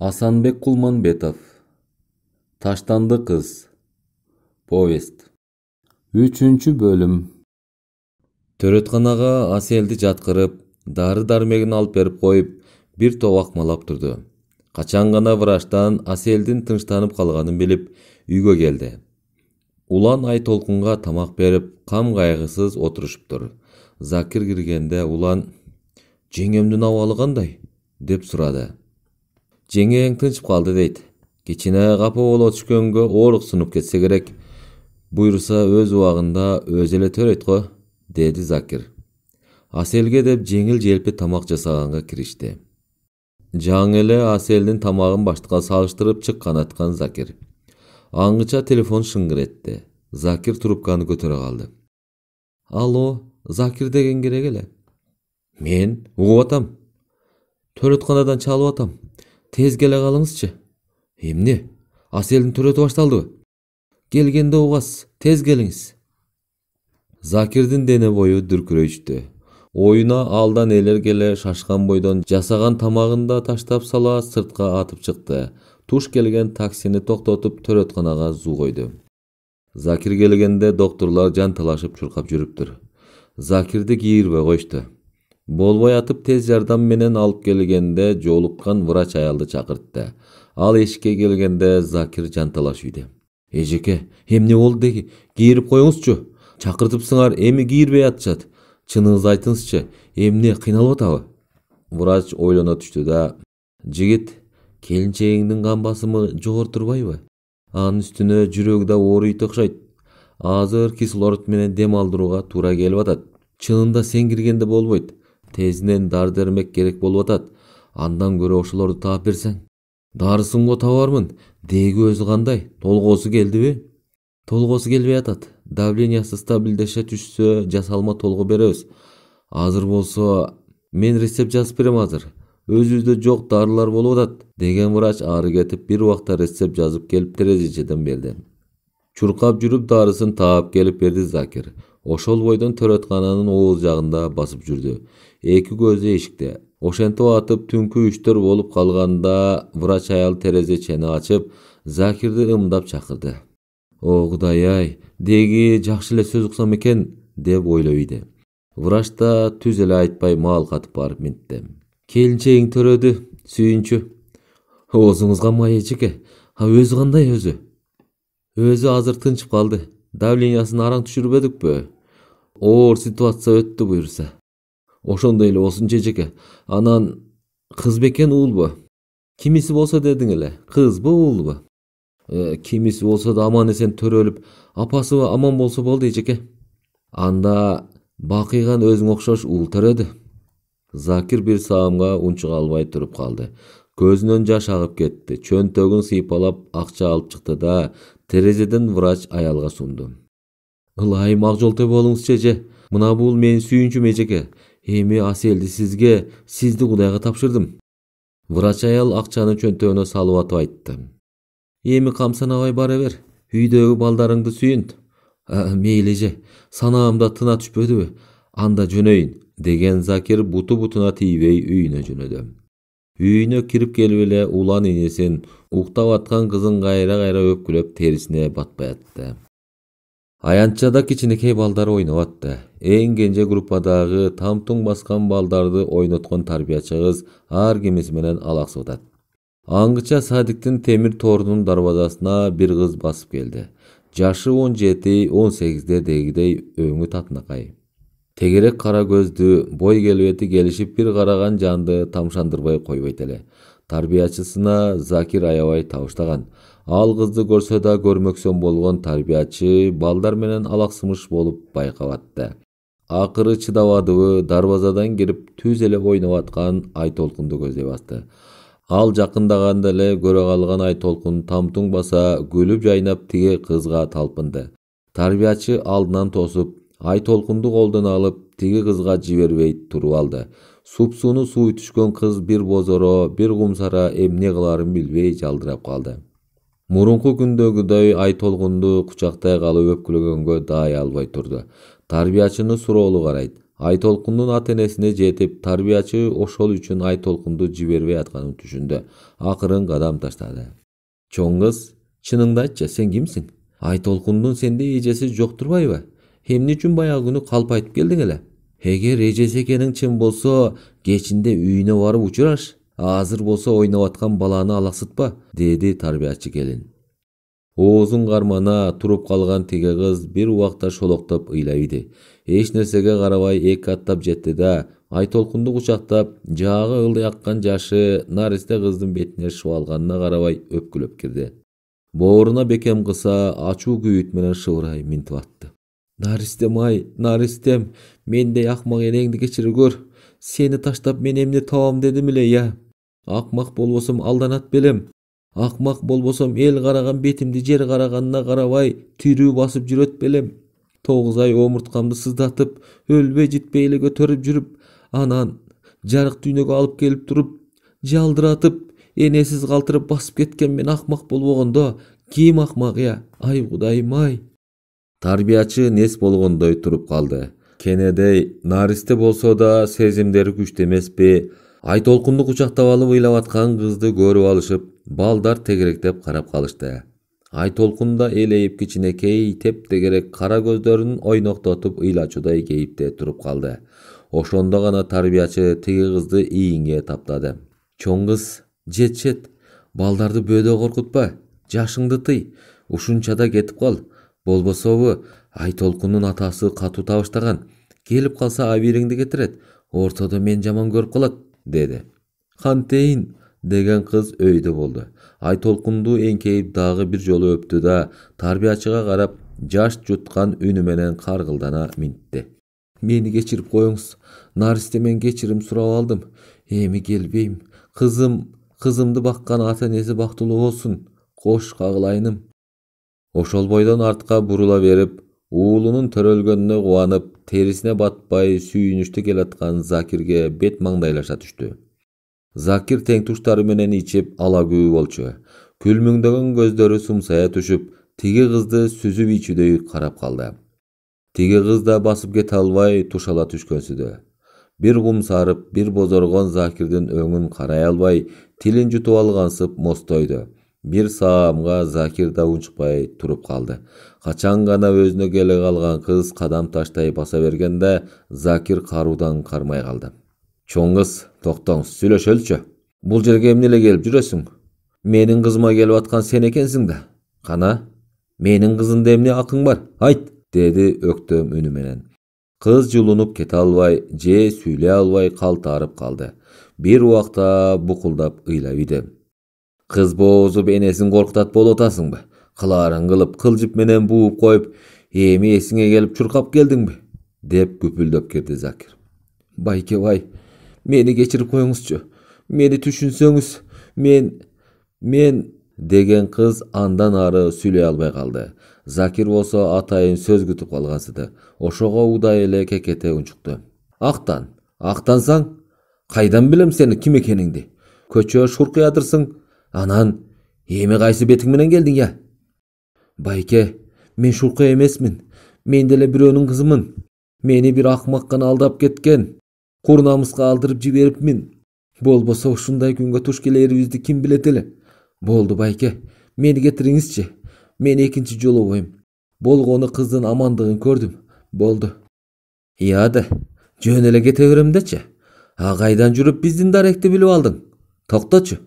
Асанбек Кулманбетов. Таштанды кыз. Повест. 3-бөлүм. Төрөтканага Аселди жаткырып, дары-дармегин алып берип коюп, бир топ акмалап турду. Качан гана врачтан Аселдин тынчтанып калганын билип, үйгө келди. Улан Айтолкунга тамак берип, кам кайгысыз отурушуптур. Закир киргенде Улан «Жеңемдин абалы кандай?» деп сурады. «Жеңең тынчып калды» дейт. «Кичине капа боло түшкөнгө ооруксунуп кетсе керек. Буйруса өз убагында өзү эле төрөйт го», деди Закир. Аселге деп жеңил-желпи тамак жасаганга киришти. Жаңы эле Аселдин тамагын баштыкка салыштырып чыккан аткан Закир. Аңгыча телефон шыңгыр этти. Закир трубканы көтөрө калды. «Алло, Закир деген керек эле?» «Мен угуп атам. Төрөтканадан чалып атам. Тез келе калыңызчы». «Эмне? Аселдин төрөтү башталдыбы?» «Келгенде угасыз, тез келиңиз». Закирдин дене бою дүркүрөйүштү. Оюна алдан элер келе шашкан бойдон жасаган тамагын да таштап сала сыртка атып чыкты. Туш келген таксини токтотуп төрөтканага зуу койду. Закир келгенде доктурлар жанталашып чуркап жүрүптүр. Закирди кийирбей коюшту. Болбой атып тез жардам менен алып келгенде жолуккан врач аялды чакыртты. Ал эшикке келгенде Закир жанталаш үйдө. «Эжеке, эмне болду деги? Кийирип коюңузчу. Чакыртыпсыңар, эми кийирбей атышат. Чыныңызды айтыңызчы, эмне кыйналып атабы?» Врач ойлоно түштү да: «Жигит, келинчегиңдин кан басымы жогору турбайбы? Анын үстүнө жүрөгү да ооруйт окшойт. Азыр кислород менен дем алдырууга туура келип атат. Чынында сен киргенде болбойт. Тезинен дары-дармек керек болуп атат. Андан көрө ошолорду таап берсең». «Дарысын го табармын. Деги өзү кандай? Толгоосу келдиби?» «Толгоосу келбей атат. Давлениясы стабилдеше түшсө, жасалма толгоо беребиз. Азыр болсо мен рецепт жазып берем азыр. Өзүбүздө жок дарылар болуп атат», деген врач ары кетип бир убакта рецепт жазып келип терезечеден берди. Чуркап жүрүп дарысын таап келип берди Закир. Ошол бойдон төрөткананын ооз жагында басып жүрдү. Эки көзү эшикте. Ошентип атып түнкү 3-4 болуп калганда врач аял терезечени ачып, Закирди ымдап чакырды. «О Кудай-ай, деги жакшы эле сөз уксам экен», деп ойлойду. Врач да түз эле айтпай маал катып барып минтти. «Келинчегиң төрөдү, сүйүнчү». «Оозуңузга май эжеке. Өзү кандай өзү?» «Өзү азыр тынчып калды. Давлениясын араң түшүрбөдүкпү? Оор ситуация өттү буйруса». «Ошондой эле болсунчу эжеке. Анан кыз бекен уулбу?» «Кимиси болсо дедиң эле, кызбы уулбу?» «Кимиси болсо да аман эсен төрөлүп, апасыбы аман болсо болду эжеке». «Анда бакыйган өзүң окшош уул төрөдү». Закир бир саамга унчук албай туруп калды. Көзүнөн жаш агып кетти. Чөнтөгүн сыйпалап акча алып чыкты да терезеден врач аялга сунду. «Ылайым ак жолтой болуңузчу эже. Мына бул менин сүйүнчүм эжеке. Эми Аселди сизге, сизди Кудайга тапшырдым». Врач аял акчаны чөнтөгүнө салып атып айтты. «Эми камсанабай бара бер. Үйдөгү балдарыңды сүйүнт». «Мейли эже, санаамда тына түшпөдүбү? Анда жөнөйүн», деген Закир буту-бутуна тийбей үйүнө жөнөдү. Үйүнө кирип келип эле улан инесин, уктап аткан кызын кайра-кайра өпкүлөп терисине батпай атты. Аянтчада кичинекей балдар ойноп атты. Эң кенже группадагы тамтуң баскан балдарды ойноткон тарбиячы кыз ар кимиси менен алаксып атат. Аңгыча садиктин темир торунун дарбазасына бир кыз басып келди. Жашы 17-18 дегидей, өңү татынакай. Тегерек кара көздү, бой келбети келишип бир караган жанды тамшандырбай койбойт эле. Тарбиячысына Закир аябай табыштаган. Ал кызды көрсө да көрмөксөн болгон тарбиячы балдар менен алаксымыш болуп байкап атты. Акыры чыдабадыбы, дарбазадан кирип түз эле ойноп аткан Айтолкунду көздөй басты. Ал жакындаганда эле көрө калган Айтолкун тамтуң баса күлүп жайнап тиги кызга талпынды. Тарбиячы алдынан тосуп, Айтолкунду колдон алып, тиги кызга жибербей туруп алды. Супсууну сууй түшкөн кыз бир бозоро, бир кумсара эмне кыларын билбей жалдырап калды. Мурунку күндөгүдөй Айтолкунду кучактай калып өпкүлөгөнгө даай албай турду. Тарбиячыны суроолу карайт. Айтолкундун ата-энесине жетип, тарбиячы ошол үчүн Айтолкунду жибербей атканын түшүндү. Акырын кадам таштады. Чоң кыз, чыныңды айтчы, сен кимсиң? Айтолкундун сенде эжеси жок турбайбы? Эмне үчүн баягы күнү калп айтып келдиң эле? Эгер эжеси экениң чын болсо, кечинде үйүнө барып учураш. Азыр болсо ойноп аткан баланы алаксытпа, деди тарбиячы келин. Оозун кармана туруп калган тиги кыз бир убакта шолоктоп ыйлайбыды. Эч нерсеге карабай эки аттап жетти да, Айтолкунду кучактап, жаагы ылдый аккан жашы наристе кыздын бетине шыбалганына карабай өпкүлөп кирди. Бооруна бекем кыса, ачуу күйүт менен шыбырай минтип атты. Наристем ай, наристем, мендей акмак энеңди кечире көр. Сени таштап мен эмне табам дедим эле, я. Акмак болбосом алданат белем. Акмак болбосом эл караган бетимди жер караганына карабай тирүү басып жүрөт белем. 9 ай омурткамды сыздатып, өлбөй житпей эле көтөрүп жүрүп, анан жарык дүйнөгө алып келип туруп, жалдыратып, энесиз калтырып басып кеткен мен акмак болбогондо, ким акмак, я? Ай кудайым ай. Тарбиячы нес болгондой туруп калды. Кенедей наристе болсо да сезимдери күчтүү эмеспи? Айтолкунду кучактап алып ыйлап аткан кызды көрүп алышып, балдар тегеректеп карап калышты. Айтолкун да элейип кичинекей теп-тегерек кара көздөрүн ойноктотуп ыйлачудай кейипте туруп калды. Ошондо гана тарбиячы тиги кызды ийинге таптады. Чоң кыз, жет, балдарды бөөдө коркутпа, жашыңды тый, ушунчада кетип кал. Болбособу Айтолкундун атасы катуу табыштаган. Келип калса абийириңди кетирет, ортодо мен жаман көрүп калат, деди. Кантейин, деген кыз өйдө болду. Айтолкунду эңкейип дагы бир жолу өптү да, тарбиячыга карап, жаш жуткан үнү менен каргылдана минтти. Мени кечирип коюңуз, наристемен кечирим сурап алдым. Эми келбейм. Кызымды баккан ата-энеси бактылуу болсун. Кош кагылайыным. Ошол бойдон артка бурула берип, уулунун төрөлгөнүнө кубанып, терисине батпай сүйүнүштүү келаткан Закирге бет маңдайлаша түштү. Закир тең туштары менен ичип алагүү болчу. Күлмүңдөгөн көздөрү сумсая түшүп, тиги кызды сүзүп ичүүдөй карап калды. Тиги кыз да басып кете албай тушала түшкөнсүдө. Бир кумсарып, бир бозоргон Закирдин өңүн карай албай, тилин жутуп алгансып мостойду. Бир саамга Закир да унчукпай туруп калды. Качан гана өзүнө келе калган кыз кадам таштай баса бергенде, Закир каруудан кармай калды. Чоң кыз, токтоңуз, сүйлөшөлүчү. Бул жерге эмне эле келип жүрөсүң? Менин кызыма келип аткан сен экенсиң да. Кана, менин кызымда эмне акың бар? Айт, деди өктөм үнү менен. Кыз жулунуп кете албай, же сүйлөй албай калтарып калды. Бир убакта букулдап ыйлайбыды. Кыз боозуп энесин коркутат болуп атасыңбы? Кылаарын кылып, кылжып менен бууп коюп, эми эсиңе келип чуркап келдиңби? Деп күпүлдөп кирди Закир. Байке бай, мени кечирип коюңузчу. Мени түшүнсөңүз, мен деген кыз андан ары сүйлөй албай калды. Закир болсо атайын сөз күтүп калгансыды. Ошого удай эле кекете унчукту. Актансаң, кайдан билем сени ким экениңди? Көчө шуркуядырсың. Анан, эми кайсы бетиң менен келдиң, я? Байке, мен шуркуя эмесмин. Мен деле бирөөнүн кызымын. Мени бир акмак гана алдап кеткен. Курнамыска алдырып жиберипмин. Болбосо ушундай күнгө туш келерибизди ким билет эле? Болду байке, мени кетириңизчи. Мен экинчи жолу бойм. Болгону кыздын амандыгын көрдүм. Болду. Ияда, жөн эле кете берем дечи. А кайдан жүрүп биздин даректи билип алдың? Токточу.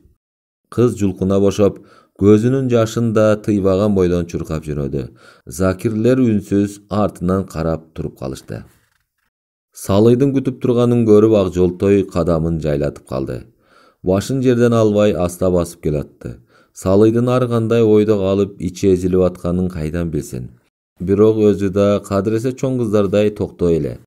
Кыз жулкуна бошоп, көзүнүн жашын да тыйбаган бойдон чуркап жөнөдү. Закирлер үнсүз артынан карап туруп калышты. Салыйдын күтүп турганын көрүп ак жолтой кадамын жайлатып калды. Башын жерден албай аста басып келатты. Салыйдын ар кандай ойдо калып ичи эзилип атканын кайдан билсин. Бирок өзү да кадыресе чоң кыздардай токтой эле.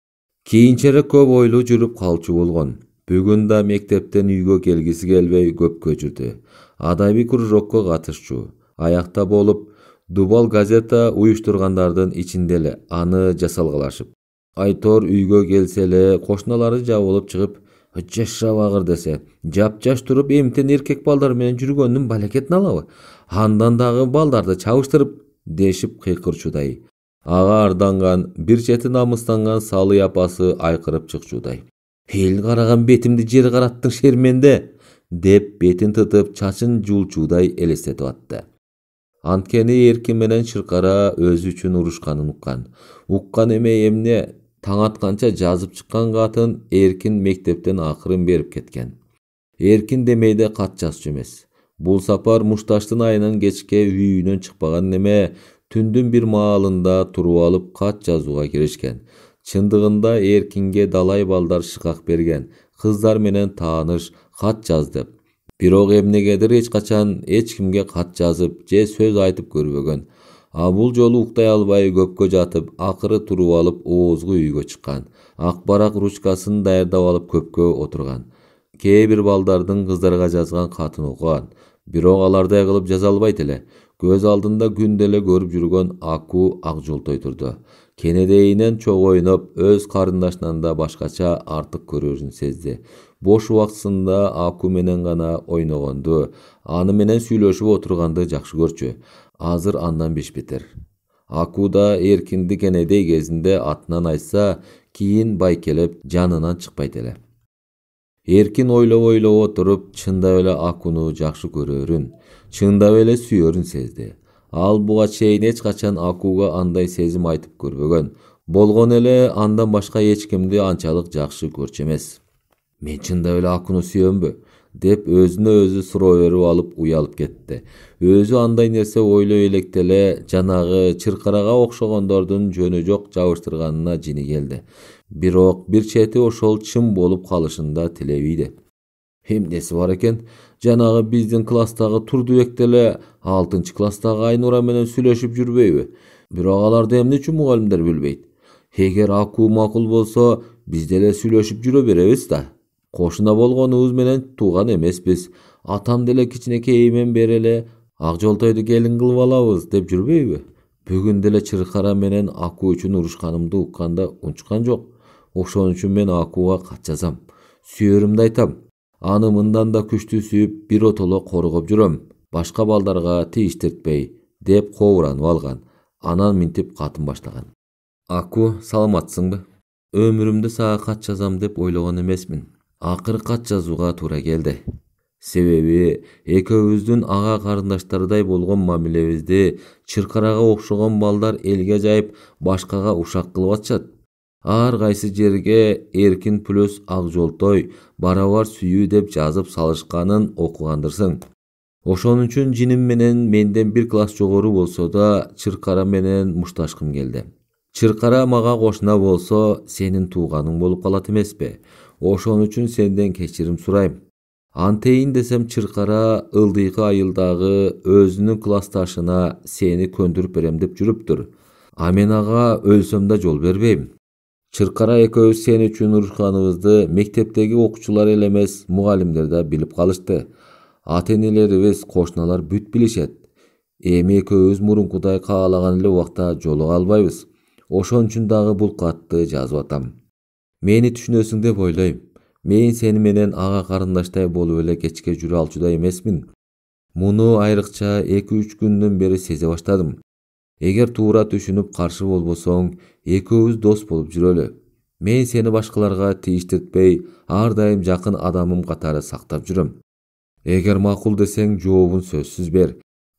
Кийинчерээк көп ойлуу жүрүп калчу болгон. Бүгүн да мектептен үйгө келгиси келбей көпкө жүрдү. Адабий кружокко катышчу. Аякта болуп, Дубал газета уюштургандардын ичинде эле аны жасалгалашып. Айтор үйгө келсе эле кошуналары жабылып чыгып, жашабагыр десе, жапжаш туруп эмтен эркек балдар менен жүргөндүн балекетин алабы? Андан дагы балдарды чабыштырып дешип кыйкырчудай. Ага арданган, бир чети намыстанган Салый апасы айкырып чыкчудай: "Эл караган бетимди жер караттың шерменде!" деп бетин тытып чачын жулчудай элестетип атты. Анткени Эркин менен Чыркара өзү үчүн урушканын уккан. Уккан эмне таң атканча жазып чыккан катын Эркин мектептен акырын берип кеткен. Эркин демейде кат жазчу эмес. Бул сапар мушташтын айынан кечке үйүнөн чыкпаган неме түндүн бир маалында туруп алып кат жазууга киришкен. Чындыгында Эркинге далай балдар шыкак берген, кыздар менен тааныш, кат жаз деп. Бирок эмнегедир эч качан эч кимге кат жазып же сөз айтып көрбөгөн. А бул жолу уктай албай көпкө жатып, акыры туруп алып оозгу үйгө чыккан. Ак барак ручкасын даярдап алып көпкө отурган. Кээ бир балдардын кыздарга жазган катын окуган. Бирок алардай кылып жаза албайт эле. Көз алдында күндө эле көрүп жүргөн Аку Акжолтой турду. Кенедейинен чогуу ойноп, өз карындашынан да башкача артык көрөрүн сезди. Бош убактысында Аку менен гана ойногонду, аны менен сүйлөшүп отурганды жакшы көрчү. Азыр андан бешбетер. Аку да Эркинди Кенедей кезинде атынан айтса, кийин байкелеп жанынан чыкпайт эле. Эркин ойлоп отуруп, чындап эле Акуну жакшы көрөрүн, чындап эле сүйөрүн сезди. Ал буга чейин эч качан Акуга андай сезим айтып көрбөгөн. Болгон эле андан башка эч кимди анчалык жакшы көрчү эмес. Мен чындап эле Акуну сүйөмбү? Деп өзүнө өзү суроо берип алып уялып кетти. Өзү андай нерсе ойлой электе эле жанагы Чыркарага окшогондордун жөнү жок жабыштырганына жини келди. Бирок бир чети ошол чын болуп калышын да тилебейди. Эмнеси бар экен? Жанагы биздин класстагы Турдубек деле 6-класстагы Айнура менен сүйлөшүп жүрбөйбү? Бирок аларды эмне үчүн мугалимдер билбейт? Эгер Аку макул болсо, биз деле сүйлөшүп жүрө беребиз да. Кошуна болгонубуз менен тууган эмеспиз. Атам деле кичинекейимен бери эле Акжолтойду келин кылып алабыз деп жүрбөйбү? Бүгүн деле Чыркара менен Аку үчүн урушканымды укканда унчуккан жок. Ошон үчүн мен Акуга кат жазам. Сүйөрүмдү айтам. Аны мындан да күчтүү сүйүп, бир отоло коргоп жүрөм. Башка балдарга тийиштиртпей, деп кобуранып алган. Анан минтип катын баштаган. Аку, саламатсыңбы? Өмүрүмдө сага кат жазам деп ойлогон эмесмин. Акыры кат жазууга туура келди. Себеби экөөбүздүн ага карындаштардай болгон мамилебизди Чыркарага окшогон балдар элге жайып, башкага ушак кылып атышат. Ар кайсы жерге Эркин плюс Акжолтой барабар сүйүү деп жазып салышканын окугандырсың. Ошон үчүн жиним менен менден бир класс жогору болсо да Чыркара менен мушташкым келди. Чыркара мага кошуна болсо, сенин тууганың болуп калат эмеспи? Ошон үчүн сенден кечирим сурайм. Антейин десем Чыркара ылдыйкы айылдагы өзүнүн классташына сени көндүрүп берем деп жүрүптүр. А мен ага өлсөм да жол бербейм. Чыркара экөөбүз сен үчүн урушканыбызды мектептеги окуучулар эле эмес, мугалимдер да билип калышты. Ата-энелерибиз, кошуналар бүт билишет. Эми экөөбүз мурункудай каалаган эле убакта жолуга албайбыз. Ошон үчүн дагы бул катты жазып атам. Мени түшүнөсүң деп ойлойм. Мен сени менен ага карындаштай болуп эле кечке жүрө алчудай эмесмин. Муну айрыкча 2-3 күндөн бери сезе баштадым. Эгер туура түшүнүп каршы болбосоң, экөөбүз дос болуп жүрөлү. Мен сени башкаларга тийиштиртпей, ар дайым жакын адамым катары сактап жүрөм. Эгер макул десең, жообун сөзсүз бер.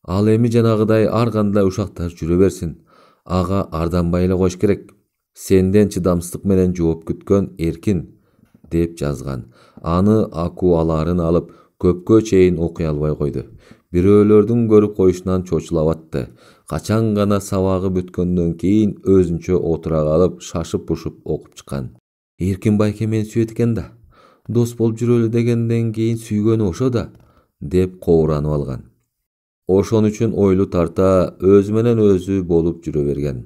Ал эми жанагыдай ар кандай ушактар жүрө берсин. Ага арданбай эле коюш керек. Сенден чыдамсыздык менен жооп күткөн Эркин, деп жазган. Аны Аку алаарын алып, көпкө чейин окуй албай койду. Бирөөлөрдүн көрүп коюшунан чочулап атты. Качан гана сабагы бүткөндөн кийин өзүнчө отура калып, шашып-пушуп окуп чыккан. Эркин байке мени сүйөт экен да. Дос болуп жүрөлү дегенден кийин сүйгөнү ошо да, деп кобуранып алган. Ошон үчүн ойлу тарта өзү менен өзү болуп жүрө берген.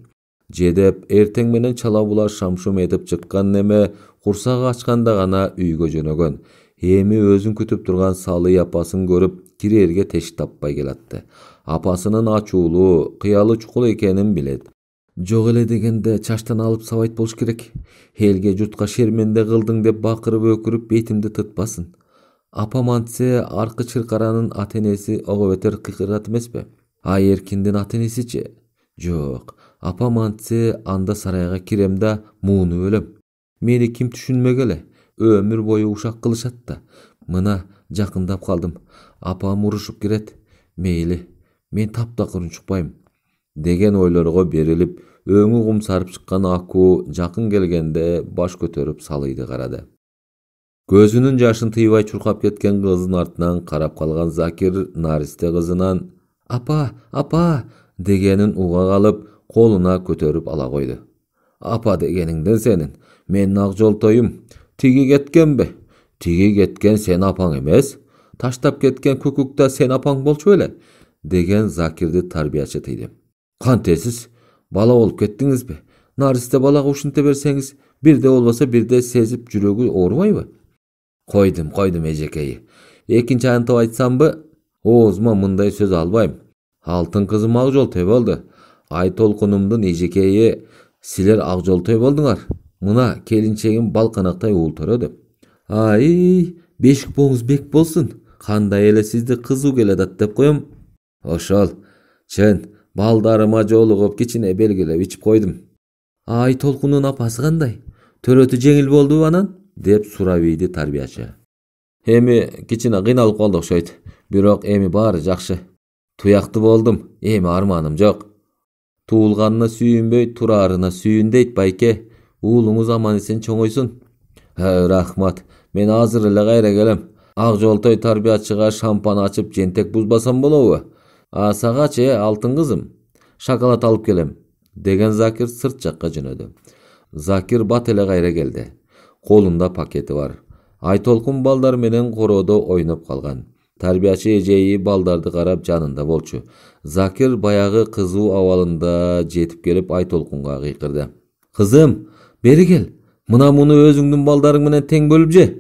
Жедеп эртең менен чала булар шамшум этип чыккан неме курсагы ачканда гана үйгө жөнөгөн. Эми өзүн күтүп турган Салый апасын көрүп, кирерге тешик таппай келатты. Апасынын ачуулуу, кыялы чукул экенин билет. Жок эле дегенде чачтан алып сабайт болуш керек. Элге журтка шерменде кылдың деп бакырып өкүрүп бетимди тытпасын. Апам антсе аркы Чыркаранын ата-энеси ого бетер кыйкырат эмеспи? А Эркиндин ата-энесичи? Жок, Apam antse anda sarayga kirem da muunu bölem. Meni kim түшүнмөгеле. Ömür boyu uşak kılışat da. Mına jakındap kaldım. Apam uruşup kiret. Meyli. Men taptakırın çukpayım. Degen oylorgo berilip, öňü gum sarıp çykkan Aku jakyn gelgende baş kötörüp Salıydı karady. Gözünün jaşyn tыйбай çurkap ketken kızın artынан karap kalgan Zakir Nariste kızынан "Apa, apa" degenin uga kalıp, koluna kötörüp ala koydu. "Apa degeningden senin. Men Akjoltoyum. Tigi ketkenbe? Tigi ketken sen apaň emes. Taştap ketken kökükde sen apaň bolçu ele" degen Zakirdi tarbiyaçy tıydy. "Kantesiz? Bala bolup ketdiňizbi? Nariste balaga uşunte berseňiz, birde bolbasa birde sezip jüregi oorbayby?" Koydum ejekeyi. Ekinci antap aytsamby, oozuma mындай söz albayım. Altın kızım Akjoltoy boldu. Aytolkunumdun ejekeyi, siler Akjoltoy bolduňar. Mına kelinçegim balkanakтай uultorody. "Ay, beşik boňuz bek bolsun. Kanday ele sizdi kızuu geledat dep koyom." "Oşol. Çen, baldaryma jolugup kiçine belgilep içip koydum." "Aytolkunun apasy kanday? Törötü jeňil bolduby anan?" dep surap iydi tarbiyaçy. "Emi kiçine kıynalyp kaldy okşoýt. Birok emi bary jakşy. Tuyakty boldum. Emi armanym jok." "Tuğulganına süýünböy, turarına süýün" deyt bayke. "Uuluňuz aman esen çoňoýsun." "Ha, rahmat. Men hazır ele gaýra gelem. Akjoltoy tarbiyaçyga şampan açyp jentek buzbasam bolaby? Asagaç altın kızım. Şokolat alıp gelem" degen Zakir sırt jakka jönödü. Zakir bat ele gaýra geldi. Kolunda paketi var. Aytolkun baldar menen korodo oynop kalgan. Tarbiyaçy ejeyi baldardy karap janında bolçu. Zakir bayagı kızuu awalında jetip gelip Aytolkunga gıykırdı. "Kızım, beri gel. Mına muну özüňdün baldaryň menen teň bölüp je."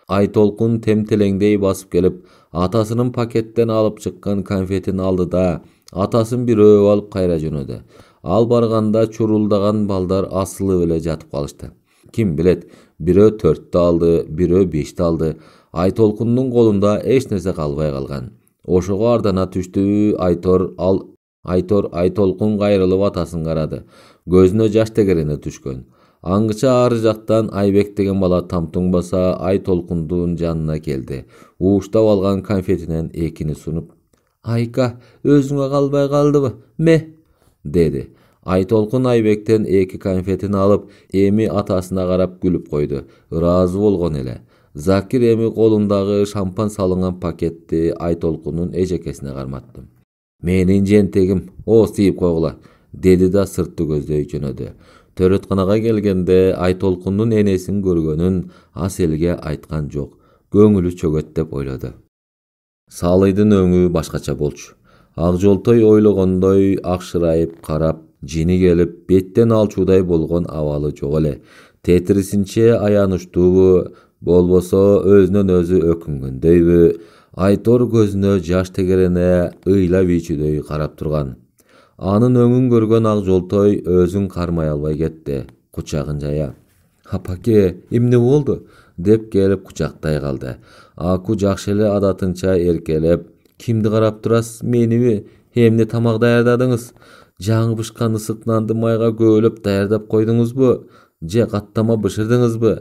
Aytolkun temtelengdey basıp gelip atasının paketten alıp çykkan konfetini aldı da ataсын bir öp alıp kayra jönödü. Al barganda çuruldagan baldar asılı ele jatıp kalıştı. Kim bilet, birö 4'te aldı, birö 5'te aldı. Aytolkunun kolunda eç nerse kalbay kalgan. Oşogo ardana түштү. Aytor Aytolkun gaýrylyp atasyny karady. Gözüne jaş tegerine түшкөн. Angıça arı jaktan Aybek degen bala tamtuň basa Aytolkundun janına geldi. Uuştap algan konfetinen ekini sunup, "Ayka, özüňe kalbay kaldyby? Me?" dedi. Aytolkun Aybekten eki konfetini alıp, emi atasına karap gülüp koydu. Razı bolgon ele. Zakir emi kolundağı şampan salıngan paketti Aytolkunun ejekesine karmatdı. "Menin jentegim, o sıyıp koygula" dedi da sırtты gözдөй jönödü. Törötkanaga gelgende Aytolkunun enesin görgönün Aselge aytkan jok. Göңülü çögöt dep oylady. Salıydın öňü başkaça bolçu. Akjoltoy oylogondoi akşırayıp karap, jini gelip betten alçuday bolgon awaly jok ele. Tetrisinçe ayanıştuğu, bolboso özünden özü öküngöndöybü, Aytor gözüne jaş tegerene ıyla viçüдөй karap turgan. Anın öňün görgön Akjoltoy özün karmay albay ketdi, kuçagyn jaya. "Apake, emne boldu?" dep gelip kuçakтай kaldı. Aku jakşı ele adatınça erkelep, "Kimdi karap turas, menibi? Hemne tamak daýardadyňyz? Jaňy bışkan ısıknandy mayga göөлöp daýardap koýduňuzby? Je kattama bışyrdyňyzby?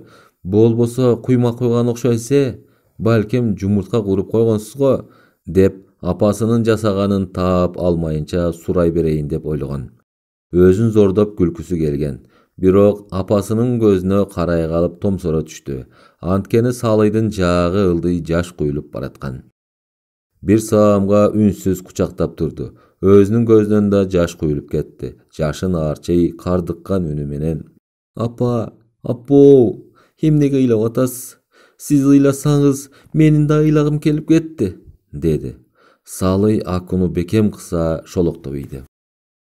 Bolboso kuyma koygan okşoýsa, balkim jumurtka kurup koýgonsuzgo" dep apasının jasaganyn taap almayınça suray bereyin dep oylogon. Özün zordop gülküsü gelgen. Birok apasının gözüne karay kalıp tomsora düştü. Antkeni Salıydın jağı ıldıy jaş kuyulup baratkan. Bir saamga ünsüz kuçaktap durdu. Özünün gözünden de jaş kuyulup ketdi. Jaşın arçayı kardıkkan ünü menen, "Apa, apo, hemnege ыйлап atas? Siz ıylasaňyz, menin da ыйлagym kelip ketdi" dedi. Salıy Akunu bekem kısa şoloktop iydi.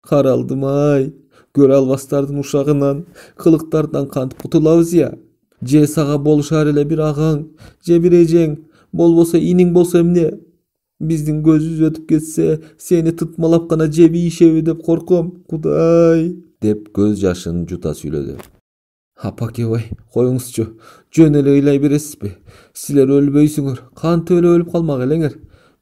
"Karaldım ay, göre albastardın uşağından, kılıktardan kantıp kutulabız ya. Je saga boluşar ele bir ağaň, je bir ejeň, bolbosa iniň bolsa emne? Bizdin gözüz ötüp ketse, seni tıtmalap gana jebi işebi dep korkom, Kuday" dep göz yaşını juta süyledi. "Apake oy, koyuňuzçu, jön ele ыйлay beresizbi? Siler ölböýsüňer, kanty öle ölüp kalmak eleňer.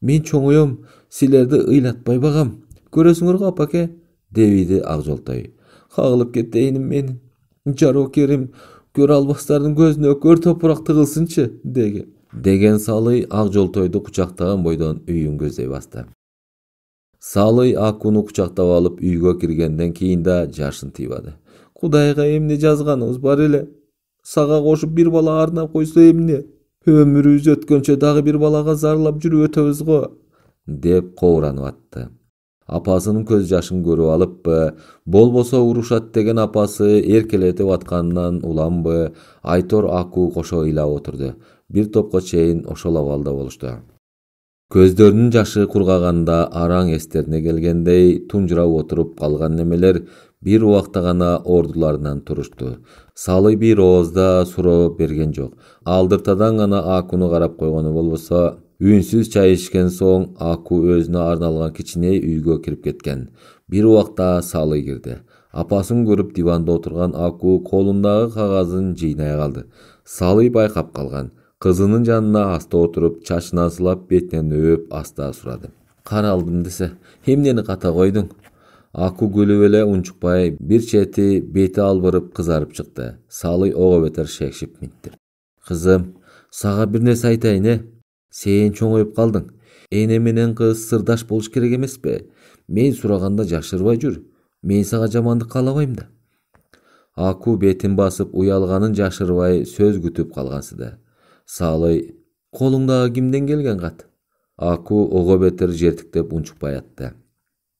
Men çoňoýom, silerdi ыйlatpay bagam. Göresiňer apake" дебиди Ак Жолтой. Кагылып кетейиним менин. Жароо Керим көрө албастардын көзүнө көр топурак тыгылсынчы деген Салый Ак Жолтойду кучактаган бойдон үйүн көздөй басты. Салый Акуну кучактап алып үйгө киргенден кийин да жашын тыйбады. Кудайга эмне жазганыбыз бар эле? Сага кошуп бир бала арнап койсо эмне? Өмүрүбүз өткөнчө дагы бир балага зарлап жүрүп өтөбүз го, деп кооранып атты. Апасынын көз жашын көрүп алыппы, болбосо урушат деген апасы эркелетип атканынан уланбы, Айтор Аку кошо ыйлап отурду. Бир топко чейин ошол абалда болушту. Көздөрүнүн жашы кургаганда араң эстерине келгендей тунжурап отуруп калган немелер бир убакта гана ордуларынан турушту. Салый бир ооз да суроо берген жок. Алдыртадан гана Акуну карап койгону болбосо, үнсүз чай ичкен соң Аку өзүнө арналган кичине үйгө кирип кеткен. Бир убакта Салый кирди. Апасын көрүп диванда отурган Аку колундагы кагазын жыйнай калды. Салый байкап калган. Кызынын жанына аста отуруп, чачынан сылап, бетинен өп аста сурады. Каралдым десе, эмнени ката койдуң? Аку күлүп эле унчукпай, бир чети бети албырып кызарып чыкты. Салый ого бетер шекшип минтти. Кызым, сага бир нерсе айтайын, Сен чоңоюп калдың. Эне менен кыз сырдаш болуш керек эмеспи? Мен сураганда жашырбай жүр. Мен сага жамандык каалабайм да. Аку бетин басып, уялганын жашырбай сөз күтүп калгансыды. Салый, колуңдагы кимден келген кат? Аку ого бетер жертиктеп унчукпай атты.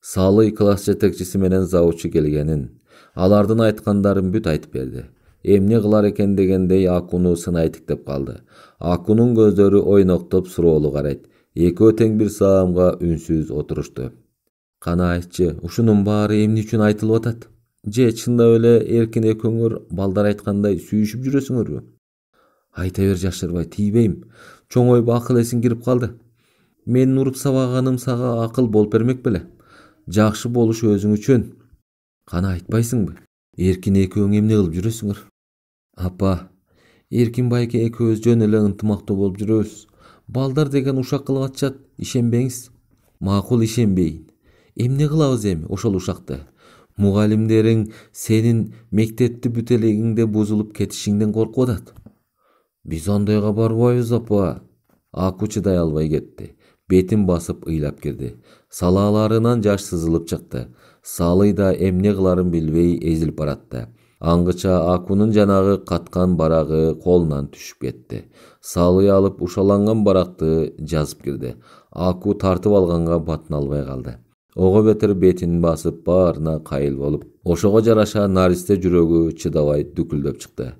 Салый класс жетекчиси менен завучу келгенин, алардын айткандарын бүт айтып берди. Эмне кылар экен дегендей Акуну сынай тиктеп калды. Акунун көздөрү ойноктоп суроолу карайт. Экөө тең бир саамга үнсүз отурушту. Кана айтчы, ушунун баары эмне үчүн айтылып атат? Же чындап эле эркин экөөңөр балдар айткандай сүйүшүп жүрөсүңөрбү? Айта бер жашырбай, тийбейм. Чоңоюп акыл эсиң кирип калды. Менин уруп сабаганым сага акыл болуп бермек беле? Жакшы болуш өзүң үчүн. Кана айтпайсыңбы? Эркин экөөң эмне кылып жүрөсүңөр? Апа, Эркин байке экөөбүз жөн эле ынтымактуу болуп жүрөбүз. Балдар деген ушак кылып атышат, ишенбеңиз. Макул, ишенбейин. Эмне кылабыз эми ошол ушакты? Мугалимдериң сенин мектепти бүтелегиңде бузулуп кетишиңден коркуп атат. Биз андайга барбайбыз, апа. Аку чыдай албай кетти. Бетин басып ыйлап кирди. Салааларынан жаш сызылып чыкты. Салый да эмне кыларын билбей эзилип баратты. Аңгыча Акунун жанагы каткан барагы колунан түшүп кетти. Салый алып ушаланган баракты жазып кирди. Аку тартып алганга батын албай калды. Ого бетер бетин басып баарына кайыл болуп, ошого жараша наристе жүрөгү чыдабай дүкүлдөп чыкты.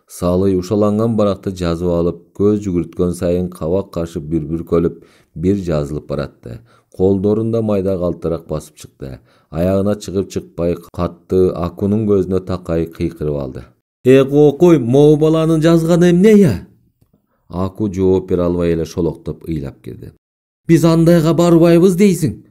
Салый ушаланган баракты жазып алып, көз жүгүрткөн сайын кабак кашып бир бүркөлүп, бир жазылып баратты. Колдорунда майда калтырак басып чыкты. Аягына чыгып чыкпай катты Акунун көзүнө такай кыйкырып алды. Кокой, могу баланын жазганы эмне я? Аку жооп бере албай эле шолоктоп ыйлап кирди. Биз андайга барбайбыз дейсиң.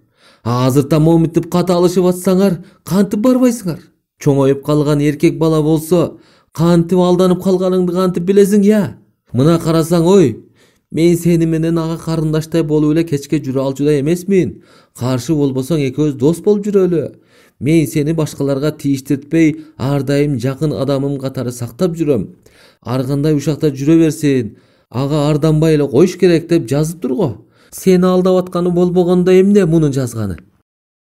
Азыр моминтип каталышып атсаңар, кантип барбайсыңар? Чоңоюп калган эркек бала болсо, кантип алданып калганыңды кантип билесиң я? Мына карасаң, ой, мен сени менен ага карындаштай болуп эле кечке жүрө алчудай эмесмин. Каршы болбосоң экөөбүз дос болуп жүрөлү. Мен сени башкаларга тийиштиртпей, ар дайым жакын адамым катары сактап жүрөм. Ар кандай ушакта жүрө берсин, ага арданбай эле коюш керек деп жазыптыр го. Сени алдап атканы болбогондо эмне мунун жазганы?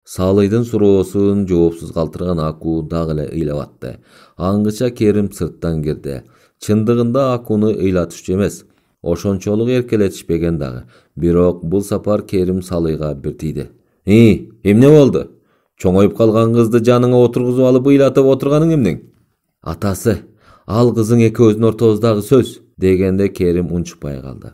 Салыйдын суроосун жоопсуз калтырган Аку дагы эле ыйлап атты. Аңгыча Керим сырттан кирди. Чындыгында Акуну ыйлатышчу эмес, ошончолук эркелетишпеген дагы. Бирок бул сапар Керим Салыйга бир тийди. Эмне болду? Чоңоюп калган кызды жаныңа отургузуп алып ыйлатып отурганың эмнең? Атасы, ал кызың экөөбүздүн ортобуздагы сөз, дегенде Керим унчукпай калды.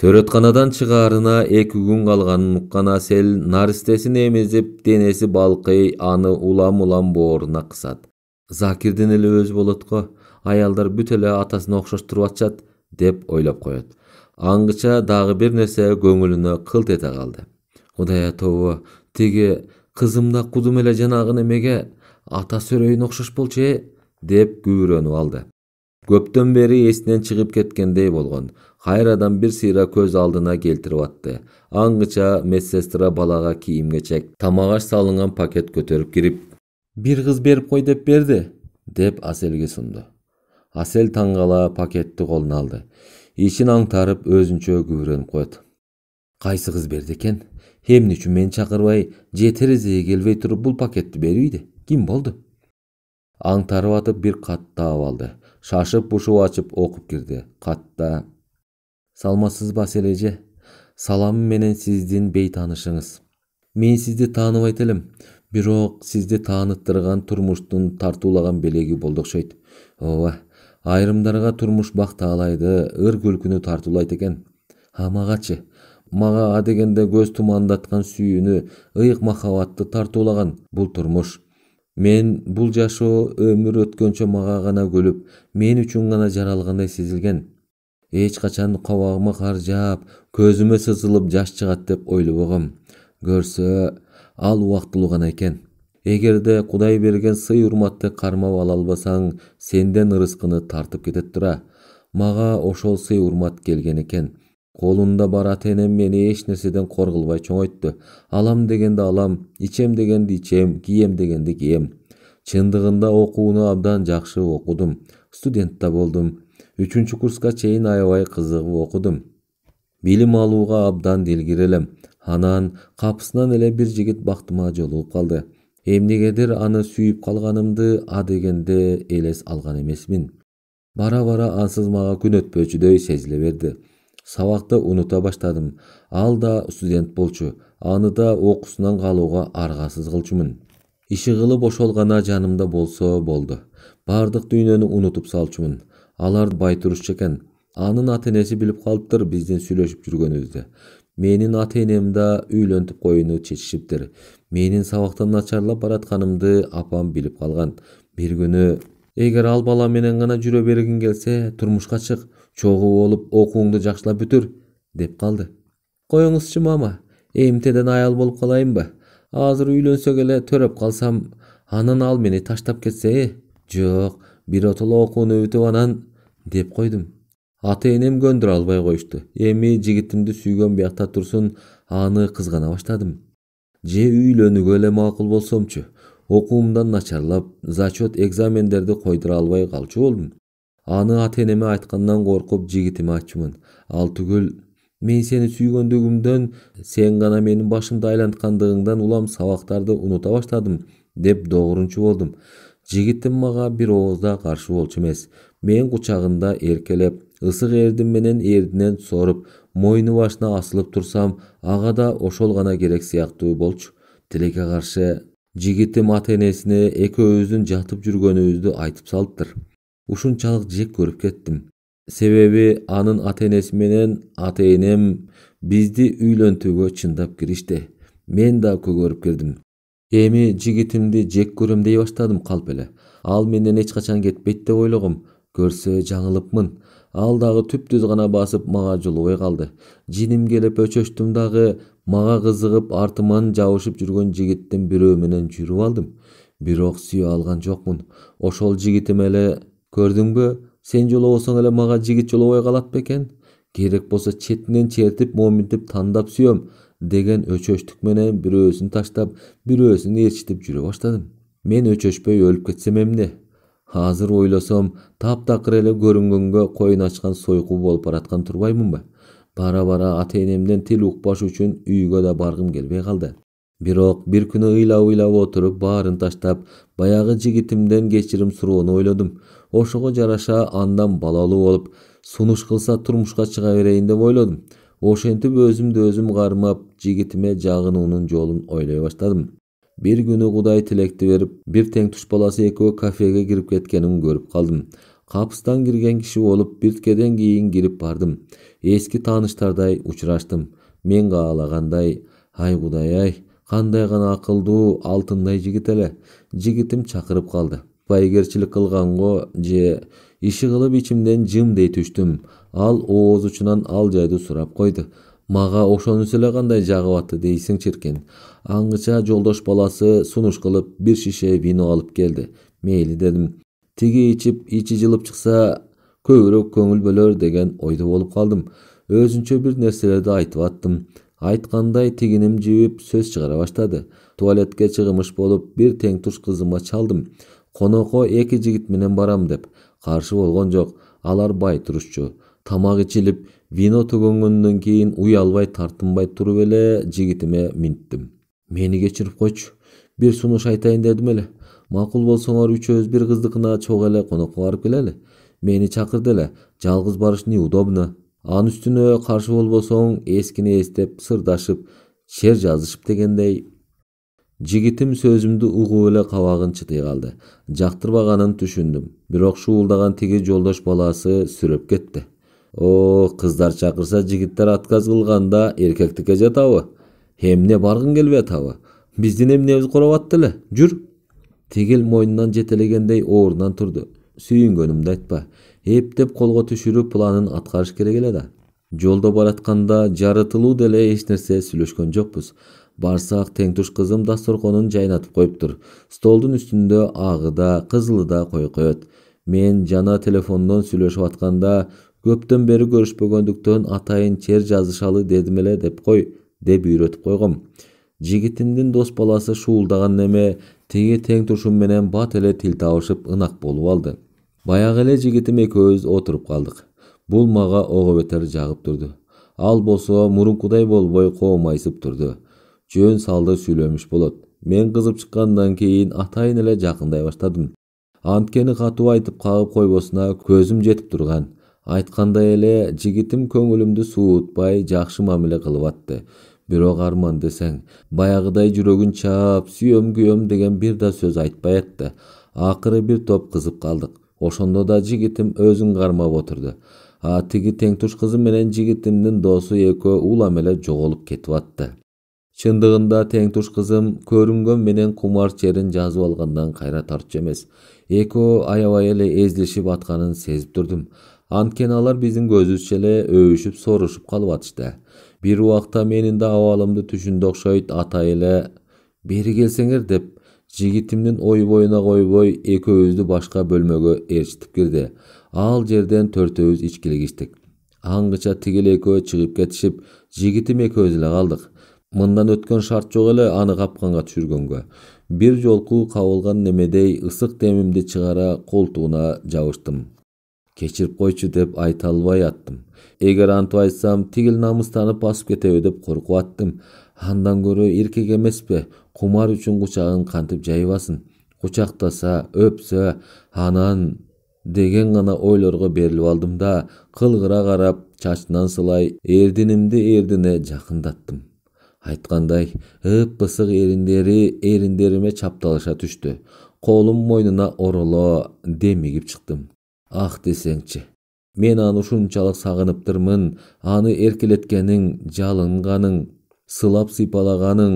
Төрөтканадан чыгаарына 2 күн калганын уккан Асел наристесин эмизип, денеси балкый, аны улам бооруна кысат. Закирдин эле өзү болот го, аялдар бүт эле атасына окшоштуруп атышат, деп ойлоп коет. Аңгыча дагы бир нерсе көңүлүнө кылт эте калды. Кудай тобо, тиги кызымда кудум эле жанагы немеге ата сөрөйүн окшош болчу, деп күбүрөнүп алды. Көптөн бери эсинен чыгып кеткендей болгон. Кайрадан бир сыйра көз алдына келтирип атты. Аңгыча медсестра балага кийим-кечек, тамак-аш салынган пакет көтөрүп кирип, «Бир кыз берип кой деп берди», деп Аселге сунду. Асел таңгала пакетти колуна алды. Ишин аңтарып өзүнчө күбүрөнүп коет. Кайсы кыз берди экен? Эмне үчүн мени чакырбай, же терезеге келбей туруп бул пакетти бербейди? Ким болду? Аңтарып атып бир кат таап алды. Шашып бушуп ачып окуп кирди. Катта: «Саламатсызбы Асел эже? Саламым менен сиздин бейтаанышыңыз. Мен сизди тааныбайт элем, бирок сизди тааныттырган турмуштун тартуулаган белеги болду окшойт. Ооба, айрымдарга турмуш бактаалайды, ыр күлкүнү тартуулайт экен. А магачы? Мага адегенде көз тумандаткан сүйүүнү, ыйык махабатты тартуулаган бул турмуш. Мен бул жашоо өмүр өткөнчө мага гана күлүп, мен үчүн гана жаралгандай сезилген. Эч качан кабагыма кар жаап, көзүмө сызылып жаш чыгат деп ойлобогом. Көрсө, ал убактылуу гана экен. Эгерде Кудай берген сый урматты кармап ала албасаң, сенден ырыскыны тартып кетет тура. Мага ошол сый урмат келген экен. Колунда бар ата-энем мени эч нерседен кор кылбай чоңойтту. Алам дегенди алам, ичем дегенди ичем, кием дегенди кием. Чындыгында окууну абдан жакшы окудум. Студент да болдум. 3-курска чейин аябай кызыгып окудум. Билим алууга абдан дилгир элем. Анан капысынан эле бир жигит бактыма жолугуп калды. Эмнегедир аны сүйүп калганымды адегенде элес алган эмесмин. Бара-бара ансыз мага күн өтпөчүдөй сезиле берди. Сабакты унута баштадым. Ал да студент болчу. Аны да окуусунан калууга аргасыз кылчумун. Иши кылып ошол гана жанымда болсо болду. Бардык дүйнөнү унутуп салчумун. Алар бай турушчу экен. Анын ата-энеси билип калыптыр биздин сүйлөшүп жүргөнүбүздү. Менин ата-энем да үйлөнтүп коюуну чечишиптир. Менин сабактан начарлап баратканымды апам билип калган. Бир күнү: «Эгер ал бала менен гана жүрө бергиң келсе, турмушка чык, чогуу болуп окууңду жакшылап бүтүр», деп калды. «Коюңузчу мама, эмтеден аял болуп калайынбы? Азыр үйлөнсөк эле төрөп калсам, анан ал мени таштап кетсе, жок, биротоло окууну бүтүп анан», деп койдум. Ата-энем көндүрө албай коюшту. Эми жигитимди сүйгөн биякта турсун, аны кызгана баштадым. Же үйлөнүүгө эле макул болсомчу. Окуумдан начарлап, зачет экзамендерди койдура албай калчу болдум. Аны ата-энеме айткандан коркуп жигитиме айтчумун. Ал түгүл: «Мен сени сүйгөндүгүмдөн, сен гана менин башымды айланткандыгыңдан улам сабактарды унута баштадым», деп догурунчу болдум. Жигитим мага бир ооз да каршы болчу эмес. Мен кучагында эркелеп, ысык эрдим менен эрдинен соруп, мойну башына асылып турсам, ага да ошол гана керек сыяктуу болчу. Тилекке каршы, жигитим ата-энесине экөөбүздүн жатып жүргөнүбүздү айтып салыптыр. Ушунчалык жек көрүп кеттим. Себеби анын ата-энеси менен ата-энем бизди үйлөнтүүгө чындап киришти. Мен да көгөрүп кирдим. Эми жигитимди жек көрөм дей баштадым калп эле. Ал менден эч качан кетпейт деп ойлогом. Көрсө жаңылыпмын. Ал дагы түптүз гана басып мага жолубой калды. Жиним келип өчөштүм дагы, мага кызыгып артыман жабышып жүргөн жигиттин бирөө менен жүрүп алдым. Бирок сүйө алган жокмун. Ошол жигитим эле: «Көрдүңбү, сен жолобосоң эле мага жигит жолобой калат бекен? Керек болсо четинен чертип, моминтип тандап сүйөм», деген өчөштүк менен бирөөсүн таштап, бирөөсүн ээрчитип жүрө баштадым. Мен өчөшпөй өлүп кетсем эмне? Азыр ойлосом, таптакыр эле көрүнгөнгө коюн ачкан сойку болуп бараткан турбаймынбы? Бара-бара ата-энемден тил укпаш үчүн үйгө да баргым келбей калды. Бирок бир күнү ыйлап отуруп, баарын таштап, баягы жигитимден кечирим суроону ойлодум. Ошого жараша андан балалуу болуп, сунуш кылса турмушка чыга берейин деп ойлодум. Ошентип өзүмдү өзүм кармап, жигитиме жагынуунун жолун ойлой баштадым. Бир күнү Кудай тилекти берип, бир тең туш баласы экөө кафеге кирип кеткенин көрүп калдым. Капыстан кирген киши болуп, бирткеден кийин кирип бардым. Эски тааныштардай учураштым. Мен каалагандай: «Ай Кудай, кандай гана акылдуу, алтындай жигит эле». Жигитим чакырып калды. Байгерчилик кылганго же иши кылып ичимден жым дей түштүм. Ал ооз учунан ал жайды сурап койду. «Мага ошонусу эле кандай жагып атты дейсиң чиркен?» Аңгыча жолдош баласы сунуш кылып бир шише вино алып келди. «Мейли» дедим. Тиги ичип, ичи жылып чыкса, көбүрөөк көңүл бөлөр деген ойдо болуп калдым. Өзүнчө бир нерселерди айтып аттым. Айткандай тигиним жибип сөз чыгара баштады. Туалетке чыгымыш болуп бир тең туш кызыма чалдым. Конокко 2 жигит менен барам деп. Каршы болгон жок. Алар бай турушчу. Тамак ичилип, вино төгөнгөндөн кийин уялбай тартынбай туруп эле жигитиме минттим. Мени кечирип койчу. Бир сунуш айтайын дедим эле. Макул болсоңор үчөөбүз бир кыздыкына чогуу эле конокко барып келели. Мени чакырды эле. Жалгыз барыш неудобно. Анын үстүнө каршы болбосоң эскини эстеп сырдашып, шер жазышып дегендей. Жигитим сөзүмдү угуп эле кабагын чытый калды. Жактырбаганын түшүндүм. Бирок шуулдаган тиги жолдош баласы сүрөп кетти. О, кыздар чакырса жигиттер отказ кылганда эркектикке жатабы? Эмне баргың келбей атабы? Биздин эмнебиз короп атты эле. Жүр. Тигил мойнунан жетелегендей ордунан турду. Сүйүнгөнүмдү айтпа. Эптеп колго түшүрүп планын аткарыш керек эле да. Жолдо баратканда жарытылуу деле эч нерсе сүйлөшкөн жокпуз. Барсак тең туш кызым дасторконун жайнатып коюптур. Столдун үстүндө агы да, кызылы да коюп коет. Мен жана телефондон сүйлөшүп атканда көптөн бери көрүшпөгөндүктөн атайын чер жазышалы дедим эле деп кой, деп үйрөтүп койгом. Жигитимдин дос баласы шуулдаган неме тиги тең тушум менен бат эле тил табышып ынак болуп алды. Баягы эле жигитим экөөбүз отуруп калдык. Бул мага ого бетер жагып турду. Ал болсо мурункудай болбой коомайсып турду. Жөн салды сүйлөмүш болот. Мен кызып чыккандан кийин атайын эле жакындай баштадым. Анткени катуу айтып кагып койбосуна көзүм жетип турган. Айткандай эле жигитим көңүлүмдү суутпай жакшы мамиле кылып атты. Бирок арман десең, баягыдай жүрөгүн чаап, сүйөм күйөм деген бир да сөз айтпай атты. Акыры бир топ кызып калдык. Ошондо да жигитим өзүн кармап отурду. Тиги тең туш кызым менен жигитимдин досу экөө улам эле жоголуп кетип атты. Чындыгында тең туш кызым көрүнгөн менен кумар черин жазып алгандан кайра тартчу эмес. Экөө аябай эле эзилишип атканын сезип турдум. Анткени алар биздин көзүбүзчө эле өбүшүп сорушуп калып атышты. Бир убакта менин да абалымды түшүндү окшойт, атай эле бери келсеңер деп жигитимдин ой боюна койбой экөөбүздү башка бөлмөгө ээрчитип кирди. Ал жерден төртөөбүз ичкилигиштик. Аңгыча тигил экөө чыгып кетишип, жигитим экөөбүз эле калдык. Мындан өткөн шарт жок эле аны капканга түшүргөнгө. Бир жолку кабылган немедей ысык демимди чыгара колтугуна жабыштым. Кечирип койчу деп айта албай аттым. Эгер антип айтсам, тигил намыстанып басып кетеби деп коркуп аттым. Андан көрө эркек эмеспи, кумар үчүн кучагын кантип жайбасын. Кучактаса, өпсө, анан деген гана ойлорго берилип алдым да, кылгыра карап, чачынан сылай эрдинимди эрдине жакындаттым. Айткандай, ып-ысык эриндериме чапталыша түштү. Колум мойнуна ороло демигип чыктым. Ах десеңчи. Мен аны ушунчалык сагыныптырмын, аны эркелеткениң, жалынганың, сылап сыйпалаганың,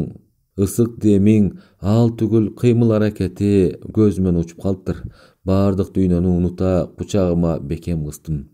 ысык демиң, ал түгүл кыймыл аракети көзүмөн учуп калыптыр. Бардык дүйнөнү унута кучагыма бекем кыстым.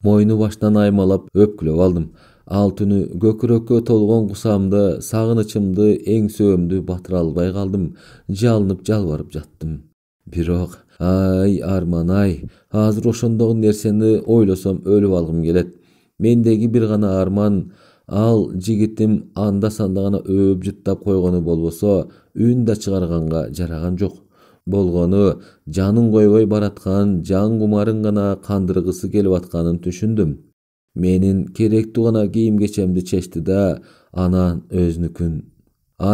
Мойну баштан аймалап өпкүлөп алдым. Ал түнү көкүрөккө толгон кусамды, сагынычымды, эңсөөмдү батыра албай калдым. Жалынып жалбарып жаттым. Бирок, ай арман-ай, азыр ошондогу нерсени ойлосом өлүп алгым келет. Мендеги бир гана арман, ал жигитим анда-санда гана өөп жыттап койгону болбосо, үн да чыгарганга жараган жок. Болгону жанын койбой бараткан жан кумарын гана кандыргысы келип атканын түшүндүм. Менин керектүү гана кийим-кечемди чечти да, анан өзүнүкүн.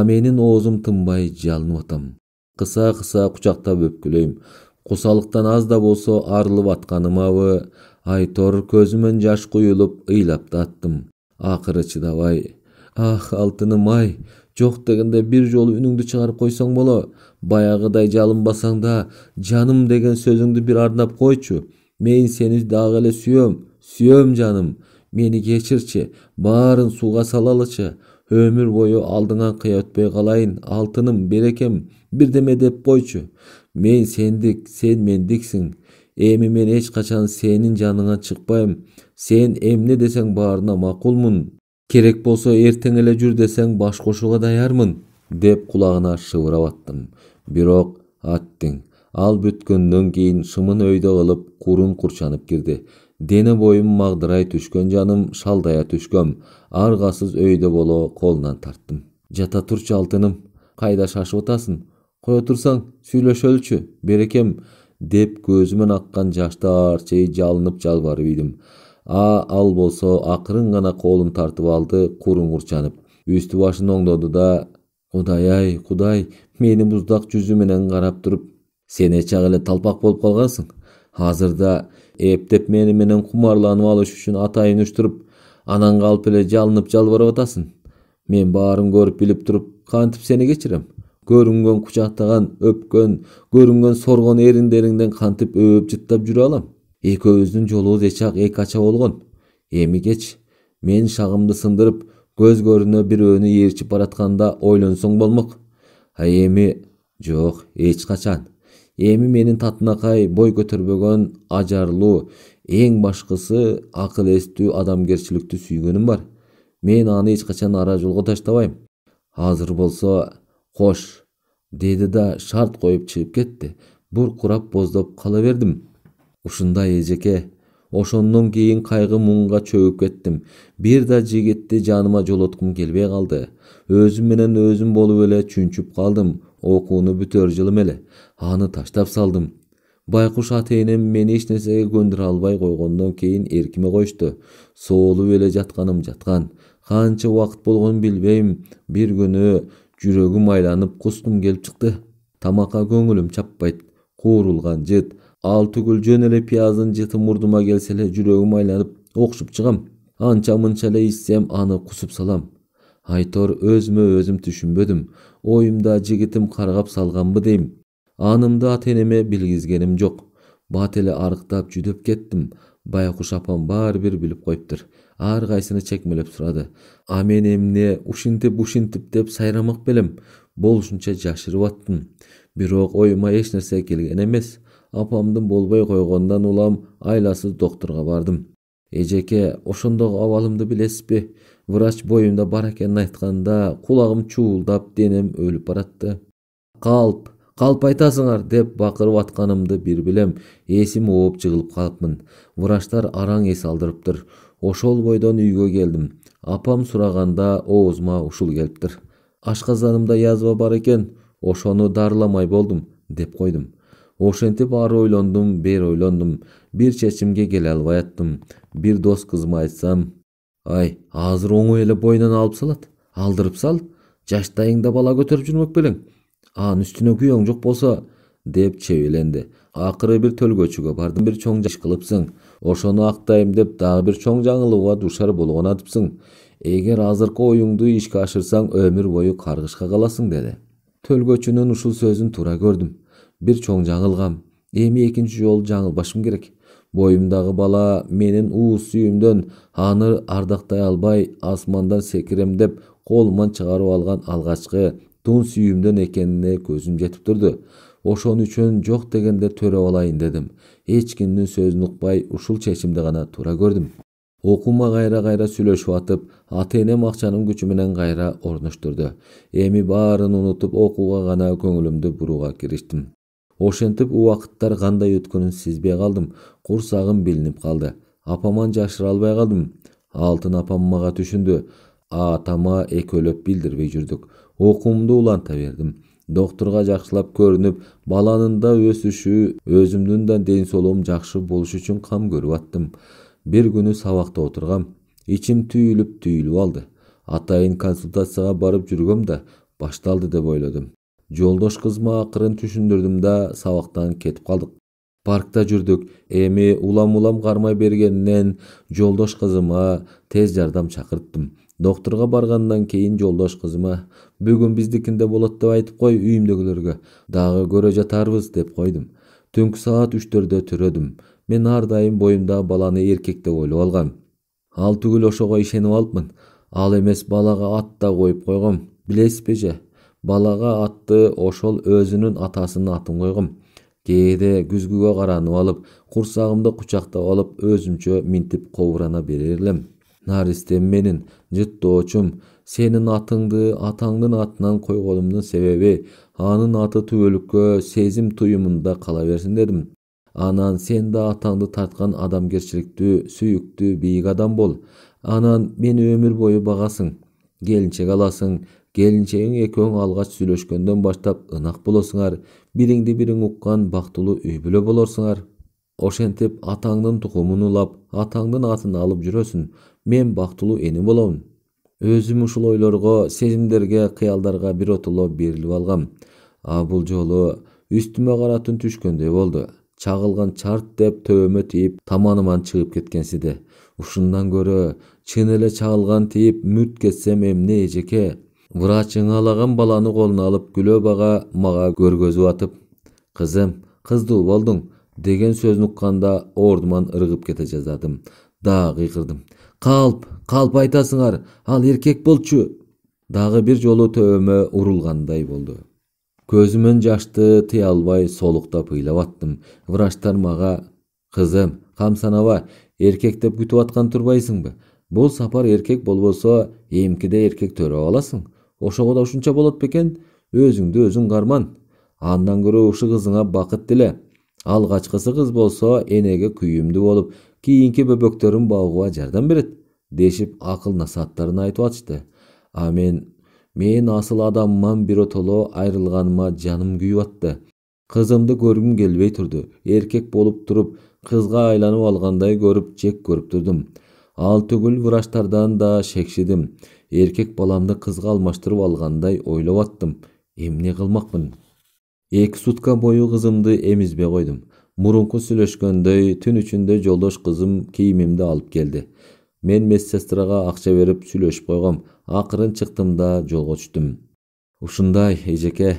Менин оозум тынбай жалынып атам. Кыса кучактап өпкүлөйм. Кусалыктан аз да болсо арылып атканымабы, айтор көзүмөн жаш куюлуп ыйлап да аттым. Акыры чыдабай, ах алтыным-ай, жок дегенде бир жолу үнүңдү чыгарып койсоң боло. Баягыдай жалынбасаң да, жаным деген сөзүңдү бир арнап койчу. Мен сени дагы эле сүйөм жаным. Мени кечирчи, баарын сууга салалычы. Өмүр бою алдыңан кыя өтпөй калайын, алтыным, берекем, бирдеме деп койчу. Мен сендик, сен мендиксиң. Эми мен эч качан сенин жаныңан чыкпайм. Сен эмне десең баарына макулмун. Керек болсо эртең эле жүр десең баш кошууга даярмын, деп кулагына шыбырап аттым. Бирок аттың. Ал бүткөндөн кийин шымын өйдө кылып курун курчанып кирди. Дене боюм магдырай түшкөн, жаным шалдая түшкөм. Аргасыз өйдө боло колунан тарттым. Жата турчу алтыным, кайда шашып атасың? Кое турсаң, сүйлөшөлүчү, берекем, деп көзүмөн аккан жашты арчый жалынып жалбарып ийдим. Ал болсо акырын гана колун тартып алды, куруңурчанып. Үстү башын оңдоду да, Кудай, Кудай, мени буздак жүзү менен карап туруп, сен эчак эле талпак болуп калгансың. Азырда эптеп мени менен кумарланып алыш үчүн атайын уштуруп, анан калып эле жалынып жалбарап атасың. Мен баарын көрүп билип туруп, кантип сени кечирем? Көрүнгөн кучактаган, өпкөн, көрүнгөн соргон эриндериңден кантип өөп жыттап жүрө алам? Экөөбүздүн жолубуз эчак эки ача болгон. Эми кеч, мен шагымды сындырып, көз көрүнө бирөөнү ээрчип баратканда ойлонсоң болмок. Эми жок, эч качан. Эми менин татынакай, бой көтөрбөгөн, ажарлуу, эң башкысы акыл эстүү, адамгерчиликтүү сүйгөнүм бар. Мен аны эч качан ара жолго таштабайм. Азыр болсо кош, деди да шарт коюп чыгып кетти. Буркурап боздоп кала бердим. Ушундай эжеке. Ошондон кийин кайгы муңга чөгүп кеттим. Бир да жигитти жаныма жолоткум келбей калды. Өзүм менен өзүм болуп эле чүнчүп калдым. Окууну бүтөр жылым эле аны таштап салдым. Байкуш ата-энем мени эч нерсеге көндүрө албай койгондон кийин эркиме коюшту. Соолуп эле жатканым жаткан. Канча убакыт болгонун билбейм. Бир күнү жүрөгүм айланып, кускум келип чыкты. Тамакка көңүлүм чаппайт. Куурулган жыт, ал түгүл жөн эле пияздын жыты мурдума келсе эле жүрөгүм айланып, окшуп чыгам. Анча мынча эле ичсем, аны кусуп салам. Айтор өзүмө өзүм түшүнбөдүм. Оюмда жигитим каргап салганбы дейм. Анымды ата-энеме билгизгеним жок. Бат эле арыктап жүдөп кеттим. Байкуш апам баары бир билип коюптур. Ар кайсыны чекмелеп сурады. А мен эмне ушинтип деп сайрамак белем. Болушунча жашырып аттым. Бирок оюма эч нерсе келген эмес. Апамдын болбой койгонунан улам айласыз доктурга бардым. Эжеке, ошондогу абалымды билесизби? Врач боюмда бар экенин айтканда, кулагым чуулдап, денем өлүп баратты. Калп айтасыңар деп бакырып атканымды бир билем. Эсим ооп жыгылып калыпмын. Врачтар араң эс алдырыптыр. Ошол бойдон үйгө келдим. Апам сураганда оозума ушул келиптир. Ашказанымда язва бар экен, ошону дарыламай болдум, деп койдум. Ошентип ары ойлондум, бери ойлондум. Бир чечимге келе албай аттым. Бир дос кызыма айтсам, азыр оңой эле бойунан алып салат. Алдырып сал. Жаштайыңда бала көтөрүп жүрмөк белең. Анын үстүнө күйөөң жок болсо, деп чебеленди. Акыры бир төлгөчүгө бардым. Бир чоң иш кылыпсың. Ошону актайм деп дагы бир чоң жаңылууга душар болгон атыпсың. Эгер азыркы оюңду ишке ашырсаң, өмүр бою каргышка каласың, деди. Төлгөчүнүн ушул сөзүн туура көрдүм. Бир чоң жаңылгам. Эми экинчи жолу жаңылбашым керек. Боюмдагы бала менин уус сүйүмдөн, аны ардактай албай, асмандан секирем деп колуман чыгарып алган алгачкы тун сүйүмдөн экенине көзүм жетип турду. Ошон үчүн жок дегенде төрөп алайын дедим. Эч кимдин сөзүн укпай, ушул чечимди гана туура көрдүм. Окуума кайра сүйлөшүп атып, ата-энем акчанын күчү менен кайра орноштурду. Эми баарын унутуп, окууга гана көңүлүмдү бурууга кириштим. Ошентип убакыттар кандай өткөнүн сезбей калдым. Курсагым билинип калды. Апаман жашыра албай калдым. Алтын апам мага түшүндү. Атама экөөлөп билдирбей жүрдүк. Окуумду уланта бердим. Доктурга жакшылап көрүнүп, баланын да өсүшү, өзүмдүн да ден соолугум жакшы болуш үчүн кам көрүп аттым. Бир күнү сабакта отургам, ичим түйүлүп алды. Атайын консультацияга барып жүргөм да башталды деп ойлодум. Жолдош кызыма акырын түшүндүрдүм да сабактан кетип калдык. Паркта жүрдүк. Эми улам кармай бергенинен жолдош кызыма тез жардам чакырттым. Доктурга баргандан кийин жолдош кызыма, бүгүн биздикинде болот деп айтып кой үйүмдөгүлөргө. Дагы көрө жатарбыз, деп койдум. Түнкү саат 3-4 төрөдүм. Мен ар дайым боюмда баланы эркек деп ойлоп алгам. Ал түгүл ошого ишенип алыпмын. Ал эмес, балага ат да коюп койгом. Билесизби же? Балага атты ошол өзүнүн атасынын атын койгом. Кээде күзгүгө каранып алып, курсагымды кучактап алып, өзүмчө минтип кобурана берер элем. Наристем менин, жыттоочум, сенин атыңды атаңдын атынан койгонумдун себеби анын аты түбөлүккө сезим туюмунда кала берсин дедим. Анан сен да атаңды тарткан адамгерчиликтүү, сүйүктүү, бийик адам бол. Анан мени өмүр бою багасың. Келинчек аласың. Келинчегиң экөөң алгач сүйлөшкөндөн баштап ынак болосуңар. Бириңди бириң уккан бактылуу үй бүлө болорсуңар. Ошентип атаңдын тукумун улап, атаңдын атын алып жүрөсүң. Мен бактылуу эне болом. Өзүм ушул ойлорго, сезимдерге, кыялдарга биротоло берилип алгам. Бул жолу үстүмө кара түн түшкөндөй болду. Чагылган чарт деп төбөмө тийип, таманыман чыгып кеткенсиди. Ушундан көрө чын эле чагылган тийип мүрт кетсем эмне эжеке? Врач ыңалаган баланы колуна алып күлөө бага мага көргөзүп атып, "Кызым, кыздуу болдуң" деген сөзүн укканда ордуман ыргып кете жаздадым. Дагы кыйкырдым. Калп айтасыңар, ал эркек болчу. Дагы бир жолу төбөмө урулгандай болду. Көзүмөн жашты тыя албай солуктап ыйлап аттым. Врачтар мага, "Кызым, камсанаба, эркек деп күтүп аткан турбайсыңбы? Бул сапар эркек болбосо, эмкиде эркек төрөп аласың. Ошого да ушунча болот бекен? Өзүңдү өзүң карман. Андан көрө ушу кызыңа бакыт тиле. Алгачкысы кыз болсо, энеге күйүмдүү болуп, кийинки бөбөктөрүн багууга жардам берет" дешип акыл насааттарын айтып атышты. Мен асыл адамыман биротоло айрылганыма жаным күйүп атты. Кызымды көргүм келбей турду. Эркек болуп туруп, кызга айланып алгандай көрүп, жек көрүп турдум. Ал түгүл врачтардан да шекшидим. Эркек баламды кызга алмаштырып алгандай ойлоп аттым. Эмне кылмакмын? 2 сутка бою кызымды эмизбей койдум. Мурунку сүйлөшкөндөй түн ичинде жолдош кызым кийимимди алып келди. Мен медсестрага акча берип сүйлөшүп койгом. Акырын чыктым да жолго түштүм. Ушундай эжеке.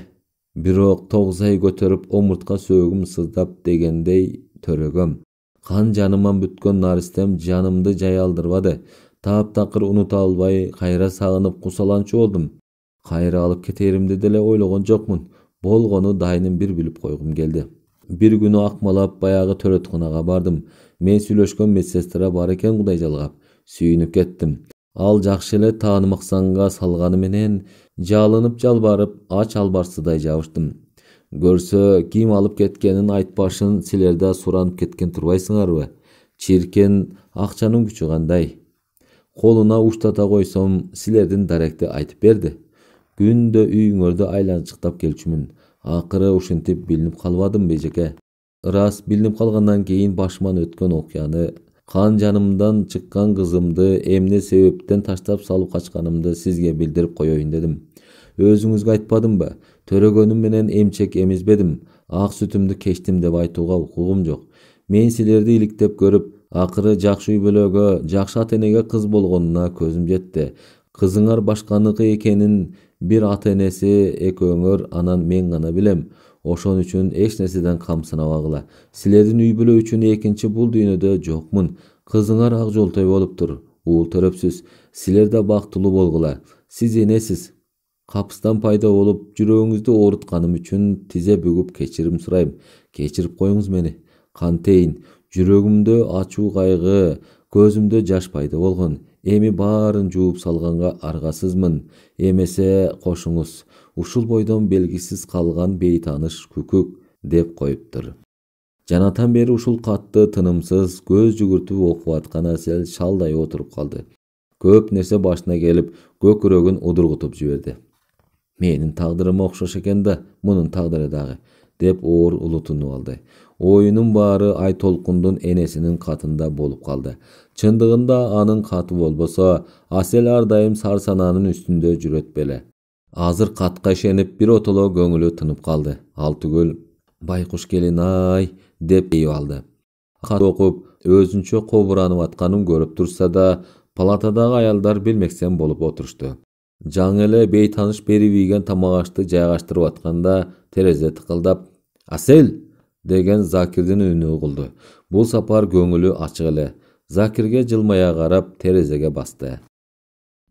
Бирок 9 ай көтөрүп омуртка сөөгүм сыздап дегендей төрөгөм. Кан жаныман бүткөн наристем жанымды жай алдырбады. Таптакыр унута албай, кайра сагынып кусаланчу болдум. Кайра алып кетеримди деле ойлогон жокмун. Болгону дайынын бир билип койгум келди. Бир күнү акмалап баягы төрөтканага бардым. Мен сүйлөшкөн медсестра бар экен Кудай жалгап. Сүйүнүп кеттим. Ал жакшы эле таанымаксанга салганы менен жалынып жалбарып, ач албарсыздай жабыштым. Көрсө, ким алып кеткенин айтпашын силер да суранып кеткен турбайсыңарбы? Чиркен, акчанын күчү кандай? Колуна уштата койсом, силердин даректи айтып берди. Күндө үйүңөрдү айланчыктап келчүмүн. Акыры ушинтип билинип калбадымбы эжеке? Ырас билинип калгандан кийин башыман өткөн окуяны, кан жанымдан чыккан кызымды эмне себептен таштап салып качканымды сизге билдирип коеюн дедим. Өзүңүзгө айтпадымбы? Төрөгөнүм менен эмчек эмизбедим. Ак сүтүмдү кечтим деп айтууга укугум жок. Мен силерди иликтеп көрүп, акыры жакшы үй бүлөгө, жакшы ата энеге кыз болгонуна көзүм жетти. Кызыңар башканыкы экенин бир ата энеси экөөңөр анан мен гана билем. Ошон үчүн эч нерседен камсынабагыла. Силердин үй бүлө үчүн экинчи бул дүйнөдө жокмун. Кызыңар ак жолтой болуптур. Уул төрөпсүз. Силер да бактылуу болгула. Сиз энесиз. Капыстан пайда болуп, жүрөгүңүздү оорутканым үчүн тизе бүгүп кечирим сурайм. Кечирип коюңуз мени. Кантейин, жүрөгүмдө ачуу кайгы, көзүмдө жаш пайда болгон. Эми баарын жууп салганга аргасызмын. Эмесе кошуңуз. Ушул бойдон белгисиз калган бейтааныш күкүк деп коюптур. Жанатан бери ушул катты тынымсыз көз жүгүртүп окуп аткан Асел шалдай отуруп калды. Көп нерсе башына келип, көкүрөгүн удургутуп жиберди. Менин тагдырыма окшош экен да, мунун тагдыры дагы, деп оор улутунуп алды. Оюнун баары Айтолкундун энесинин катында болуп калды. Чындыгында анын каты болбосо, Асел ар дайым Сарсананын үстүндө жүрөт беле. Азыр катка ишенип биротоло көңүлү тынып калды. Ал түгүл, байкуш келин ай, деп ийип алды. Кат окуп, өзүнчө кобуранып атканын көрүп турса да, палатадагы аялдар билмексен болуп отурушту. Жаңы эле бейтаныш берип ийген тамак ашты жайгаштырып атканда, терезе тыкылдап, "Асел!" деген Закирдин үнү угулду. Бул сапар көңүлү ачык эле. Закирге жылмая карап, терезеге басты.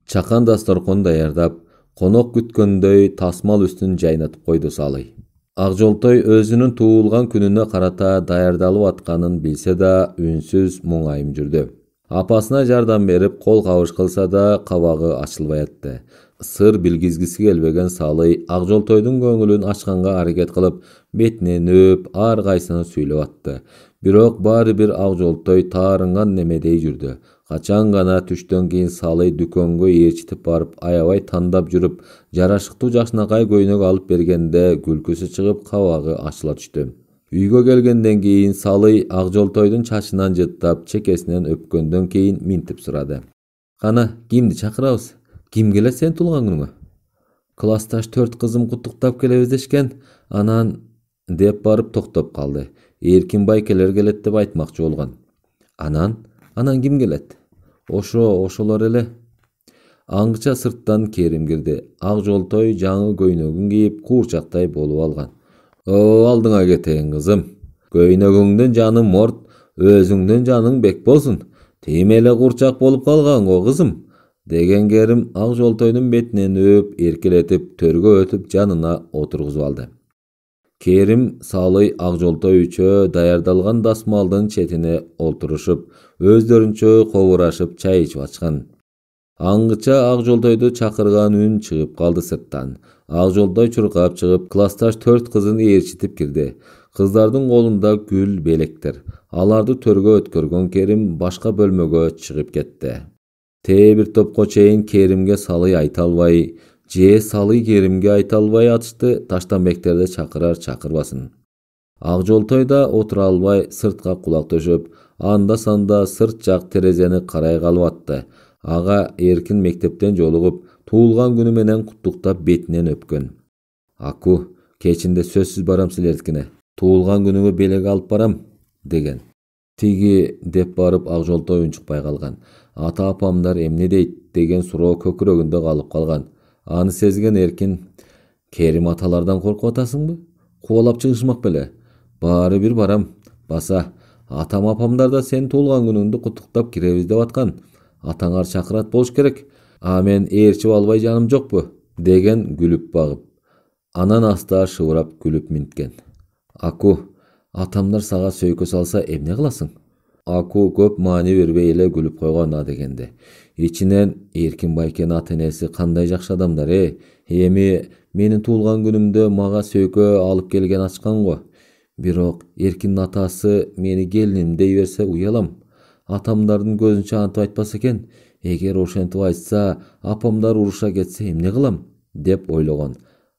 Чакан дасторкон даярдап, конок күткөндөй тасмал үстүн жайнатып койду Салый. Ак жолтой өзүнүн туулган күнүнө карата даярдалып атканын билсе да, үнсүз, муңайым жүрдү. Апасына жардам берип кол кабыш кылса да кабагы ачылбай атты. Сыр билгизгиси келбеген Салый Ак Жолтойдун көңүлүн ачканга аракет кылып, бетинен өп, ар кайсына сүйлөп атты. Бирок баары бир Ак Жолтой таарынган немедей жүрдү. Качан гана түштөн кийин Салый дүкөнгө ээрчитип барып, аябай тандап жүрүп, жарашыктуу жакшынакай көйнөк алып бергенде күлкүсү чыгып, кабагы ачыла түштү. Үйгө келгенден кийин Салый Ак Жолтойдун чачынан жыттап, чекесинен өпкөндөн кийин минтип сурады. Кана, кимди чакырабыз? Ким келет сен туулган күнүңө? Классташ 4 кызым куттуктап келебиз дешкен. Анан деп барып токтоп калды. Эркин байкелер келет деп айтмакчы болгон. Анан ким келет? Ошолор эле. Аңгыча сырттан Керим кирди. Ак Жолтой жаңы көйнөгүн кийип, куурчактай болуп алган. Алдыңа кетейин кызым. Көйнөгүңдүн жаның морт, өзүңдүн жаның бек болсун. Тим эле куурчак болуп калган го кызым, деген Керим Ак Жолтойдун бетинен өп, эркелетип, төргө өтүп жанына отургузуп алды. Керим Салый Ак Жолтой үчөө даярдалган дасмалдын четине олтурушуп, өздөрүнчө кобурашып чай ичип атышкан. Аңгыча Ак Жолтойду чакырган үн чыгып калды сырттан. Ак Жолтой чуркап чыгып, классташ 4 кызын ээрчитип кирди. Кыздардын колунда гүл белектер. Аларды төргө өткөргөн Керим башка бөлмөгө чыгып кетти. Бир топко чейин Керимге Салый айта албай, Салый Керимге айта албай атышты, Таштанбектерди чакырар чакырбасын. Ак Жолтой да отура албай сыртка кулак төшөп, анда-санда сырт жак терезени карай калып атты. Ага эркин мектептен жолугуп, туулган күнү менен куттуктап бетинен өпкөн. Аку, кечинде сөзсүз барам силердикине. Туулган күнүңө белек алып барам, деген. Тиги деп барып Ак Жолтой унчукпай калган. Ата апамдар эмне дейт деген суроо көкүрөгүндө калып калган. Аны сезген эркин: Керим аталардан коркуп атасыңбы? Кубалап чыгышмак беле? Баары бир барам. Баса, атам апамдар да сен туулган күнүңдү куттуктап киребиз деп аткан. Атаңар чакырат болуш керек. Мен ээрчип албай жаным жокпу, деген күлүп багып. Анан аста шыбырап күлүп минткен. Аку, атамдар сага сөйкө салса эмне кыласың? Аку көп маани бербей эле күлүп койгон дегенде. Ичинен Эркин байкенин ата-энеси кандай жакшы адамдар, Эми менин туулган күнүмдө мага сөйкө алып келген ачкан го. Бирок Эркиндин атасы мени келиним дей берсе уялам. Атамдардын көзүнчө антип айтпаса экен. Эгер ошентип айтса, апамдар уруша кетсе эмне кылам, деп ойлогон.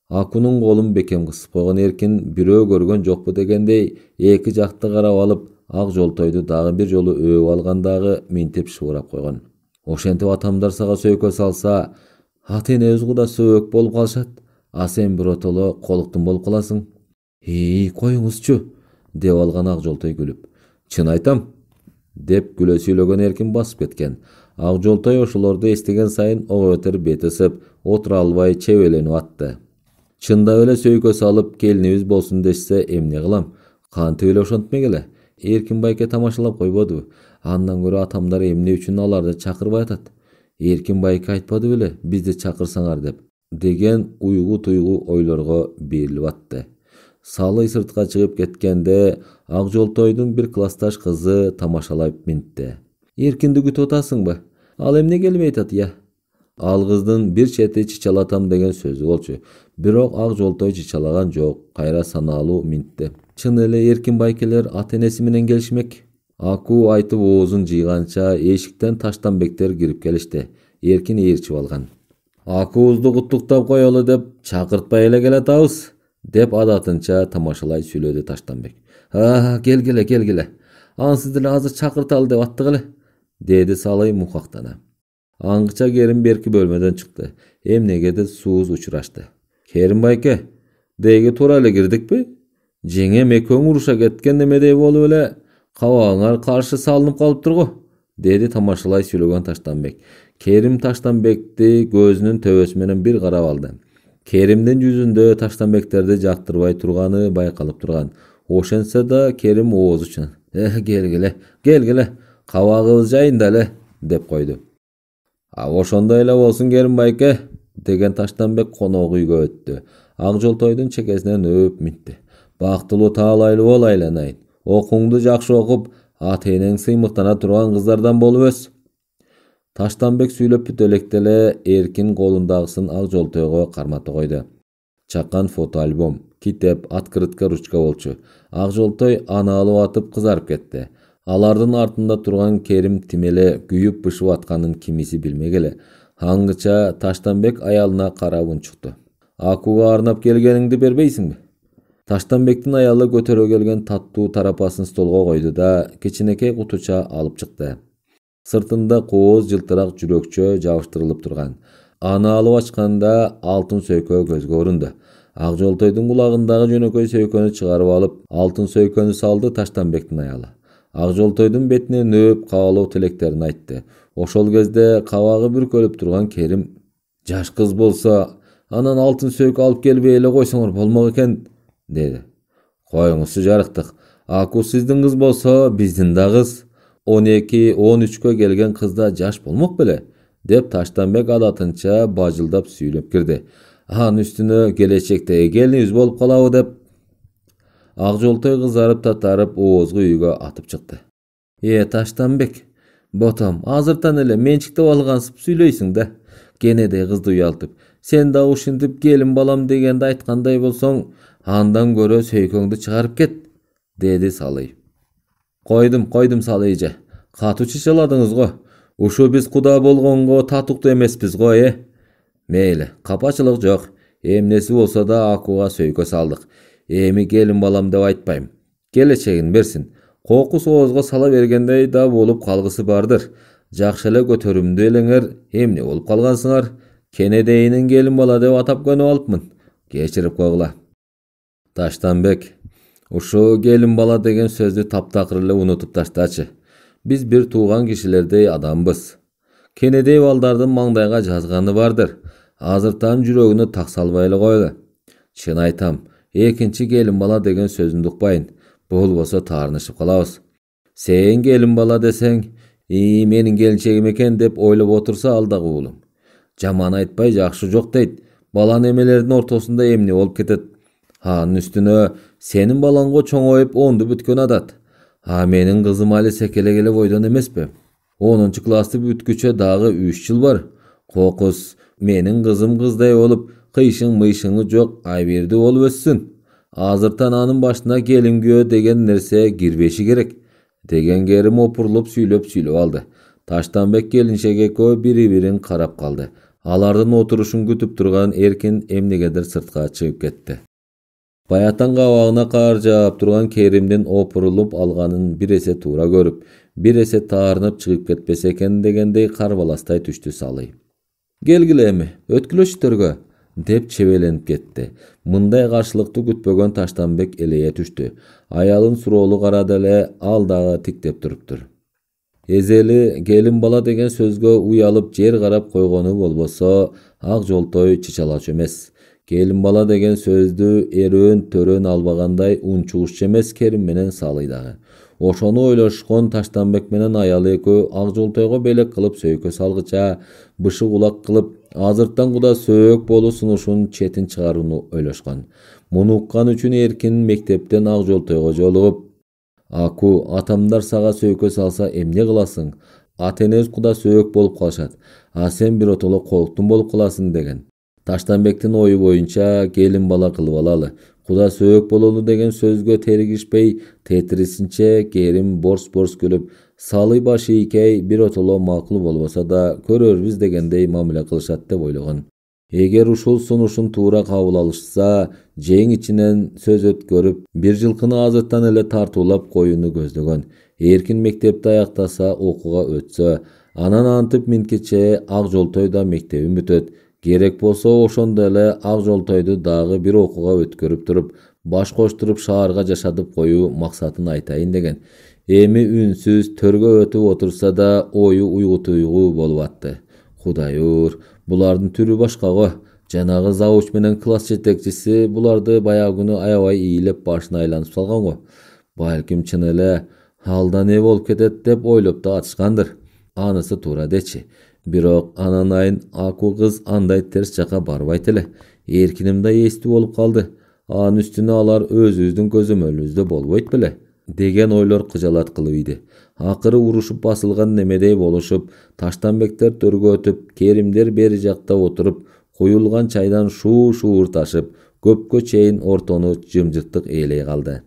Акунун колун бекем кысып койгон Эркин бирөө көргөн жокпу дегендей эки жакты карап алып, Ак Жолтойду дагы бир жолу өөп алгандагы минтип шыбырап койгон. Ошентип атамдар сага сөйкө салса, ата-энебиз куда сөбөк болуп калышат. Сен биротоло колуктун болуп каласың. Коюңузчу, деп алган Ак Жолтой күлүп. Чын айтам, деп күлө сүйлөгөн Эркин басып кеткен. Ак Жолтой ошолорду эстеген сайын ого бетер бети ысып, отура албай чебеленип атты. Чындап эле сөйкө салып, келинибиз болсун дешсе эмне кылам? Кантип эле ошентмек эле? Эркин байке тамашалап койбодубу? Андан көрө атамдар эмне үчүн аларды чакырбай атат? Эркин байке айтпады беле, бизди чакырсаңар деп, деген уйгу-туйгу ойлорго берилип атты. Салый сыртка чыгып кеткенде Ак Жолтойдун бир классташ кызы тамашалап минтти. Эркинди күтүп атасыңбы? Ал эмне келбей атат, Ал кыздын бир чети чычалатам деген сөзү болчу. Бирок Ак Жолтой чычалаган жок, кайра саналуу минтти. Чын эле Эркин байкелер ата-энеси менен келишмек. Аку айтып оозун жыйганча эшиктен Таштанбектер кирип келишти. Эркин ээрчип алган. Акубузду куттуктап коелу деп чакыртпай эле келатабыз, деп адатынча тамашалай сүйлөдү Таштанбек. Келгиле. Ансыз деле азыр чакырталы деп аттык эле, деди Салый мукактана. Аңгыча Керим берки бөлмөдөн чыкты. Эмнегедир сууз учурашты. Керим байке, деги туура эле кирдикпи? Жеңем экөөң уруша кеткен немедей болуп эле кабагыңар каршы салынып калыптыр го, деди тамашалай сүйлөгөн Таштанбек. Керим Таштанбекти көзүнүн төбөсү менен бир карап алды. Керимдин жүзүндө Таштанбектерди жактырбай турганы байкалып турган. Ошентсе да Керим оозу чын. Келгиле, кабагыбыз жайында эле, деп койду. Ошондой эле болсун Керим байке, деген Таштанбек конок үйгө өттү. Ак Жолтойдун чекесинен өп минтти. Бактылуу таалайлуу бол айланайын. Окуңду жакшы окуп, Ата-энең сыймыктана турган кыздардан болуп өс. Таштанбек сүйлөп бүтө электе эле Эркин колундагысын ак жолтойго кармата койду. Чакан фото альбом, китеп, открытка, ручка болчу. Ак жолтой аны алып атып кызарып кетти. Алардын артында турган Керим тимеле күйүп бышып атканын кимиси билмек эле. Аңгыча Таштанбек аялына карап унчукту. Акуга арнап келгениңди бербейсиңби? Таштанбектин аялы көтөрө келген таттуу тарапасын столго койду да кичинекей кутуча алып чыкты. Сыртында кооз жылтырак жүрөкчө жабыштырылып турган. Аны алып ачканда алтын сөйкө көзгө көрүндү. Ак жолтойдун кулагындагы жөнөкөй сөйкөнү чыгарып алып, алтын сөйкөнү салды Таштанбектин аялы. Ак жолтойдун бетине нөөп каалоо тилектерин айтты. Ошол кезде кабагы бүркөлүп турган Керим: "Жаш кыз болсо, анан алтын сөйкө алып келбей эле койсоңор болмок экен", деди. "Коюңузчу жарыктык. Аку сиздин кыз болсо, биздин да кыз. 12-13кө келген кыз да жаш болмок беле", деп Таштанбек адатынча бажылдап сүйлөп кирди. Анын үстүнө келечекте келинибиз болуп калабы деп. Ак жолтой кызарып татарып оозгу үйгө атып чыкты. Таштанбек, ботом, азыртан эле менчиктеп алгансып сүйлөйсүң да. Кенедей кызды уялтып, сен да ушинтип келин балам дегенди айткандай болсоң, андан көрө сөйкөңдү чыгарып кет, деди Салый. Койдум Салыйже. Катуу чычаладыңыз го. Ушу биз куда болгонго татуктуу эмеспиз го, Мейли, капачылык жок. Эмнеси болсо да Акуга сөйкө салдык. Эми келин балам деп айтпайм. Келечегин берсин. Кокус оозго сала бергендей да болуп калгысы бардыр. Жакшы эле көтөрүмдүү элеңер эмне болуп калгансыңар? Кенедейинин келин бала деп атап көнүп алыпмын. Кечирип койгула. Таштанбек, ушу келин бала деген сөздү таптакыр эле унутуп таштачы. Биз бир тууган кишилердей адамбыз. Кенедей балдардын маңдайга жазганы бардыр. Азыртан жүрөгүнө так салбай эле койлу. Чын айтам, экинчи келин бала деген сөзүндү укпайын. Болбосо таарынышып калабыз. Сен келин бала десең, менин келинчегим экен деп ойлоп отурса ал дагы уулум. Жаман айтпай жакшы жок дейт. Бала немелердин ортосунда эмне болуп кетет? Анын үстүнө сенин балаңго чоңоюп оңду бүткөн адат. Менин кызым али секелек эле бойдон эмеспи? 10-классты бүткүчө дагы 3 жыл бар. Кокус, менин кызым кыздай болуп, кыйшың-мыйшыңы жок, айбирди болуп өссүн. Азыртан анын башына келин күйөө деген нерсе кирбеши керек, деген Керим опурулуп сүйлөп алды. Таштанбек келинчек экөө бири-бирин карап калды. Алардын отурушун күтүп турган Эркин эмнегедир сыртка чыгып кетти. Баятан кабагына кар жаап турган Керимдин опурулуп алганын бир эсе туура көрүп, бир эсе таарынып чыгып кетпесе экен дегендей карбаластай түштү Салый. "Келгиле эми, өткүлөчү төргө", деп чебеленип кетти. Мындай каршылыкты күтпөгөн Таштанбек элее түштү. Аялын суроолу карады эле, ал дагы тиктеп туруптур. Эзели келин бала деген сөзгө уялып жер карап койгону болбосо, ак жолтой чычалачу эмес. Келин бала деген сөздү эрөөн төрөн албагандай унчугушчу эмес Керим менен Салый дагы. Ошону ойлошкон Таштанбек менен аялы экөө ак жолтойго белек кылып сөйкө салгыча, бышы кулак кылып, азыртан куда сөөк болуу сунушун четин чыгарууну ойлошкон. Муну уккан үчүн Эркин мектептен ак жолтойго жолугуп: "Аку, атамдар сага сөйкө салса эмне кыласың? Ата-энебиз куда сөөк болуп калышат, сен бир отоло колуктун болуп каласың", деген. Таштанбектин ою боюнча келин бала кылып алалы. Куда сөөк бололу деген сөзгө теригишпей, тетирисинче Керим борс-борс күлүп, Салый башы ийкей бир отоло макул болбосо да көрөрбүз дегендей мамиле кылышат деп ойлогон. Эгер ушул сунушун туура кабыл алышса, жең ичинен сөз өткөрүп, бир жылкыны азыртан эле тартуулап коюуну көздөгөн. Эркин мектепти аяктаса, окууга өтсө, анан антип минткиче ак жолтой да мектебин бүтөт. Керек болсо ошондо эле ак жолтойду дагы бир окууга өткөрүп туруп, баш коштуруп шаарга жашатып коюу максатын айтайын деген. Эми үнсүз төргө өтүп отурса да ою уйгу болуп атты. Кудайур, булардын түрү башка го. Жанагы завуч менен класс жетекчиси буларды баягы күнү аябай ийилеп башына айланып салган го. Балким чын эле алда не болуп кетет деп ойлоп да атышкандыр. Анысы туура дечи. Бирок анан айын Аку кыз андай терс жака барбайт эле. Эркиним да эстүү болуп калды. Анын үстүнө алар өзүбүздүн көзөмөлүбүздө болбойт беле, деген ойлор кыжалат кылып ийди. Акыры урушуп басылган немедей болушуп, Таштанбектер төргө өтүп, Керимдер бери жакта отуруп, куюлган чайдан шуу-шуур ташып, көпкө чейин ортону жымжырттык ээлей калды.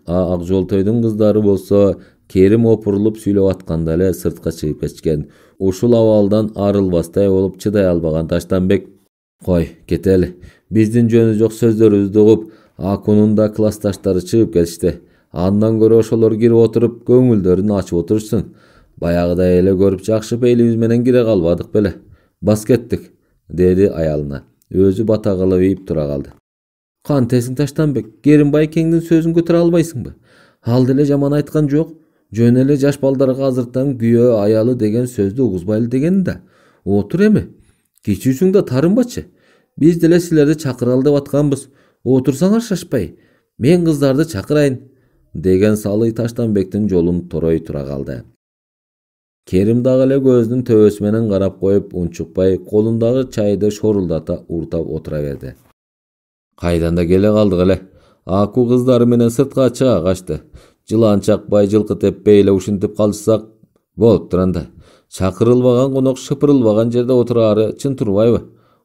Ак Жолтойдун кыздары болсо Керим опурулуп сүйлөп атканда эле сыртка чыгып кетишкен. Ушул абалдан арылбастай болуп чыдай албаган Таштанбек: "Кой, кетели. Биздин жөнү жок сөздөрүбүздү угуп, Акунун да классташтары чыгып кетишти. Андан көрө ошолор кирип отуруп, көңүлдөрүн ачып отурушсун. Баягыдай эле көрүп жакшы пейилибиз менен кире калбадык беле. Бас кеттик", деди аялына. Өзү бата кылып ийип тура калды. "Кантесиң Таштанбек, Керимбай кеңдин сөзүн көтөрө албайсыңбы? Ал деле жаман айткан жок. Жөн эле жаш балдарга азыртан күйөө аялы деген сөздү угузбайлы деген да. Отур эми. Кичүүсүң да тарынбачы. Биз деле силерди чакыралы деп атканбыз. Отурсаңар шашпай. Мен кыздарды чакырайын", деген Салый Таштанбектин жолун торой тура калды. Керим дагы эле көзүнүн төбөсү менен карап коюп унчукпай, колундагы чайды шорулдата уртап отура берди. "Кайдан да келе калдык эле. Аку кыздары менен сыртка чыга качты. Жылан чакпай, жылкы теппей эле ушинтип калышсак болуптур анда. Чакырылбаган конок шыпырылбаган жерде отурары чын турбайбы?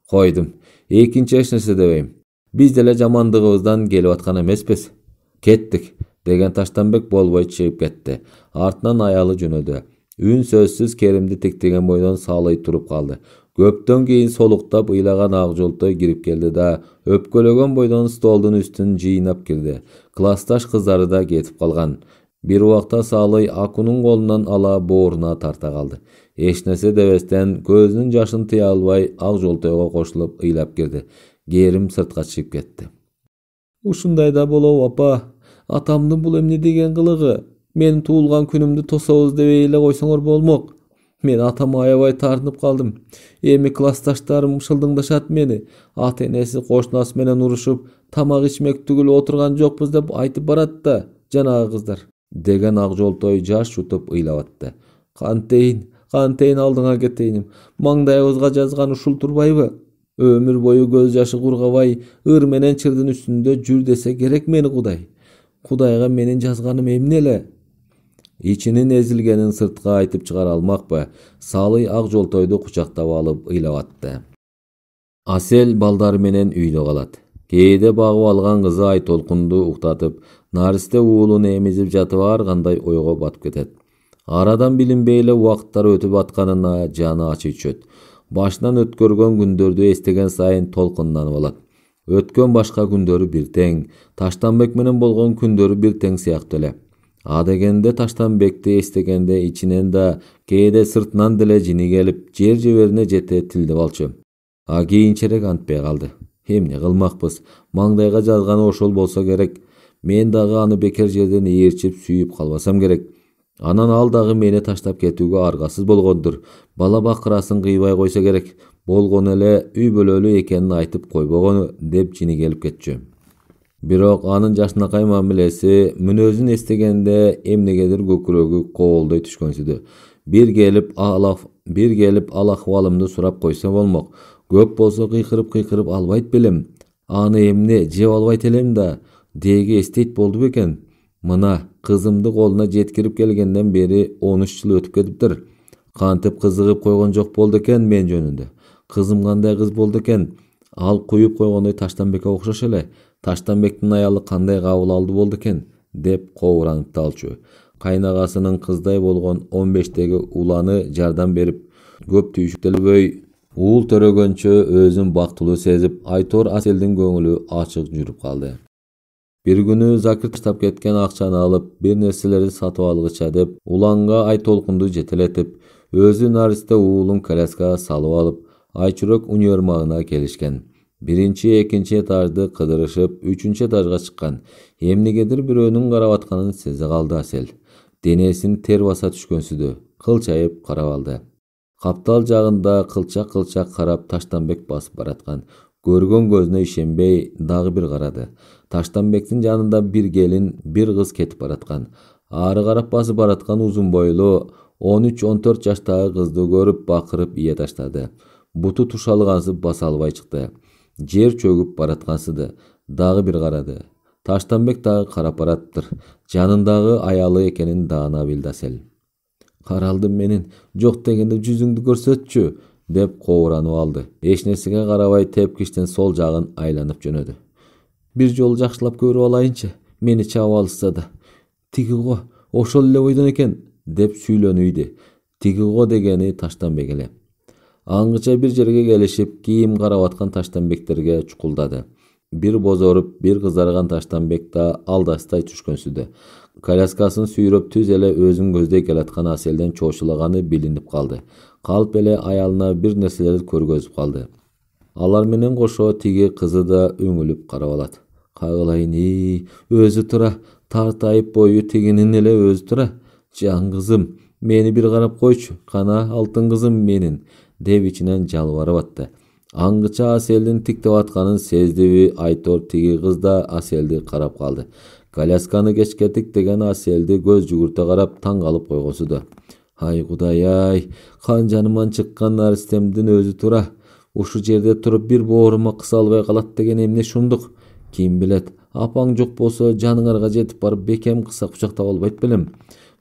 Койдум. Экинчи эч нерсе дебейм. Биз деле жамандыгыбыздан келип аткан эмеспиз. Кеттик", деген Таштанбек болбой чыгып кетти. Артынан аялы жөнөдү. Үн сөзсүз Керимди тиктеген бойдон Салый туруп калды. Көптөн кийин солуктап ыйлаган Ак Жолтой кирип келди да, өпкөлөгөн бойдон столдун үстүн жыйнап кирди. Классташ кыздары да кетип калган. Бир убакта Салый Акунун колунан ала бооруна тарта калды. Эч нерсе дебестен көзүнүн жашын тыя албай Ак Жолтойго кошулуп ыйлап кирди. Керим сыртка чыгып кетти. "Ушундай да болобу апа? Атамдын бул эмне деген кылыгы? Менин туулган күнүмдү тособуз дебей эле койсоңор болмок. Мен атама аябай тартынып калдым. Эми классташтарым шылдыңдашат мени. Ата-энеси кошунасы менен урушуп, тамак ичмек түгүл отурган жокпуз деп айтып барат да, жанагы кыздар", деген Ак Жолтой жаш жутуп ыйлап атты. Кантейин алдыңа кетейиним? Маңдайыбызга жазган ушул турбайбы? Өмүр бою көз жашы кургабай, ыр менен чырдын үстүндө жүр десе керек мени Кудай. Кудайга менин жазганым эмне эле?" Ичинин эзилгенин сыртка айтып чыгара алмакпы, Салый Ак Жолтойду кучактап алып ыйлап атты. Асел балдары менен үйдө калат. Кээде багып алган кызы Айтолкунду уктатып, наристе уулун эмизип жатып ар кандай ойго батып кетет. Арадан билинбей эле убакыттар өтүп атканына жаны ачы түшөт. Башынан өткөргөн күндөрдү эстеген сайын толкунданып алат. Өткөн башка күндөрү бир тең, Таштанбек менен болгон күндөрү бир тең сыяктуу эле. Адегенде Таштанбекти эстегенде ичинен да, кээде сыртынан деле жини келип, жер жеберине жете тилдеп алчу. А кийинчерээк антпай калды. Эмне кылмакпыз? Маңдайга жазганы ошол болсо керек. Мен дагы аны бекер жерден ээрчип сүйүп калбасам керек. Анан ал дагы мени таштап кетүүгө аргасыз болгондур. Бала бакырасын кыйбай койсо керек. Болгону эле үй бөлөлүү экенин айтып койбогону, деп жини келип кетчү. Бирок анын жашынакай мамилеси мүнөзүн эстегенде эмнегедир көкүрөгү коолдой түшкөнсүдү. Бир келип ал акыбалымды сурап койсо болмок. Көп болсо кыйкырып албайт белем. Аны эмне жеп албайт элем да, деги эстейт болду бекен. Мына кызымды колуна жеткирип келгенден бери 13 жыл өтүп кетиптир. Кантип кызыгып койгон жок болду экен мен жөнүндө. Кызым кандай кыз болду экен? Ал куюп койгондой Таштанбекке окшош эле. Таштанбектин аялы кандай кабыл алды болду экен, деп кобуранып алчу. Кайнагасынын кыздай болгон 15-теги уланы жардам берип, көп түйшүктөлбөй уул төрөгөнчө өзүн бактылуу сезип, Айтор Аселдин көңүлү ачык жүрүп калды. Бир күнү Закир таштап кеткен акчаны алып, бир нерселерди сатып алгыча деп, уланга Айтолкунду жетелетип, өзү наристе уулун коляскага салып алып, Айчүрөк универмагына келишкен. Биринчи, экинчи этажды кыдырышып, 3-чү этажга чыккан. Эмнегедир бирөөнүн карап атканын сезе калды Асел. Денесин тер баса түшкөнсүдү. Кылчайып карап алды. Каптал жагында кылчак карап Таштанбек басып бараткан. Көргөн көзүнө ишенбей дагы бир карады. Таштанбектин жанында бир келин, бир кыз кетип бараткан. Ары карап басып бараткан узун бойлуу 13-14 жаштагы кызды көрүп бакырып ие таштады. Буту тушалгансып баса албай чыкты. Жер чөгүп бараткансыды. Дагы бир карады. Таштанбек дагы карап бараттыр. Жанындагы аялы экенин даана билди Асел. Каралдым менин, жок дегенде жүзүңдү көрсөтчү, деп кобуранып алды. Эч нерсеге карабай тепкичтен сол жагын айланып жөнөдү. Бир жолу жакшылап көрүп алайынчы, мени чабып алышса да. Тиги го, ошол эле бойдон экен, деп сүйлөнүйдү. Тиги го дегени Таштанбек эле. Аңгыча бир жерге келишип, кийим карап аткан Таштанбектерге чукулдады. Бир бозоруп, бир кызарган Таштанбек да алдастай түшкөнсүдө. Коляскасын сүйрөп түз эле өзүн көздөй келаткан Аселден чочулаганы билинип калды. Калп эле аялына бир нерселерди көргөзүп калды. Алар менен кошо тиги кызы да өңүлүп карап алат. Кагылайын, өзү тура, тартайып бою тигинин эле өзү тура. Жан кызым, мени бир карап койчу, кана алтын кызым менин, деп ичинен жалбарып атты. Аңгыча Аселдин тиктеп атканын сездиби Айтор тиги кыз да Аселди карап калды. Колясканы кечке тиктеген Аселди көз жүгүртө карап таң калып койгонсуду. Ай Кудай ай, кан жаныман чыккан наристемдин өзү тура. Ушу жерде туруп бир боорума кыса албай калат деген эмне шумдук. Ким билет, апаң жок болсо жаныңарга жетип барып бекем кыса кучактап албайт белем.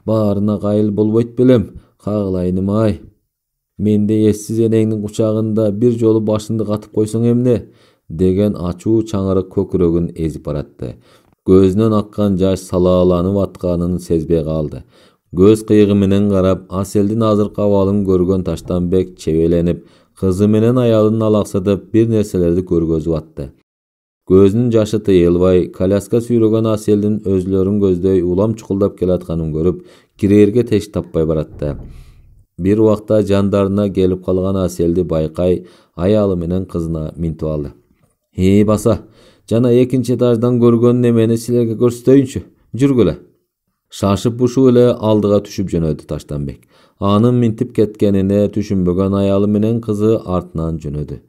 Баарына кайыл болбойт белем. Кагылайыным ай. Менде эссиз энеңдин кучагында бир жолу башыңды катып койсоң эмне? Деген ачуу чаңырык көкүрөгүн эзип баратты. Көзүнөн аккан жаш салааланып атканын сезбей калды. Көз кыйыгы менен карап, Аселдин азыркы абалын көргөн Таштанбек чебеленип, кызы менен аялын алаксытып бир нерселерди көргөзүп атты. Көзүнүн жашы тыйылбай, коляска сүйрөгөн Аселдин өзлөрүн көздөй улам чукулдап келатканын көрүп, кирээрге теш таппай баратты. Бир убакта жандарына келип калган Аселди байкай, аялы менен кызына минтип алды. Баса, жана экинчи этаждан көргөн немени силерге көрсөтөйүнчү. Жүргүлө. Шашып бушуп эле алдыга түшүп жөнөдү Таштанбек. Анын минтип кеткенине түшүнбөгөн аялы менен кызы артынан жөнөдү.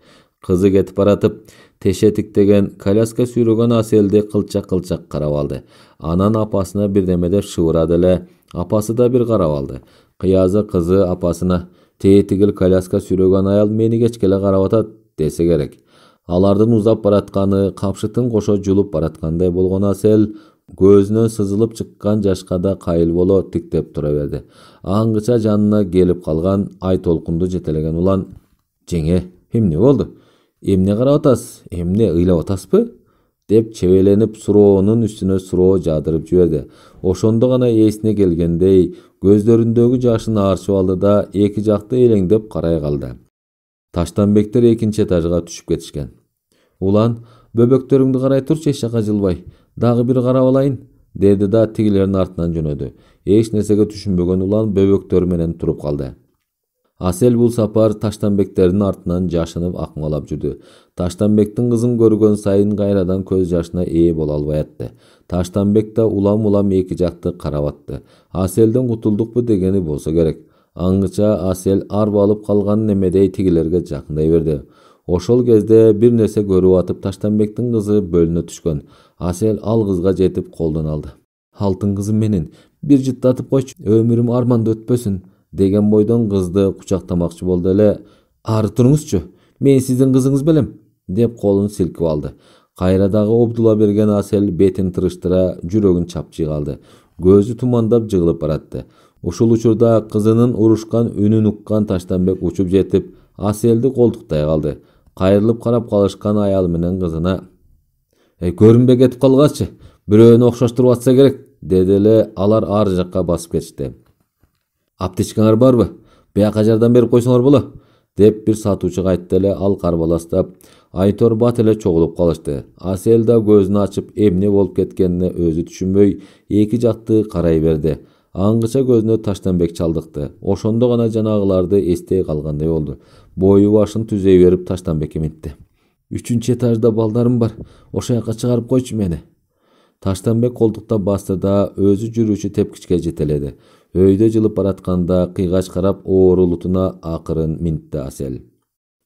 Кызы кетип баратып, теше тиктеген коляска сүйрөгөн Аселди кылчак-кылчак карап алды. Анан апасына бирдеме деп шыбырады эле. Апасы да бир карап алды. Кыязы кызы апасына, тетигил коляска сүйрөгөн аял мени кечкеле карап атат десе керек. Алардын узап баратканы капшытын кошо жулуп бараткандай болгон Асел көзүнөн сызылып чыккан жашка да кайыл боло тиктеп тура берди. Аңгыча жанына келип калган Айтолкунду жетелеген улан: "Жеңе, эмне болду? Эмне карап атасыз? Эмне ыйлап атасызбы?" деп чебеленип суроонун үстүнө суроо жаадырып жиберди. Ошондо гана эсине келгендей, көздөрүндөгү жашын аарчып алды да эки жакты элеңдеп карай калды. Таштанбектер экинчи этажга түшүп кетишкен. Улан: "Бөбөктөрүңдү карай турчу, эч жака жылбай. Дагы бир карап алайын", деди да тигилердин артынан жөнөдү. Эч нерсеге түшүнбөгөн улан бөбөктөрү менен туруп калды. Асел бул сапар Таштанбектердин артынан жашынып акмалап жүрдү. Таштанбектин кызын көргөн сайын кайрадан көз жашына ээ боло албай атты. Таштанбек да улам эки жакты карап атты. Аселден кутулдукпу дегени болсо керек. Аңгыча Асел арбалып калган немедей тигилерге жакындай берди. Ошол кезде бир нерсе көрүп атып Таштанбектин кызы бөлүнө түшкөн. Асел ал кызга жетип колдон алды. "Алтын кызым менин, бир жыттатып койчу, өмүрүм арманда өтпөсүн", деген бойдон кызды кучактамакчы болду эле. "Ары туруңузчу, мен сиздин кызыңыз белем", деп колун силкип алды. Кайра дагы обдула берген Асел бетин тырыштыра, жүрөгүн чапчый калды. Көзү тумандап жыгылып баратты. Ушул учурда кызынын урушкан үнүн уккан Таштанбек учуп жетип, Аселди колтуктай калды. Кайрылып карап калышкан аялы менен кызына: "Көрүнбөй кетип калгачы, бирөөнү окшоштуруп атса керек", деди эле. Алар ар жакка басып кетишти. "Аптечкаңар барбы? Бияка жардам берип койсоңор боло", деп бир сатуучуга айтты эле. Ал карбаластап, Айтор бат эле чогулуп калышты. Асел да көзүн ачып эмне болуп кеткенине өзү түшүнбөй эки жакты карай берди. Аңгыча көзүнө Таштанбек чалдыкты. Ошондо гана жанагыларды эстей калгандай болду. Бою башын түзөй берип Таштанбекке мintти: "Үчүнчү этажда балдарым бар. Ошол жака чыгарып койчу мени". Таштанбек колтуктап басты да өзү жүрүүчү тепкичке жетеледи. Өйдө жылып баратканда кыйгач карап оорулутуна акырын мintти Асел.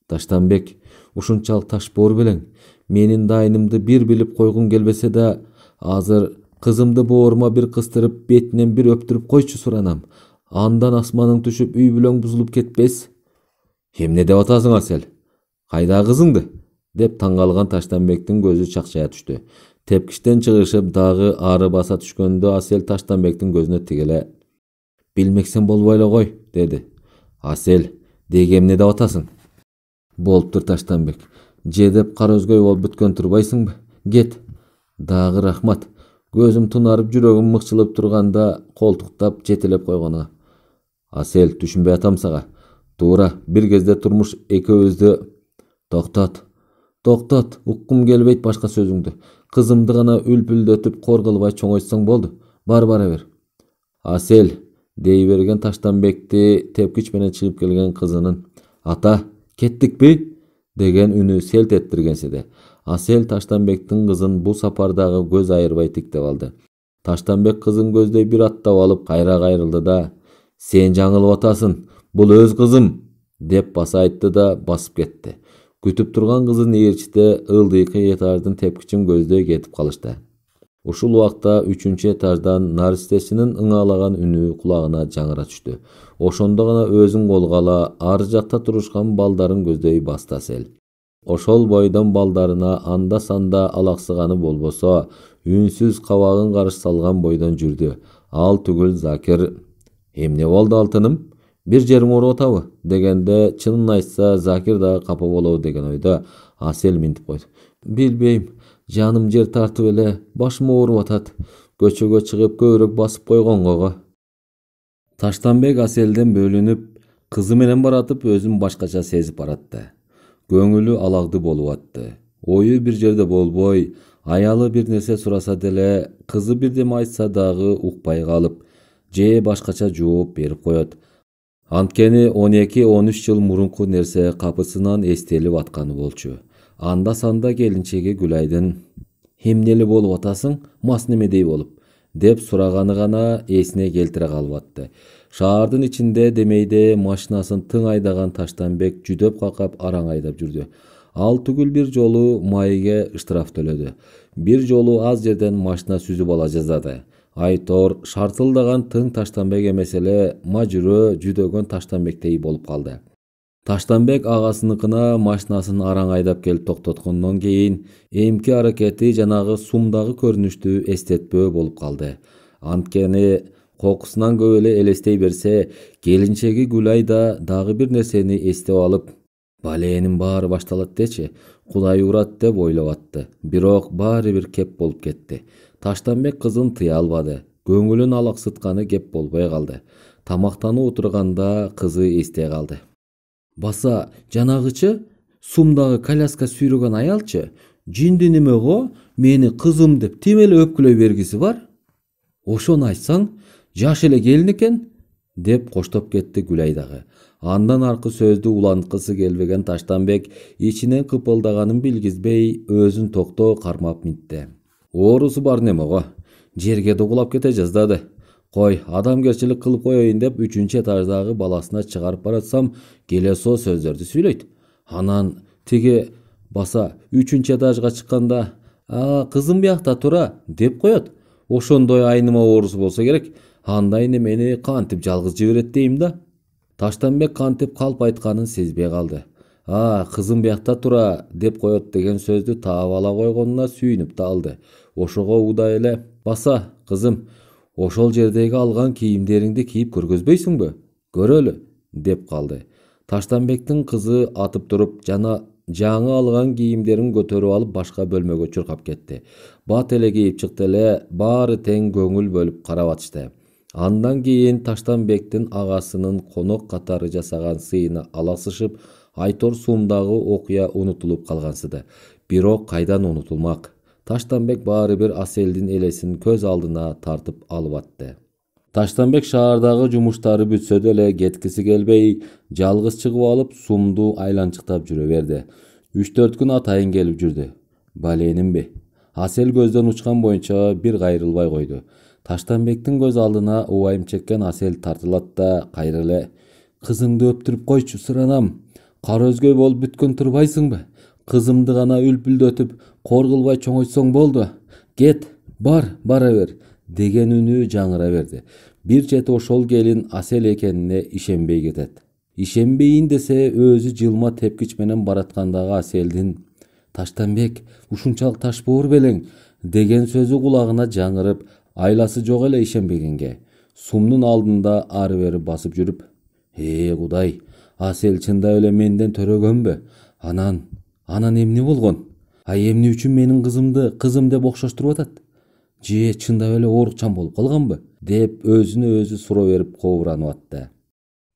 "Таштанбек, ушунчалык таш боор белең. Менин дайынымды бир билип койгуң келбесе да, азыр кызымды боорума бир кыстырып, бетинен бир өптүрүп койчу суранам. Андан асманың түшүп, үй бүлөң бузулуп кетпес". "Эмне деп атасың Асел? Кайдагы кызыңды?" деп таң калган Таштанбектин көзү чакчая түштү. Тепкичтен чыгышып дагы ары баса түшкөндө Асел Таштанбектин көзүнө тигеле «Билмексен болбой эле кой» деди. «Асел, деги эмне деп атасың?» «Болуптур Таштанбек. Же деп кара өзгөй болуп бүткөн турбайсыңбы? Кет. Дагы рахмат. Көзүм тунарып, жүрөгүм мыкчылып турганда колтуктап жетелеп койгонуңа. Асел, түшүнбөй атам сага. Туура, бир кезде турмуш экөөбүздү... Токтот. Токтот, уккум келбейт башка сөзүңдү. Кызымды гана үлпүлдөтүп кор кылбай чоңойтсоң болду. Бара бер. Асел, дей берген Таштанбекти тепкич менен чыгып келген кызынын «Ата, кеттикпи?» деген үнү селт эттиргенсе де, Асел Таштанбектин кызын бул сапардагы көз айырбай тиктеп алды. Таштанбек кызын көздөй бир аттап алып кайра кайрылды да «Сен жаңылып атасың, бул өз кызым» деп баса айтты да басып кетти. Күтүп турган кызын ээрчите ылдыйкы этаждын тепкичин көздөй кетип калышты. Ушул убакта 3-этаждан наристесинин ыңалаган үнү кулагына жаңыра түштү. Ошондо гана өзүн колго ала ар жакта турушкан балдарын көздөй басты Асел. Ошол бойдон балдарына анда-санда алаксыганы болбосо, үнсүз кабагын карыш салган бойдон жүрдү. Ал түгүл Закир. «Эмне болду алтыным? Бир жериң ооруп атабы?» дегенде, чынын айтса Закир дагы капа болобу деген ойдо Асел минтип койду. «Билбейм, жаным жер тартып эле, башым ооруп атат. Көчөгө чыгып көбүрөөк басып койгонго го». Таштанбек Аселден бөлүнүп, кызы менен баратып өзүн башкача сезип баратты. Көңүлү алакты болуп атты. Ою бир жерде болбой, аялы бир нерсе сураса деле, кызы бирдеме айтса дагы укпай калып, же башкача жооп берип коет. Анткени 12-13 жыл мурунку нерсе капысынан эстелип атканы болчу. Анда-санда келинчеги Гүлайдын «Эмнели болуп атасың, мас немедей болуп?» деп сураганы гана эсине келтире калып атты. Шаардын ичинде демейде машинасын тың айдаган Таштанбек жүдөп какап араң айдап жүрдү. Ал түгүл бир жолу майге штраф төлөдү. Бир жолу аз жерден машина сүзүп ала жаздады. Айтор шартылдаган тың Таштанбек эмес эле, мажүрө жүдөгөн Таштанбектей болуп калды. Таштанбек агасыныкына машинасын араң айдап келип токтоткондон кийин эмки аракети жанагы сумдагы көрүнүштү эстетпөө болуп калды. Анткени кокусунан көп эле элестей берсе, келинчеги Гүлай дагы бир нерсени эстеп алып, баленин баары башталат дечи, Кудай урат деп ойлоп атты. Бирок баары бир кеп болуп кетти. Таштанбек кызын тыя албады. Көңүлүн алаксытканы кеп болбой калды. Тамактанып отурганда кызы эстей калды. «Баса, жанагычы, сумдагы коляска сүйрөгөн аялчы, жинди немего мени кызым деп тим эле өпкүлөй бергиси бар? Ошону айтсаң, жаш эле келин экен» деп коштоп кетти Гүлай дагы. Андан аркы сөздү уланткысы келбеген Таштанбек ичинен кыпылдаганын билгизбей өзүн токтоо кармап минтти. «Оорусу бар немего, жерге да кулап кете жаздады. Кой, адамгерчилик кылып коеюн деп 3-этаждагы баласына чыгарып баратсам, келе со сөздөрдү сүйлөйт. Анан тиги баса 3-этажга чыкканда, кызым биякта тура деп коет. Ошондой айныма оорусу болсо керек, андай немени кантип жалгыз жиберет дейм да». Таштанбек кантип калп айтканын сезбей калды. Кызым биякта тура деп коет деген сөздү таап ала койгонуна сүйүнүп да алды. Ошого удай эле «Баса, кызым, ошол жердеги алган кийимдериңди кийип көргөзбөйсүңбү? Көрөлү» деп калды. Таштанбектин кызы атып туруп жаңы алган кийимдерин көтөрүп алып башка бөлмөгө чуркап кетти. Бат эле кийип чыкты эле, баары тең көңүл бөлүп карап атышты. Андан кийин Таштанбектин агасынын конок катары жасаган сыйына алаксышып, Айтор сумдагы окуя унутулуп калгансыды. Бирок кайдан унутулмак? Таштанбек баары бир Аселдин элесин көз алдына тартып алып атты. Таштанбек шаардагы жумуштары бүтсө деле кеткиси келбей, жалгыз чыгып алып сумду айланчыктап жүрө берди. 3-4 күн атайын келип жүрдү. Баленинби? Асел көздөн учкан боюнча бир кайрылбай койду. Таштанбектин көз алдына убайым чеккен Асел тартылат да кайра эле «Кызыңды өптүрүп койчу, сыранам. Кара өзгөй болуп бүткөн турбайсыңбы? Кызымды гана үлпүлдөтүп, кор кылбай чоңойтсоң болду. Кет, бара бер» деген үнү жаңыра берди. Бир чети ошол келин Асел экенине ишенбей кетет. Ишенбейин десе өзү жылма тепкич менен бараткандагы Аселдин «Таштанбек, ушунчалык таш боор белең» деген сөзү кулагына жаңырып, айласы жок эле ишенбегенге сумдун алдында ары бери басып жүрүп, Кудай, Асел чындап эле менден төрөгөнбү? Анан эмне болгон? Эмне үчүн менин кызымды кызым деп окшоштуруп атат? Же чындап эле оорукчан болуп калганбы?" деп өзүнө өзү суроо берип кобуранып атты.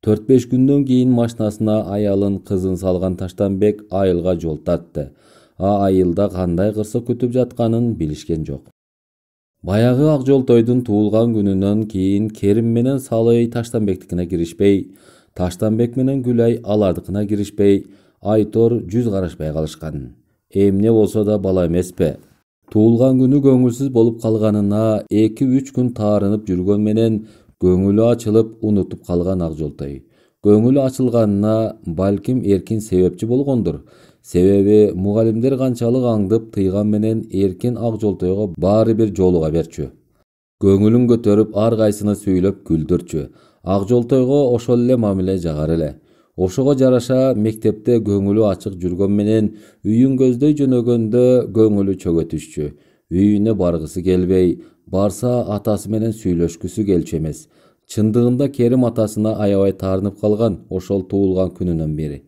4-5 күндөн кийин машинасына аялын, кызын салган Таштанбек айылга жол тартты. Айылда кандай кырсык күтүп жатканын билишкен жок. Баягы ак жол тойдун туулган күнүнөн кийин Керим менен Салый Таштанбектикине киришпей, Таштанбек менен Гүлай алардыкына киришпей, Айтор жүз карашпай калышкан. Эмне болсо да бала эмеспи. Туулган күнү көңүлсүз болуп калганына 2-3 күн таарынып жүргөн менен көңүлү ачылып унутуп калган ак жолтой. Көңүлү ачылганына балким Эркин себепчи болгондур. Себеби мугалимдер канчалык аңдып тыйган менен Эркин ак жолтойго баары бир жолуга берчү. Көңүлүн көтөрүп ар кайсыны сүйлөп күлдүрчү. Ак жолтойго ошол эле мамиле жагар эле. Ошого жараша мектепте көңүлү ачык жүргөн менен үйүн көздөй жөнөгөндө көңүлү чөгө түшчү. Үйүнө баргысы келбей, барса атасы менен сүйлөшкүсү келчү эмес. Чындыгында Керим атасына аябай таарынып калган ошол туулган күнүнөн бери.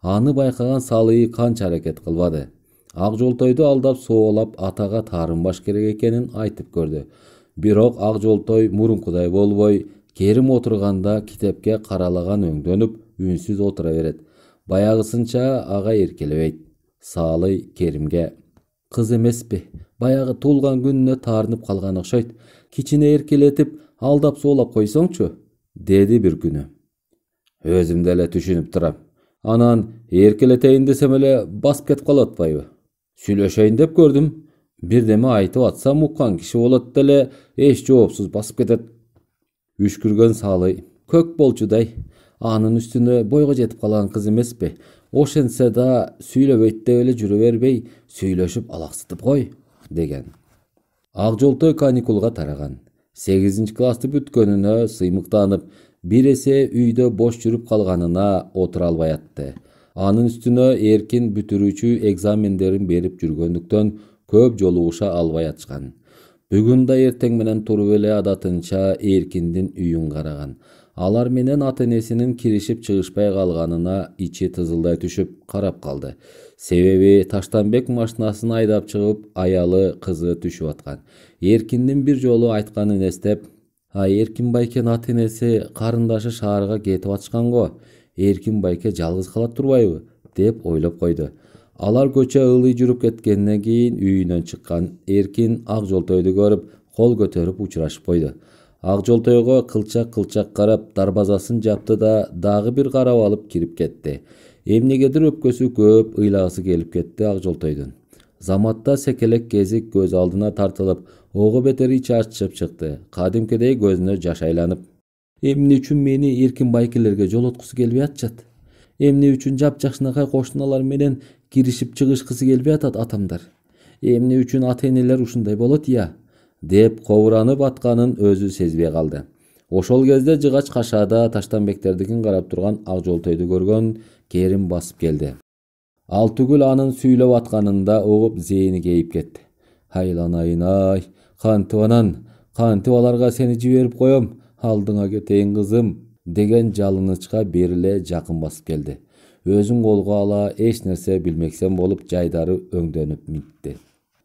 Аны байкаган Салый канча аракет кылбады. Ак жолтойду алдап соолап атага таарынбаш керек экенин айтып көрдү. Бирок ак жолтой мурункудай болбой, Керим отурганда китепке каралаган өңдөнүп, үнсүз отура берет. Баягысынча ага эркелебейт. Салый Керимге: "Кыз эмеспи, баягы туулган күнүнө таарынып калган окшойт. Кичине эркелетип, алдап соолап койсоңчу", деди бир күнү. "Өзүм деле түшүнүп турам. Анан эркелетейин десем эле басып кетип калып атпайбы? Сүйлөшөйүн деп көрдүм. Бирдеме айтып атсам уккан киши болот деле эч жоопсуз басып кетет." Үшкүргөн Салый: "Көк болчудай. Анын үстүнө бойго жетип калган кыз эмеспи. Ошентсе да сүйлөбөйт деп эле жүрө бербей, сүйлөшүп алаксытып кой", деген. Ак жолтой каникулга тараган. 8-классты бүткөнүнө сыймыктанып, бир эсе үйдө бош жүрүп калганына отура албай атты. Анын үстүнө Эркин бүтүрүүчү экзамендерин берип жүргөндүктөн көп жолугуша албай атышкан. Бүгүн да эртең менен туруп эле адатынча Эркиндин үйүн караган. Алар менен ата-энесинин киришип чыгышпай калганына ичи тызылдай түшүп карап калды. Себеби Таштанбек машинасын айдап чыгып, аялы, кызы түшүп аткан. Эркиндин бир жолу айтканын эстеп: "Эркин байкенин ата-энеси, карындашы шаарга кетип атышкан го. Эркин байке жалгыз кала турбайбы?" деп ойлоп койду. Алар көчө ылый жүрүп кеткенден кийин үйүнөн чыккан. Эркин ак жолтойду көрүп, кол көтөрүп учурашып койду. Ак жолтойго кылчак карап, дарбазасын жапты да дагы бир карап алып кирип кетти. Эмнегедир өпкөсү көп, ыйлагысы келип кетти ак жолтойдун. Заматта секелек кезик көз алдына тартылып, ого бетер ичи ачышып чыкты. Кадимкидей көзүнө жаш айланып: "Эмне үчүн мени Эркин байкелерге жолоткусу келбей атышат? Эмне үчүн жапжакшынакай кошуналар менен киришип чыгышкысы келбей атат атамдар? Эмне үчүн ата-энелер ушундай болот ия?" деп кобуранып атканын өзү сезбей калды. Ошол кезде жыгач кашаада Таштанбектердикин карап турган ак жолтойду көргөн Керим басып келди. Ал түгүл анын сүйлөп атканында угуп зээни кейип кетти. "Айланайын-ай, кантип аларга сени жиберип коем, алдыңа кетейин кызым", деген жалынычка бериле жакын басып келди. Өзүн колго ала эч нерсе билмексен болуп жайдары өңдөнүп мынтти.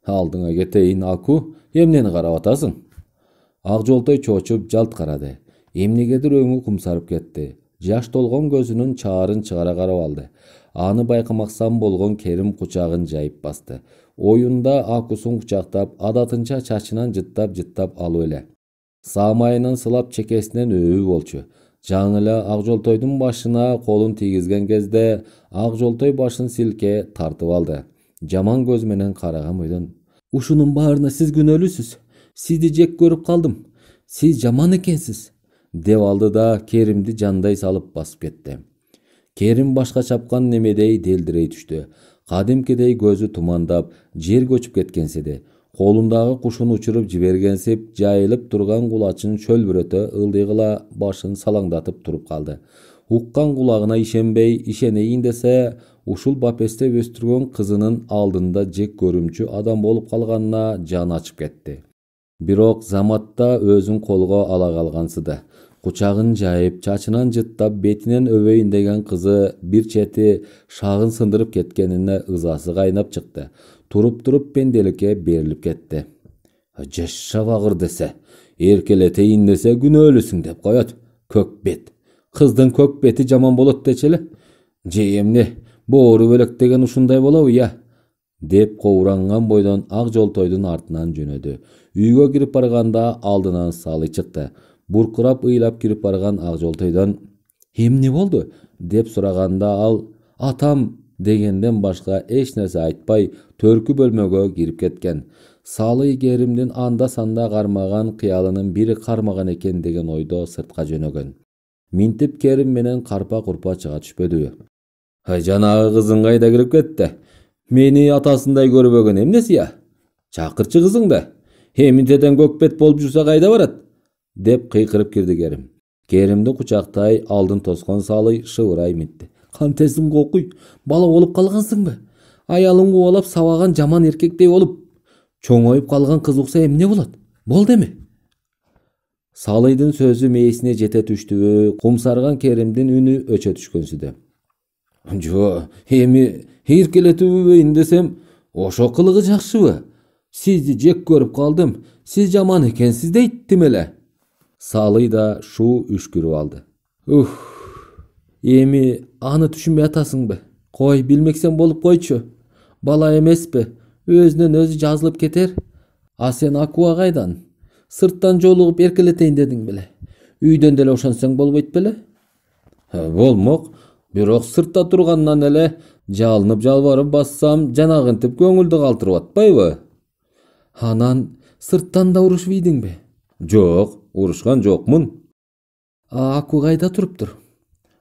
"Алдыңа кетейин, Аку, эмнени карап атасың?" Ак жолтой чочуп жалт карады. Эмнегедир өңү кумсарып кетти. Жаш толгон көзүнүн чаарын чыгара карап алды. Аны байкамаксан болгон Керим кучагын жайып басты. Оюнда Акусун кучактап, адатынча чачынан жыттап алып эле. Саамайынан сылап чекесинен өбү болчу. Жаңы эле ак жолтойдун башына колун тийгизген кезде ак жолтой башын силке тартып алды. Жаман көз менен караган бойдон: "Ушунун баарына сиз күнөөлүүсүз. Сизди жек көрүп калдым. Сиз жаман экенсиз", деп алды да Керимди жандай салып басып кетти. Керим башка чапкан немедей делдирей түштү. Кадимкидей көзү тумандап, жер көчүп кеткенсиди. Колундагы кушун учуруп жибергенсип, жайылып турган кулачын шөлбүрөтө ылдыйгыла башын салаңдатып туруп калды. Уккан кулагына ишенбей, ишенейин десе, ушул бапесте өстүргөн кызынын алдында жек көрүмчү адам болуп калганына жаны ачып кетти. Бирок Заматта өзүн колго ала калгансыды. Кучагын жайып, чачынан жыттап, бетинен өбөйүн деген кызы бир чети шагын сындырып кеткенине ызасы кайнап чыкты. Туруп пенделикке берилип кетти. Жаша багыр десе, эркелетейин десе күнөөлүсүң деп коет. Көк бет. Кыздын көк бети жаман болот дечи эле. Же эмне, боору бөлөк деген ушундай болобу я? Деп коуранган бойдон Ак Жолтойдун артынан жөнөдү. Үйгө кирип барганда алдынан Салый чыкты. Буркурап ыйлап кирип барган Ак Жолтойдон "Эмне болду?" деп сураганда ал "Атам" дегенден башка эч нерсе айтпай төркү бөлмөгө кирип кеткен. Салый Керимдин анда санда кармаган кыялынын бири кармаган экен деген ойдо сыртка жөнөгөн. Минтип Керим менен карпа курпа чыга түшпөдү. Жанагы кызың кайда кирип кетти? Мени атасындай көрбөгөн эмнеси я? Чакырчы кызыңды. Эмитеден көкбет болуп жүрсө кайда барат? Деп кыйкырып кирди Керим. Керимди кучактай алдын тоскон Салый шыбырай митти. Кантесиң кокуй, бала болуп калгансыңбы? Аялың кубалап сабаган жаман эркектей болуп, чоңоюп калган кыз укса эмне болот? Болду эми? Салыйдын сөзү мээсине жете түштүбү, кумсарган Керимдин үнү өчө түшкөнсүдө. Жо, эми эркелетүүбөйүн десем, ошо кылыгы жакшыбы? Сизди жек көрүп калдым, сиз жаман экенсиз дейттим эле. Салый да шу үшкүрүп алды. Эми аны түшүнбөй атасыңбы? Кой, билмексен болуп койчу. Бала эмеспи, өзүнөн өзү жазылып кетер. А сен Акуга кайдан? Сырттан жолугуп эркелетейин дедиң беле? Үйдөн деле ошонсоң болбойт беле? Болмок, бирок сыртта тургандан эле жалынып жалбарып бассам, жанагынтип көңүлдү калтырып атпайбы? Анан сырттан да урушбойдуңбы? Жок, урушкан жокмун. Аку кайда туруптур?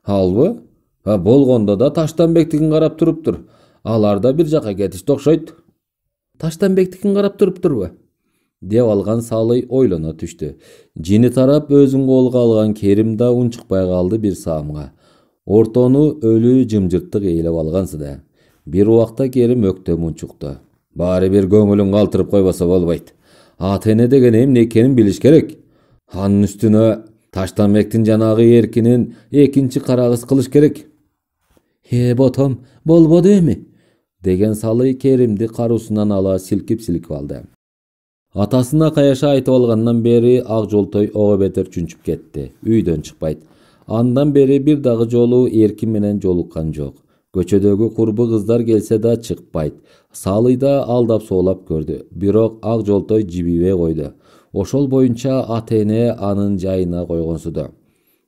Албы? Болгондо да Таштанбектикин карап туруптур. Алар да бир жака кетишти окшойт. Таштанбектикин карап туруптурбу? Деп алган Салый ойлоно түштү. Жини тарап өзүн колго алган Керим да унчукпай калды бир саамга. Ортону өлүү жымжырттык ээлеп алгансыда. Бир убакта Керим өктөм унчукту. Баары бир көңүлүн калтырып койбосо болбойт. Ата эне деген эмне экенин билиш керек. Анын үстүнө Таштанбектин жанагы эркинин экинчи карагыс кылыш керек. Ботом, болбоду эми? Деген Салый Керимди каруусунан ала силкип алды. Атасына каяша айтып алгандан бери Ак Жолтой ого бетер чүнчүп кетти. Үйдөн чыкпайт. Андан бери бир дагы жолу эркин менен жолуккан жок. Көчөдөгү курбу кыздар келсе да чыкпайт. Салый да алдап соолап көрдү. Бирок Ак Жолтой жибибей койду. Ошол боюнча ата эне анын жайына койгонсуду.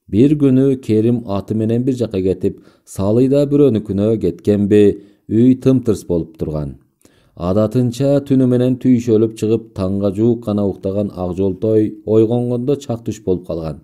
Бир күнү Керим аты менен бир жака кетип, Салый да бирөөнүкүнө кеткенби, үй тымтырс болуп турган. Адатынча түнү менен түйшөлүп чыгып, таңга жуук гана уктаган Ак Жолтой ойгонгондо чак түш болуп калган.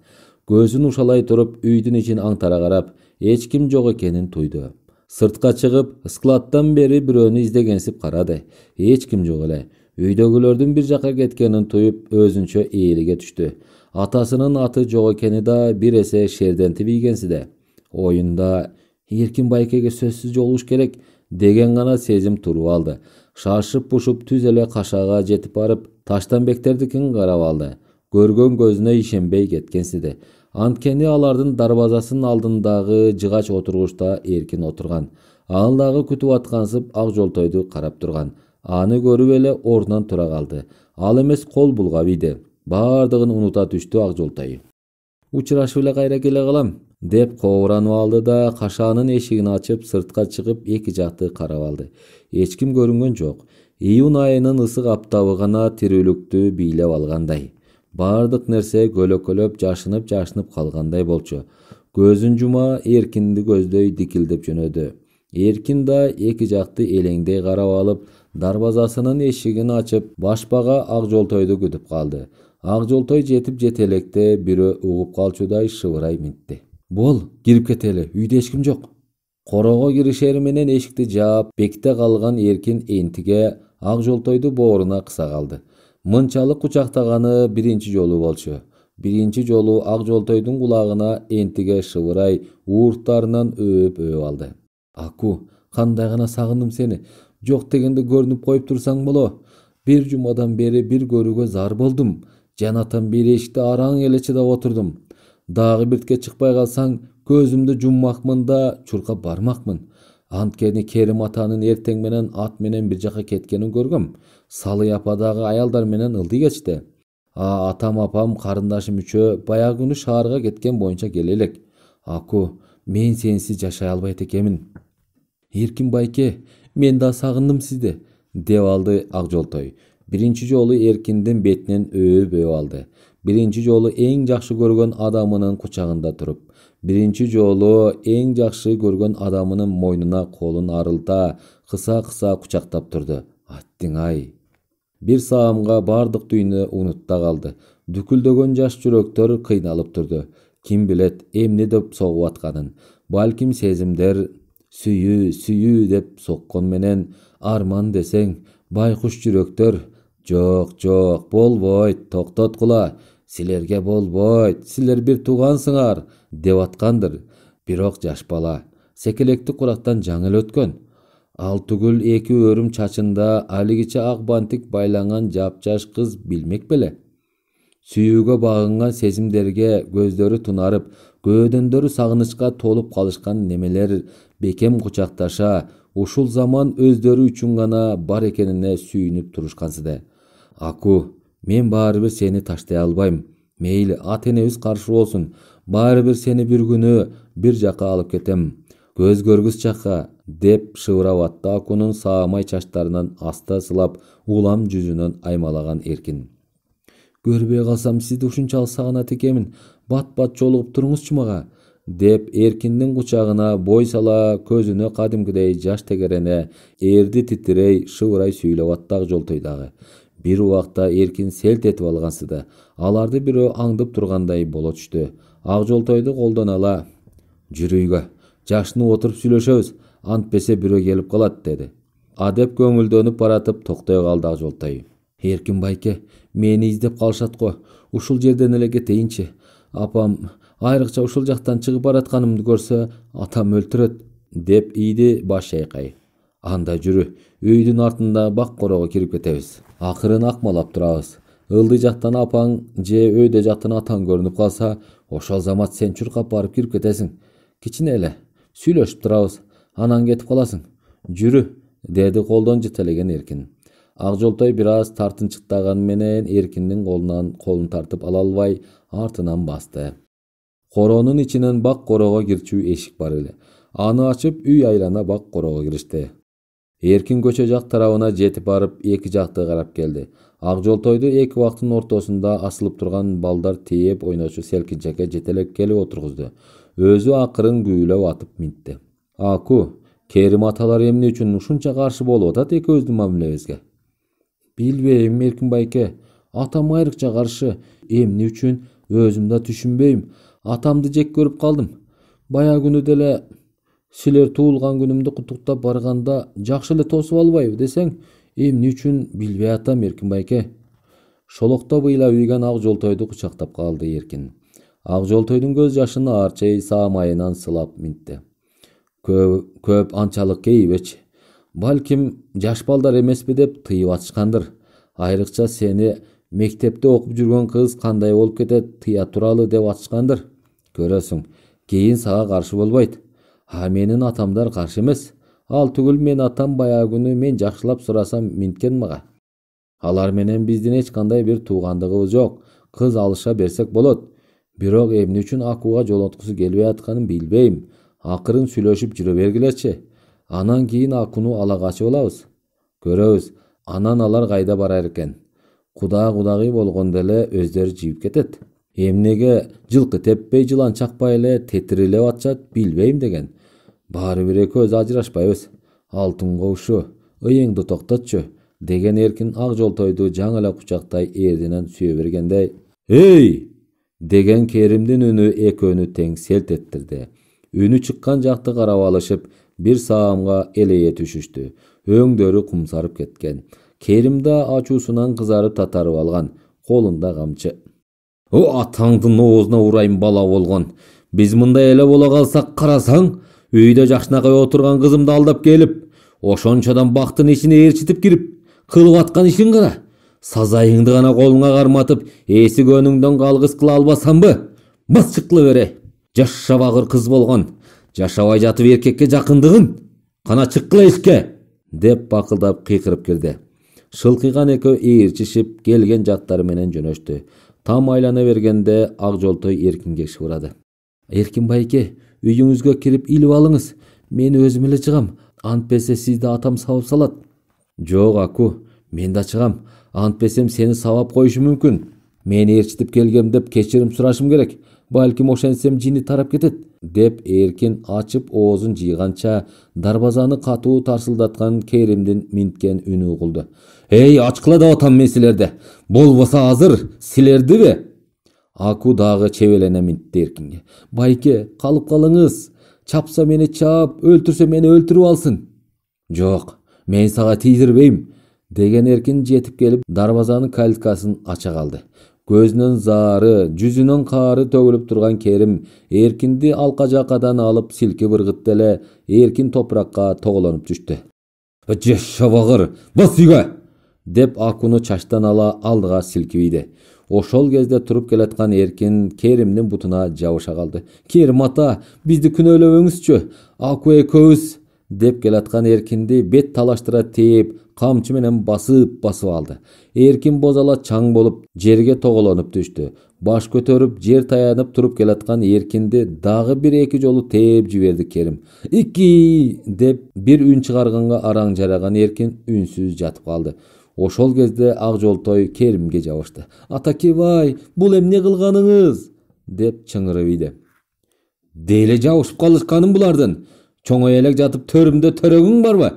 Көзүн ушалай туруп, үйдүн ичин аңтара карап, эч ким жок экенин туйду. Сыртка чыгып, складдан бери бирөөнү издегенсип карады. Эч ким жок эле. Үйдөгүлөрдүн бир жака кеткенин туюп, өзүнчө ээлиге түштү. Атасынын аты жок экени да бир эсе шердентип ийгенсиде. Оюнда эркин байкеге сөзсүз жолугуш керек деген гана сезим туруп алды. Шашып пушуп түз эле кашаага жетип барып, Таштанбектердикин карап алды. Көргөн көзүнө ишенбей кеткенсиде. Анткени алардын дарбазасынын алдындагы жыгач отургучта эркин отурган. Ал дагы күтүп аткансып Ак Жолтойду карап турган. Аны көрүп эле ордунан тура калды. Ал эмес кол булгап ийди. Бардыгын унута түштү Ак Жолтой. Учурашып эле кайра келе калам деп кобуранып алды да кашаанын эшигин ачып сыртка чыгып эки жакты карап алды. Эч ким көрүнгөн жок. Июнь айынын ысык аптабы гана тирүүлүктү бийлеп алгандай. Бардык нерсе көлөкөлөп жашынып калгандай болчу. Көзүн жума эркинди көздөй дикилдеп жөнөдү. Эркин да эки жакты элеңдей карап алып, дарбазасынын эшигин ачып, башпага Ак Жолтойду күтүп калды. Ак Жолтой жетип жете электе бирөө угуп калчудай шыбырай митти. Бол, кирип кетели, үйдө эч ким жок. Корого киришери менен эшикти жаап, беките калган эркин энтиге Ак Жолтойду бооруна кыса калды. Мынчалык кучактаганы биринчи жолу болчу. Биринчи жолу Ак Жолтойдун кулагына энтиге шыбырай уурттарынан өөп алды. Аку, Кандай гана сагындым сени. Жок дегенде көрүнүп коюп турсаң боло. Бир жумадан бери бир көрүүгө зар болдум. Жанатан бери эшикте араң эле чыдап отурдум. Дагы биртке чыкпай калсаң көзүмдү жуммакмын да чуркап бармакмын. Анткени Керим атанын эртең менен ат менен бир жака кеткенин көргөм. Салый апа дагы аялдар менен ылдый кетишти. Атам апам карындашым үчөө баягы күнү шаарга кеткен боюнча келе элек. Аку, мен сенсиз жашай албайт экенмин. Эркин байке, мен да сагындым сизди, деп алды Акжолтой. Биринчи жолу Эркиндин бетинен өбөп алды. Биринчи жолу эң жакшы көргөн адамынын кучагында туруп, биринчи жолу эң жакшы көргөн адамынын мойнуна колун арылта, кыса кучактап турду. Аттың ай. Бир саамга бардык дүйнө унутта калды. Дүкүлдөгөн жаш жүрөктөр кыйналып турду. Ким билет эмне деп согуп атканын. Балким сезимдер сүйүү деп соккон менен арман десең, байкуш жүрөктөр жок, болбойт, токтоткула, силерге болбойт, силер бир туугансыңар деп аткандыр. Бирок жаш бала секелекти курактан жаңыл өткөн. Ал түгүл эки өрүм чачында алигиче ак бантик байланган жапжаш кыз билмек беле. Сүйүүгө багынган сезимдерге көздөрү тунарып, көөдөндөрү сагынычка толуп калышкан немелер бекем кучакташа, ушул заман өздөрү үчүн гана бар экенине сүйүнүп турушкансыды. Аку, мен баары бир сени таштай албайм. Мейли ата энебиз каршы болсун, баары бир сени бир күнү бир жака алып кетем. Көз көргүс жака, деп шыбырап атты Акунун саамай чачтарынан аста сылап улам жүзүнөн аймалаган Эркин. Көрбөй калсам сизди ушунчалык сагынат экенмин. Бат жолугуп туруңузчу мага, деп Эркиндин кучагына бой сала көзүнө кадимкидей жаш тегерене эрди титирей шыбырай сүйлөп атты Акжолтой дагы. Бир убакта Эркин селт этип алгансыды. Аларды бирөө аңдып тургандай боло түштү. Акжолтойду колдон ала, "Жүрү үйгө, жашынып отуруп сүйлөшөбүз, антпесе бирөө келип калат", деди. Деп көңүлдөнүп баратып токтой калды Акжолтой. "Эркин байке, мени издеп калышат го. Ушул жерден эле кетейинчи. Апам айрыкча ушул жактан чыгып баратканымды көрсө, атам өлтүрөт", деп ийди баш чайкай. "Анда жүрү, үйдүн артында бак корого кирип кетебиз. Акырын акмалап турабыз. Ылдый жактан апаң же өйдө жактан атаң көрүнүп калса, ошол замат сен чуркап барып кирип кетесиң. Кичине эле сүйлөшүп турабыз, анан кетип каласың. Жүрү", деди колдон жетелеген Эркин. Акжолтой бир аз тартынчыктаганы менен Эркиндин колун тартып ала албай, артынан басты. Коронун ичинен бак корого кирчүү эшик бар эле. Аны ачып, үй айлана бак корого киришти. Эркин көчө жак тарабына жетип барып, эки жакты карап келди. Акжолтойду эки бактын ортосунда асылып турган балдар тээп ойночу селкинчекке жетелеп келип отургузду. Өзү акырын күүлөп атып минтти. "Аку, Керим аталар эмне үчүн ушунча каршы болуп атат экөөбүздүн мамилебизге?" "Билбейм, Эркин байке. Атам айрыкча каршы. Эмне үчүн өзүм да түшүнбөйм. Атамды жек көрүп калдым. Баягы күнү деле силер туулган күнүмдү куттуктап барганда жакшы эле тосуп албайбы десең, эмне үчүн билбей атам, Эркин байке." Шолокто быйла үйгөн Акжолтойду кучактап калды Эркин. Акжолтойдун көз жашын арчай саамайынан сылап минтти. Көп анчалык кейбечи. Балким жаш балдар эмеспи деп тыйып атышкандыр. Айрыкча сени мектепте окуп жүргөн кыз кандай болуп кетет тыя туралы деп атышкандыр. Көрөсүң, кийин сага каршы болбойт. Менин атамдар каршы эмес. Ал түгүл мен атам баягы күнү мен жакшылап сурасам минткен мага. Алар менен биздин эч кандай бир туугандыгыбыз жок. Кыз алыша берсек болот. Бирок эмне үчүн Акуга жолоткусу келбей атканын билбейм. Акырын сүйлөшүп жүрө бергилечи. Анан кийин Акуну ала качып алабыз. Көрөбүз, анан алар кайда барар экен. Кудагый болгондо эле өздөрү жип кетет. Эмнеге жылкы теппей, жылан чакпай эле тетирилеп атышат билбейм" деген. "Баары бир экөөбүз ажырашпайбыз. Алтын кобушу, ыйыңды токтотчу", деген Эркин Акжолтойду жаңы эле кучактай эрдинен сүйө бергенде, "Эй!" деген Керимдин үнү экөөнү тең селт эттирди. Үнү чыккан жакты карап алышып, бир саамга элее түшүштү. Өңдөрү кумсарып кеткен. Керим да ачуусунан кызарып татарып алган, колунда камчы. "Атаңдын оозуна урайм бала болгон. Биз мындай эле боло калсак карасаң, Үйдө жакшынакай отурган кызымды алдап келип, ошончодон бактын ичине ээрчитип кирип, кылып аткан ишин кара. Сазайыңды гана колуңа карматып, эси көнүңдөн калгыс кыла албасамбы? Бас чыккыла бере. Жашабагыр кыз болгон. Жашабай жатып эркекке жакындыгын. Кана чыккыла эшикке, деп бакылдап кыйкырып кирди. Шылкыйган экөө ээрчишип келген жактары менен жөнөштү. Там айлана бергенде Ак Жолтой Эркинге шыбырады. Эркин байке, үйүңүзгө кирип илип алыңыз. Мен өзүм эле чыгам. Антпесе сизди атам сабап салат. Жок Аку, мен да чыгам. Антпесем сени сабап коюшу мүмкүн. Мен ээрчитип келгем деп кечирим сурашым керек. Балким ошентсем жини тарап кетет, деп Эркин ачып оозун жыйганча дарбазаны катуу тарсылдаткан Керимдин минткен үнү угулду. Эй, ачкыла деп атам мен силерди. Болбосо азыр силердиби? Аку дагы чебелене минтти Эркинге. Байке, калып калыңыз. Чапса мени чап, өлтүрсө мени өлтүрүп алсын. Жок, мен сага тийдирбейм, деген Эркин жетип келип дарбазанын калиткасын ача калды. Көзүнөн заары, жүзүнөн каары төгүлүп турган Керим Эркинди алка жакадан алып силкип ыргытты эле Эркин топуракка тоголонуп түштү. Жашабагыр, бас үйгө, деп Акуну чачтан ала алдыга силкибийди. Ошол кезде туруп келаткан Эркин Керимдин бутуна жабыша калды. Керим ата, бизди күнөөлөбөңүзчү. Аку экөөбүз, деп келаткан Эркинди бет талаштыра тээп, камчы менен басып алды. Эркин бозала чаң болуп жерге тоголонуп түштү. Баш көтөрүп жер таянып туруп келаткан Эркинди дагы бир-эки жолу тээп жиберди Керим. Ики, деп бир үн чыгарганга араң жараган Эркин үнсүз жатып калды. Ошол кезде Ак Жолтой Керимге жабышты. Атакебай, бул эмне кылганыңыз? деп чыңырып ийди. Дейле жабышып калышканым булардын. Чоңой элек жатып төрүмдө төрөгүң барбы?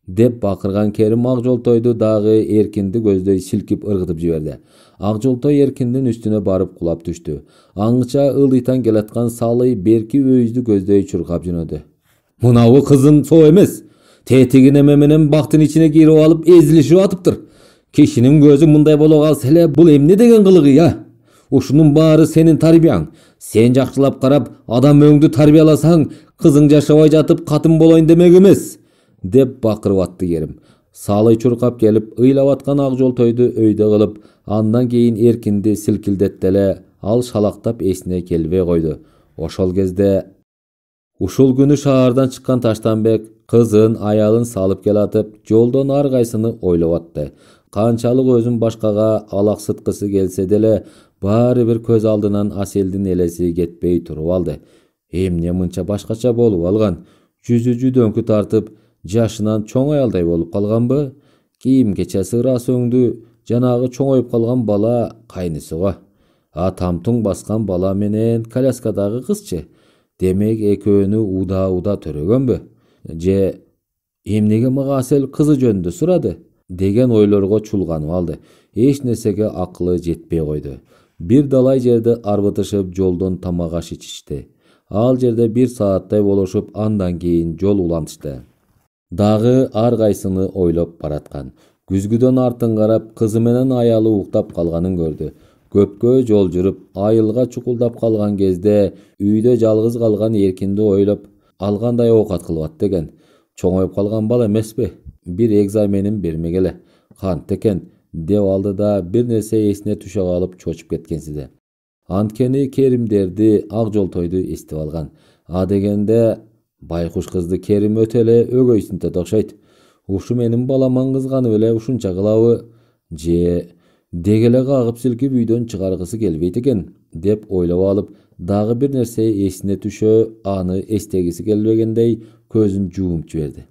деп бакырган Керим Ак Жолтойду дагы Эркинди көздөй силкип ыргытып жиберди. Ак Жолтой Эркиндин үстүнө барып кулап түштү. Аңча ылдыйтан келаткан Салый берки өйүздү көздөй чуркап жөнөдү. Мынабы кызым соо эмес. Тетигин эме менен бактын ичине кирип алып эзилишип атыптыр. Кишинин көзү мындай боло калса эле бул эмне деген кылыгы, я? Ушунун баары сенин тарбияң. Сен жакшылап карап адам өңдү тарбияласаң, кызың жашабай жатып катын болоюн демек эмес, деп бакырып атты Керим. Салый чуркап келип, ыйлап аткан Ак Жолтойду өйдө кылып, андан кийин Эркинди силкилдетти эле, ал шалактап эсине келбей койду. Ошол кезде ушул күнү шаардан чыккан Таштанбек кызын, аялын салып келатып, жолдон ар кайсыны ойлоп атты. Канчалык өзүн башкага алаксыткысы келсе деле, баары бир көз алдынан Аселдин элеси кетпей туруп алды. Эмне мынча башкача болуп алган? Жүзү жүдөңкү тартып, жашынан чоң аялдай болуп калганбы? Кийим-кечеси ырас өңдү, жанагы чоңоюп калган бала кайнысы го. Тамтуң баскан бала менен коляскадагы кызчы. Демек экөөнү уда төрөгөнбү? Же эмнеге мага Асел кызы жөнүндө сурады? Деген ойлорго чулганып алды. Эч нерсеге акылы жетпей койду. Бир далай жерде арбытышып жолдон тамак аш ичишти. Ал жерде бир сааттай болушуп, андан кийин жол улантышты. Дагы ар кайсыны ойлоп бараткан. Күзгүдөн артын карап, кызы менен аялы уктап калганын көрдү. Көпкө жол жүрүп, айылга чукулдап калган кезде үйдө жалгыз калган Эркинди ойлоп, ал кандай оокат кылып атты экен? Чоңоюп калган бала эмеспи? Бир экзаменин бермек эле. Кантип экен? деп алды да бир нерсе эсине түшө калып чочуп кеткенсиди. Анткени Керимдерди Ак Жолтойду эстеп алган. Дегенде байкуш кызды Керим өтө эле өгөйсүнтөт окшойт. Ушу менин баламан кызганып эле ушунча кылабы? Же дегеле кагып силкип үйдөн чыгаргысы келбейт экен, деп ойлоп алып, дагы бир нерсе эсине түшө, аны эстегиси келбегендей көзүн жумуп жиберди.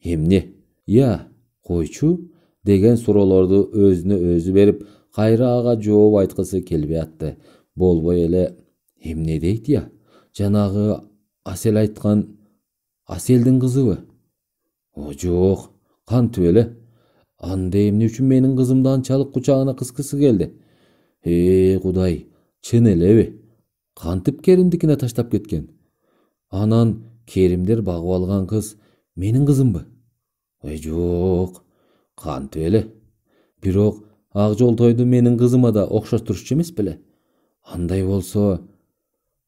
Эмне? Я, койчу, деген суроолорду өзүнө өзү берип, кайра ага жооп айткысы келбей атты. Болбой эле, эмне дейт я? Жанагы Асел айткан Аселдин кызыбы? Жок, кантип эле? Анда эмне үчүн менин кызымды анчалык кучагына кыскысы келди? Кудай, чын элеби? Кантип Керимдикине таштап кеткен? Анан Керимдер багып алган кыз менин кызымбы? Жок, кантип эле? Бирок Ак Жолтойду менин кызыма да окшоштурчу эмес беле? Андай болсо,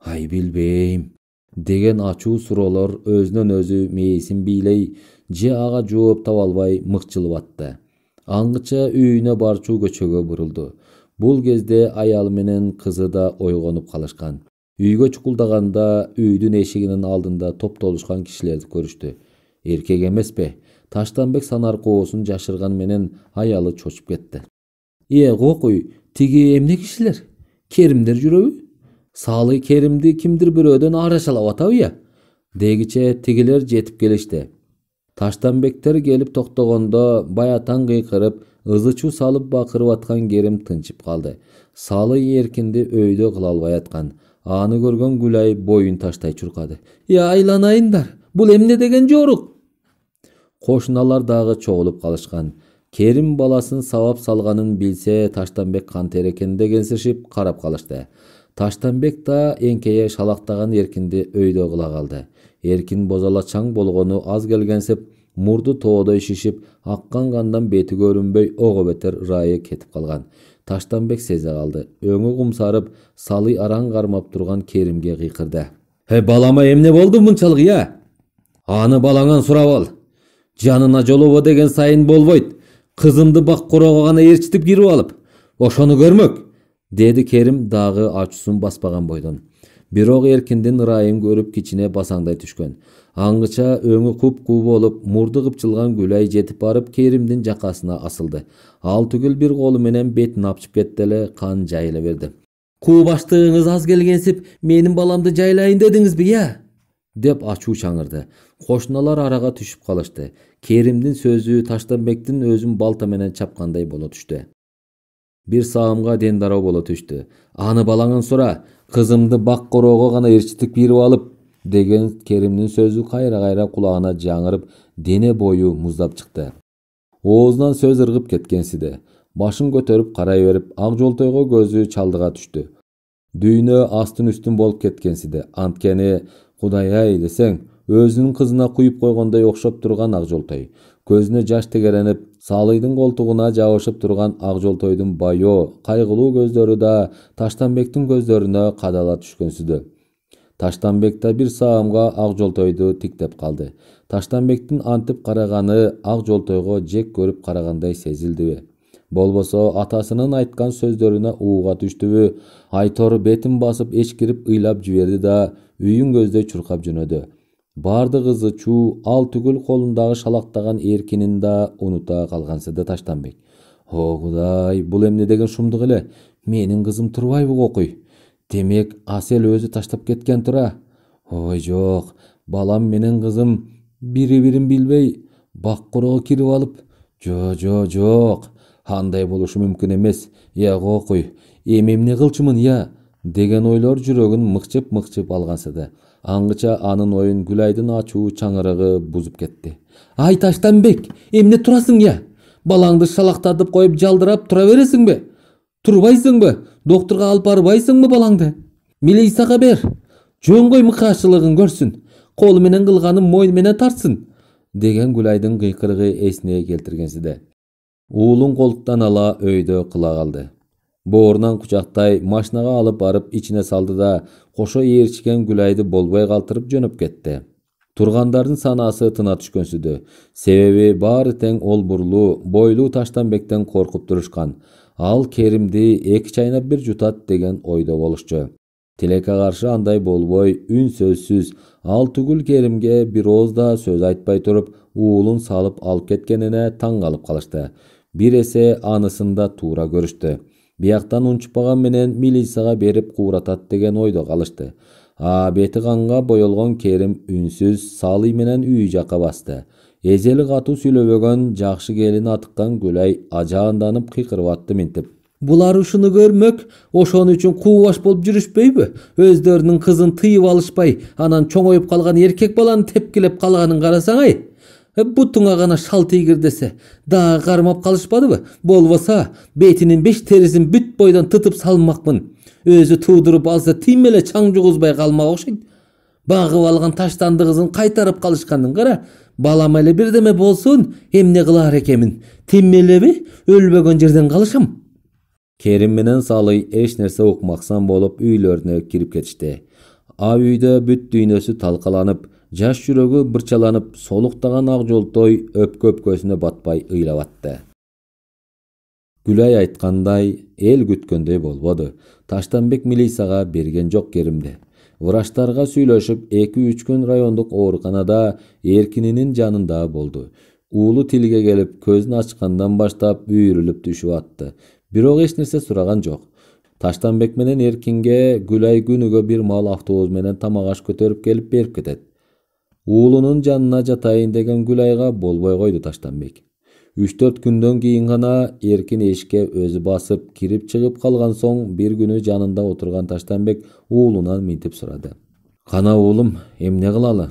билбейм. деген ачуу суроолор өзүнөн өзү мээсин бийлей же ага жооп таба албай мыкчылып атты. Аңгыча үйүнө барчу көчөгө бурулду. Бул кезде аялы менен кызы да ойгонуп калышкан. Үйгө чукулдаганда үйдүн эшигинин алдында топтолушкан кишилерди көрүштү. Эркек эмеспи? Таштанбек санар коосун жашырган менен аялы чочуп кетти. Кокуй, тиги эмне кишилер? Керимдер жүрөбү? Салы Керимди кимдир бирөөдөн арашалап атабы? Дегиче тигилер жетип келишти. Таштанбектер келип токтогондо баятан кыйкырып, ызы-чуу салып бакырып аткан Керим тынчып калды. Салы эркинди өйдө кыла албай аткан. Аны көргөн Гүлай боюн таштай чуркады. Айланайындар, бул эмне деген жорук? Кошуналар дагы чогулуп калышкан. Керим баласын сабап салганын билсе, Таштанбек кантер экен дегенсишип карап калышты. Таштанбек да эңкейе шалактаган эркинди өйдө кыла калды. Эркин бозалачаң болгону аз келгенсип, мурду тоодой шишип, аккан кандан бети көрүнбөй ого бетер ырайы кетип калган. Таштанбек сезе калды. Өңү кумсарып, Салы араң кармап турган Керимге кыйкырды. Балама эмне болду мынчалык, Аны балаңан сурап ал. Жанына жолобо деген сайын болбойт. Кызымды бак короого гана ээрчитип кирип алып, ошону көрмөк, деди Керим дагы ачуусун баспаган бойдон. Бирок эркиндин ырайын көрүп кичине басаңдай түшкөн. Аңгыча өңү куп-куу болуп, мурду кыпчылган Гүлай жетип барып Керимдин жакасына асылды. Ал түгүл бир колу менен бетин апчып кетти эле, кан жайыла берди. Куу баштыгыңыз аз келгенсип, менин баламды жайлайын дедиңизби, деп ачуу чаңырды. Кошуналар арага түшүп калышты. Керимдин сөзү Таштанбектин өзүн балта менен чапкандай боло түштү. Бир саамга ден дароо боло түштү. Аны балаңан сура, кызымды бак короого гана ээрчитип кирип алып, деген Керимдин сөзү кайра-кайра кулагына жаңырып, дене бою муздап чыкты. Оозунан сөз ыргып кеткенсиди. Башын көтөрүп карай берип, ак жолтойго көзү чалдыга түштү. Дүйнө астын-үстүн болуп кеткенсиди. Анткени Кудай десең, өзүнүн кызына куюп койгондой окшоп турган ак жолтой. Көзүнө жаш тегеренип, Салыйдын колтугуна жабышып турган ак жолтойдун байоо, кайгылуу көздөрү да Таштанбектин көздөрүнө кадала түшкөнсүдү. Таштанбек да бир саамга ак жолтойду тиктеп калды. Таштанбектин антип караганы ак жолтойго жек көрүп карагандай сезилдиби? Болбосо атасынын айткан сөздөрүнө ууга түштүбү? Айтор бетин басып эчкирип ыйлап жиберди да үйүн көздөй чуркап жөнөдү. Бардык ызы-чуу ал түгүл колундагы шалактаган эркинин да унута калгансыды Таштанбек. О Кудай, бул эмне деген шумдук эле? Менин кызым турбайбы кокуй? Демек, Асел өзү таштап кеткен тура. Ой жок, балам менен кызым бири-бирин билбей бак короого кирип алып. Жок, андай болушу мүмкүн эмес. Кокуй, эмне кылчумун, деген ойлор жүрөгүн мыкчып алгансыды. Аңгыча анын оюн Гүлайдын ачуу чаңырыгы бузуп кетти. Ай Таштанбек, эмне турасың, Балаңды шалактатып коюп жалдырап тура бересиңби? Турбайсыңбы? Доктурга алып барбайсыңбы балаңды? Милицияга бер. Жөн мыкаачылыгын көрсүн. Колу менен кылганын мойну менен тартсын, деген Гүлайдын кыйкырыгы эсине келтиргенсиде. Уулун колтуктан ала өйдө кыла калды. Боорунан кучактай машинага алып барып ичине салды да кошо ээрчиген Гүлайды болбой калтырып жөнөп кетти. Тургандардын санаасы тына түшкөнсүдү. Себеби баары тең олбурлуу, бойлуу Таштанбектен коркуп турушкан. Ал Керимди эки чайнап бир жутат деген ойдо болушчу. Тилекке каршы андай болбой, үн сөзсүз ал түгүл Керимге бир ооз да сөз айтпай туруп, уулун салып алып кеткенине таң калып калышты. Бир эсе анысын да туура көрүштү. Бияктан унчупаган менен милицияга берип кууратат деген ойдо калышты. Бети канга боелгон Керим үнсүз Салы менен үй жака басты. Эзели катуу сүйлөбөгөн жакшы келин атыккан Гүлай ажаанданып кыйкырып атты минтип. Булар ушуну көрмөк, ошон үчүн куубаш болуп жүрүшпөйбү? Өздөрүнүн кызын тыйып алышпай, анан чоңоюп калган эркек баланы тепкилеп калганын карасаң, бутуңа гана шал тийгир десе, дагы кармап калышпадыбы? Болбосо, бетинин 5 терисин бүт бойдон тытып салмакмын. Өзү туудуруп алса тим эле чаң жугузбай калмак окшойт. Багып алган таштанды кызын кайтарып калышканын кара. Балам эле бирдеме болсун, эмне кылар экенмин? Тим элеби? Өлбөгөн жерден калышам. Керим менен Салы эч нерсе укмаксан болуп үйлөрүнө кирип кетишти. Ап үйдө бүт дүйнөсү талкаланып, жаш жүрөгү бырчаланып, солуктаган ак жолтой өпкө-өпкөсүнө батпай ыйлап атты. Гүлай айткандай, эл күткөндөй болбоду. Таштанбек милицияга берген жок Керимди. Врачтарга сүйлөшүп 2-3 күн райондук ооруканада Эркининин жанында болду. Уулу тилге келип, көзүн ачкандан баштап үйрүлүп түшүп атты. Бирок эч нерсе сураган жок. Таштанбек менен Эркинге Гүлай күнүгө бир маал автобус менен тамак аш көтөрүп келип берип кетет. Уулунун жанына жатайын деген Гүлайга болбой койду Таштанбек. 3-4 күндөн кийин гана Эркин эшикке өзү басып кирип чыгып калган соң бир күнү жанында отурган Таштанбек уулунан минтип сурады. Кана уулум, эмне кылалы?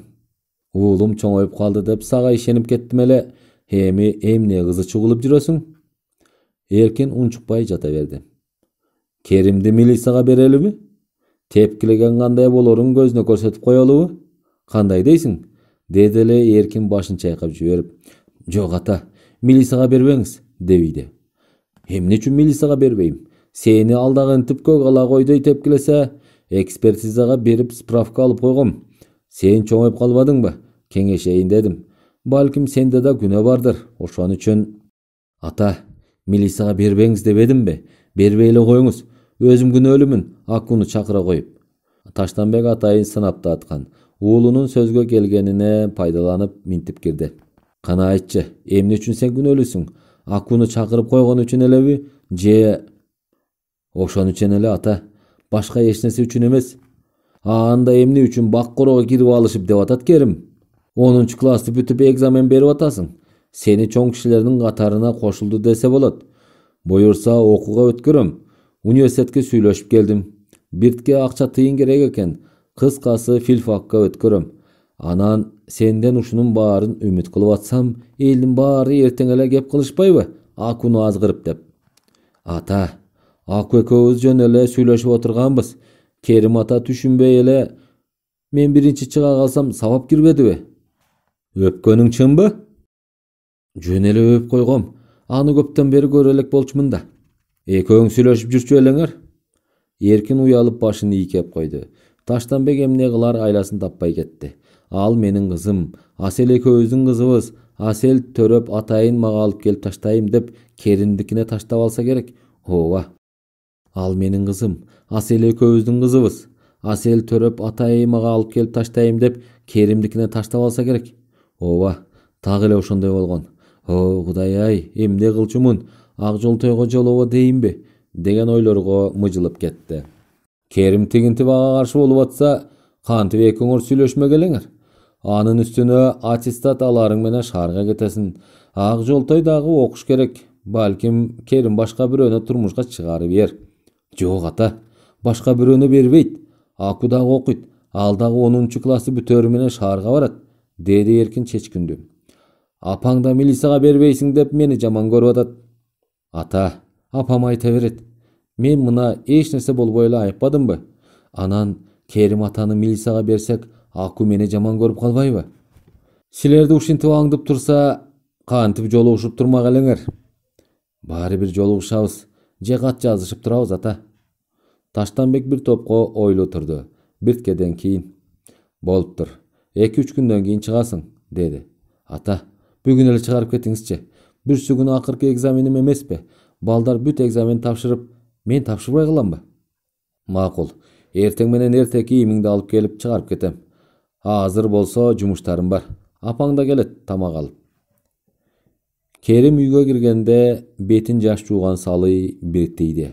Уулум чоңоюп калды деп сага ишенип кеттим эле. Эми эмне кызычы кылып жүрөсүң? Эркин унчукпай жата берди. Керимди милицияга берелиби? Тепкилеген кандай болорун көзүнө көрсөтүп коелубу? Кандай дейсиң? Деди эле Эркин башын чайкап жиберип. Жок ата, милицияга бербеңиз, дебейди. Эмне үчүн милицияга бербейм? Сени алдагы ынтып көк ала койдой тепкилесе, экспертизага берип справка алып койгом. Сен чоңоюп калбадыңбы? Кеңешейин дедим. Балким сенде да күнөө бардыр, ошон үчүн. Ата, милицияга бербеңиз дебедимби? Бербей эле коюңуз. Өзүм күнөөлүмүн, Акуну чакыра коюп. Таштанбек атайын сынапты аткан. Уулунун сөзгө келгенине пайдаланып минтип кирди. Кана айтчы, эмне үчүн сен күнөөлүсүң? Акуну чакырып койгон үчүн элеби? Же ошон үчүн эле ата, башка эч нерсе үчүн эмес. Анда эмне үчүн баккорого кирип алышып деп атат Керим? 10-классты бүтүп экзамен берип атасың. Сени чоң кишилердин катарына кошулду десе болот. Буюрса окууга өткөрөм. Университетке сүйлөшүп келдим. Биртке акча тыйын керек экен. Кыскасы филфакка өткөрөм. Анан сенден ушунун баарын үмүт кылып атсам, элдин баары эртең эле кеп кылышпайбы? Акуну азгырып деп. Ата, Аку экөөбүз жөн эле сүйлөшүп отурганбыз. Керим ата түшүнбөй эле, мен биринчи чыга калсам сабап кирбедиби? Өпкөнүң чынбы? Жөн эле өп койгом. Аны көптөн бери көрө элек болчумун да. Экөөң сүйлөшүп жүрчү элеңер? Эркин уялып башын ийкеп койду. Таштанбек эмне кылар айласын таппай кетти. Ал менин кызым, Асел экөөбүздүн кызыбыз. Асел төрөп атайын мага алып келип таштайм деп Керимдикине таштап алса керек. Ооба. Ал менин кызым, Асел экөөбүздүн кызыбыз. Асел төрөп атайын мага алып келип таштайм деп Керимдикине таштап алса керек. Ооба, так эле ошондой болгон. О, Кудай-ай, эмне кылчумун? Ак жолтойго жолобо дейинби? Деген ойлорго мыжылып кетти. Керим тигинтип ага каршы болуп атса, кантип экөөңөр сүйлөшмөк элеңер? Анын үстүнө аттестат аларың менен шаарга кетесиң. Ак жолтой дагы окуш керек. Балким Керим башка бирөөнү турмушка чыгарып бер. Жок ата, башка бирөөнү бербейт. Аку дагы окуйт. Ал дагы 10-классты бүтөрү менен шаарга барат, деди Эркин чечкүндү. Апаң да милицияга бербейсиң деп мени жаман көрүп атат. Ата, апам айта берет. Мен мына эч нерсе болбой эле айыкпадымбы? Анан Керим атаны милицияга берсек, Аку мени жаман көрүп калбайбы? Силерди ушинтип аңдып турса, кантип жолугушуп турмак элеңер? Баары бир жолугушабыз, же кат жазышып турабыз ата. Таштанбек бир топко ойлуу турду. Бирткеден кийин. Болуптур. 2-3 күндөн кийин чыгасың, деди. Ата, бүгүн эле чыгарып кетиңизчи. Бүрсү күнү акыркы экзаменим эмеспи? Балдар бүт экзамен тапшырып, мен тапшырбай каламбы? Макул. Эртең менен эрте кийимиңди алып келип чыгарып кетем. Азыр болсо жумуштарым бар. Апаң да келет тамак алып. Керим үйгө киргенде бетин жаш жууган Салый бириктейди.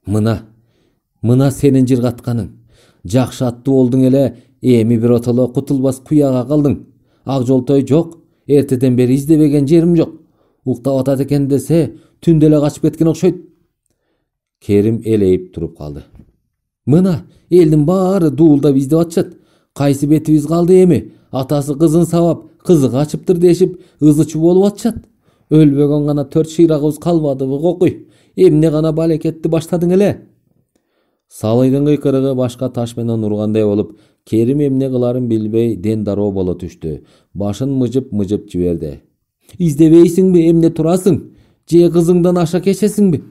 Мына сенин жыргатканың. Жакшы аттуу болдуң эле, эми биротоло кутулбас куяга калдың. Ак жолтой жок, эртеден бери издебеген жерим жок. Уктап атат экен десе, түндө эле качып кеткен окшойт. Керим элейип туруп калды. Мына элдин баары дуулдап издеп атышат. Кайсы бетибиз калды эми? Атасы кызын сабап, кызы качыптыр дешип, ызычуу болуп атышат. Өлбөгөн гана 4 шыйрагыбыз калбадыбы кокуй? Эмне гана балекетти баштадың эле? Салыйдын кыйкырыгы башка таш менен ургандай болуп, Керим эмне кыларын билбей ден дароо боло түштү. Башын мыжып жиберди. Издебейсиңби, эмне турасың? Же кызыңдан аша кечесиңби?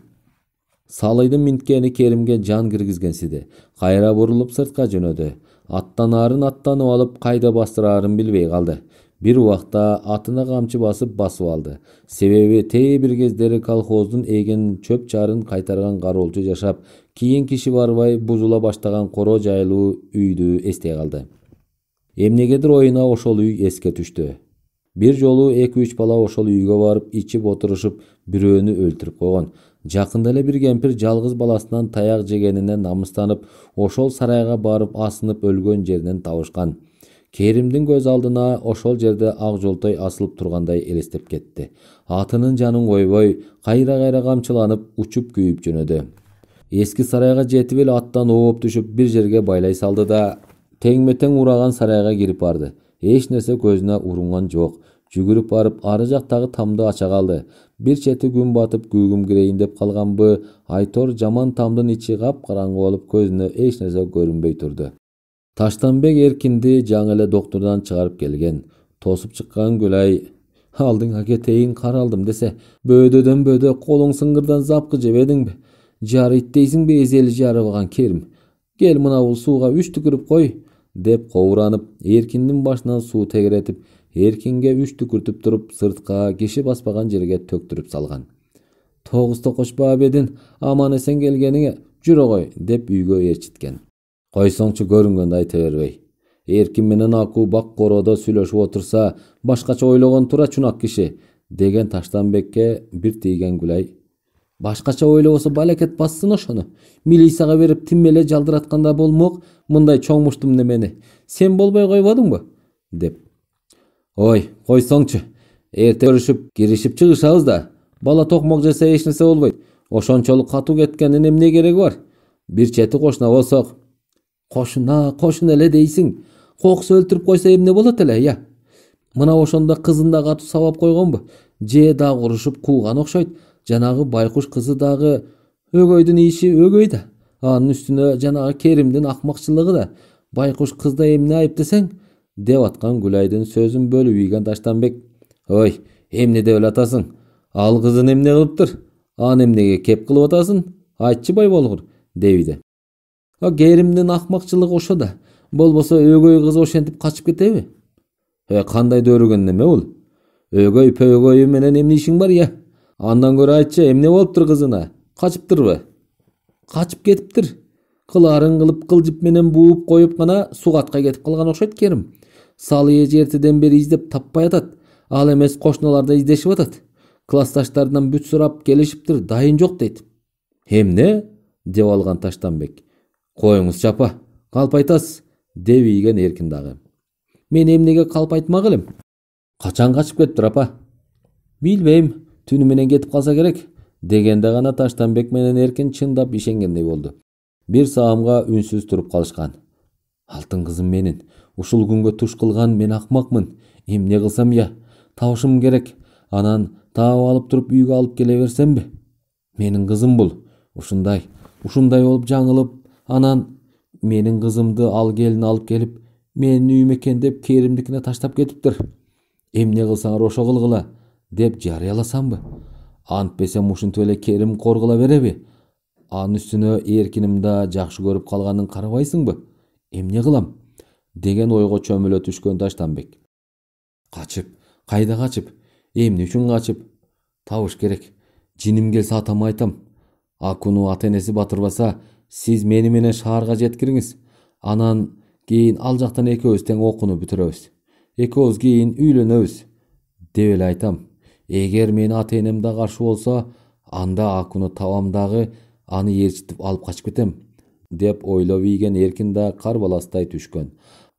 Салыйдын минткени Керимге жан киргизгенсиди. Кайра бурулуп сыртка жөнөдү. аттанарын аттанып алып кайда бастырарын билбей калды. Бир убакта атына камчы басып алды. Себеби бир кездери колхоздун эген чөп чарын кайтарган кароолчу жашап, кийин киши барбай бузула баштаган коро жайлуу үйдү эстей калды. Эмнегедир оюна ошол үй эске түштү. Бир жолу 2-3 бала ошол үйгө барып ичип отурушуп бирөөнү өлтүрүп койгон. Жакында эле бир кемпир жалгыз баласынан таяк жегенине намыстанып, ошол сарайга барып асынып өлгөн жеринен табышкан. Керимдин көз алдына ошол жерде ак жолтой асылып тургандай элестеп кетти. Атынын жанын койбой, кайра камчыланып, учуп күйүп жөнөдү. Эски сарайга жетип эле аттан ооп түшүп бир жерге байлай салды да, теңме-тең ураган сарайга кирип барды. Эч нерсе көзүнө урунган жок. Жүгүрүп барып ары жактагы тамды ача калды. Бир чети күн батып күүгүм кирейин деп калганбы, Айтор жаман тамдын ичи капкараңгы болуп көзүнө эч нерсе көрүнбөй турду. Таштанбек Эркинди жаңы эле доктурдан чыгарып келген. Тосуп чыккан Гүлай: "Алдыңа кетейин каралдым десе, бөөдөдөн бөөдө колуң сыңгырдан запкы жебедиңби? Жары иттейсиңби эзели жарыбаган Керим? Кел мына бул сууга 3 түкүрүп кой" деп кобуранып, Эркиндин башынан суу тегеретип, Эркинге 3 түкүртүп туруп, сыртка киши баспаган жерге төктүрүп салган. "Тогузда кочпа бедин, аман эсен келгениңе жүрө кой" деп үйгө ээрчиткен. "Койсоңчу көрүнгөндү айта бербей. Эркин менен Аку бак короодо сүйлөшүп отурса, башкача ойлогон тура чунак киши" деген Таштанбекке бир тийген Гүлай: "Башкача ойлобосо балекет бассын ошону. Милицияга берип тиммеле жалдыратканда болмок мындай чоңмуштум немени. Сен болбой койбодуңбу?" деп. "Ой, койсоңчу. Эрте көрүшүп, киришип чыгышабыз да. Бала токмок жесе эч нерсе болбойт. Ошончолук катуу кеткендин эмне кереги бар? Бир чети кошуна болсок." Кошуна эле дейсиң. Кокус өлтүрүп койсо эмне болот эле, я? Мына ошондо кызын да катуу сабап койгонбу? Же дагы урушуп кууган окшойт. Жанагы байкуш кызы дагы өгөйдүн иши өгөй да. Анын үстүнө жанагы Керимдин акмакчылыгы да. Байкуш кызда эмне айып десең?" деп аткан Гүлайдын сөзүн бөлүп ийген Таштанбек: "Ой, эмне деп атасың? Ал кызын эмне кылыптыр? Аны эмнеге кеп кылып атасың? Айтчы бай болгур" дебиди. "Керимдин акмакчылыгы ошо да. Болбосо өгөй кыз ошентип качып кетеби?" Кандай дөөрөгөн неме бул? Өгөй пөгөйү менен эмне ишиң бар, я? Андан көрө айтчы, эмне болуптур кызына? Качыптырбы?" "Качып кетиптир. Кылаарын кылып кылжып менен бууп коюп гана сугатка кетип калган окшойт Керим. Салый эже эртеден бери издеп таппай атат. Ал эмес кошуналар да издешип атат. Классташтарынан бүт сурап келишиптир, дайын жок дейт." "Эмне?" деп алган Таштанбек. "Коюңузчу апа, калп айтасыз" деп ийген Эркин дагы. "Мен эмнеге калп айтмак элем? Качан качып кетиптир апа?" "Билбейм, түнү менен кетип калса керек" дегенде гана Таштанбек менен Эркин чындап ишенгендей болду. Бир саамга үнсүз туруп калышкан. "Алтын кызым менин. Ушул күнгө туш кылган мен акмакмын. Эмне кылсам, я? Табышым керек. Анан таап алып туруп үйгө алып келе берсемби? Менин кызым бул. Ушундай болуп жаңылып, анан менин кызымды ал келин алып келип, менин үйүм экен деп Керимдикине таштап кетиптир. Эмне кылсаңар ошо кылгыла" деп жарыяласамбы? Антпесем ушинтип эле Керим коргула береби? Анын үстүнө Эркиним да жакшы көрүп калганын карабайсыңбы? Эмне кылам? Деген ойго чөмүлө түшкөн Таштанбек. Качып, кайда качып? Эмне үчүн качып? Табыш керек. Жиним келсе атама айтам. Акуну ата энеси батырбаса, сиз мени менен шаарга жеткириңиз. Анан кийин ал жактан экөөбүз тең окууну бүтүрөбүз. Экөөбүз кийин үйлөнөбүз деп эле айтам. Эгер менин ата энем да каршы болсо, анда Акуну табам дагы аны ээрчитип алып качып кетем деп ойлоп ийген Эркин да кар баластай түшкөн.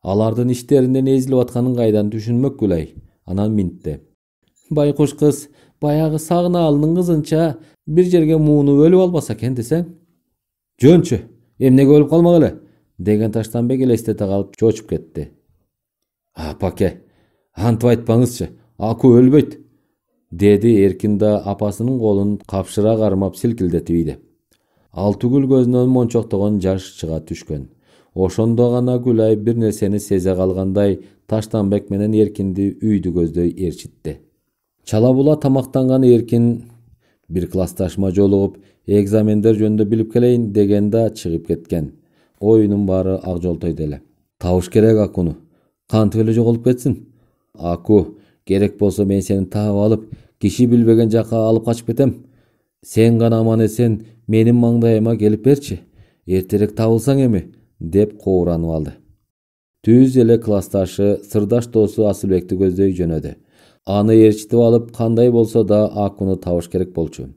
Алардын иштеринен эзилип атканын кайдан түшүнмөк Гүлай. Анан минтте: "Байкуш кыз баягы Сагынаалынын кызынча бир жерге муунуп өлүп албаса экен десең?" "Жөнчү, эмнеге өлүп калмак эле?" деген Таштанбек элестете калып чочуп кетти. "Апаке, антип айтпаңызчы, Аку өлбөйт" деди Эркин да апасынын колун капшыра кармап силкилдетип ийди. Ал түгүл көзүнөн мончоктогон жаш чыга түшкөн. Ошондо гана Гүлай бир нерсени сезе калгандай Таштанбек менен Эркинди үйдү көздөй ээрчитти. Чала була тамактанган Эркин бир классташыма жолугуп, экзамендер жөнүндө билип келейин деген да чыгып кеткен. Оюнун баары ак жолтойдо эле. Табыш керек Акуну. Кантип эле жоголуп кетсин? Аку, керек болсо мен сени таап алып, киши билбеген жакка алып качып кетем. Сен гана аман эсен менин маңдайыма келип берчи. Эртерээк табылсаң эми, деп кооранып алды. Түз эле классташы, сырдаш досу Асылбекти көздөй жөнөдү. Аны ээрчитип алып, кандай болсо да Акуну табыш керек болчу.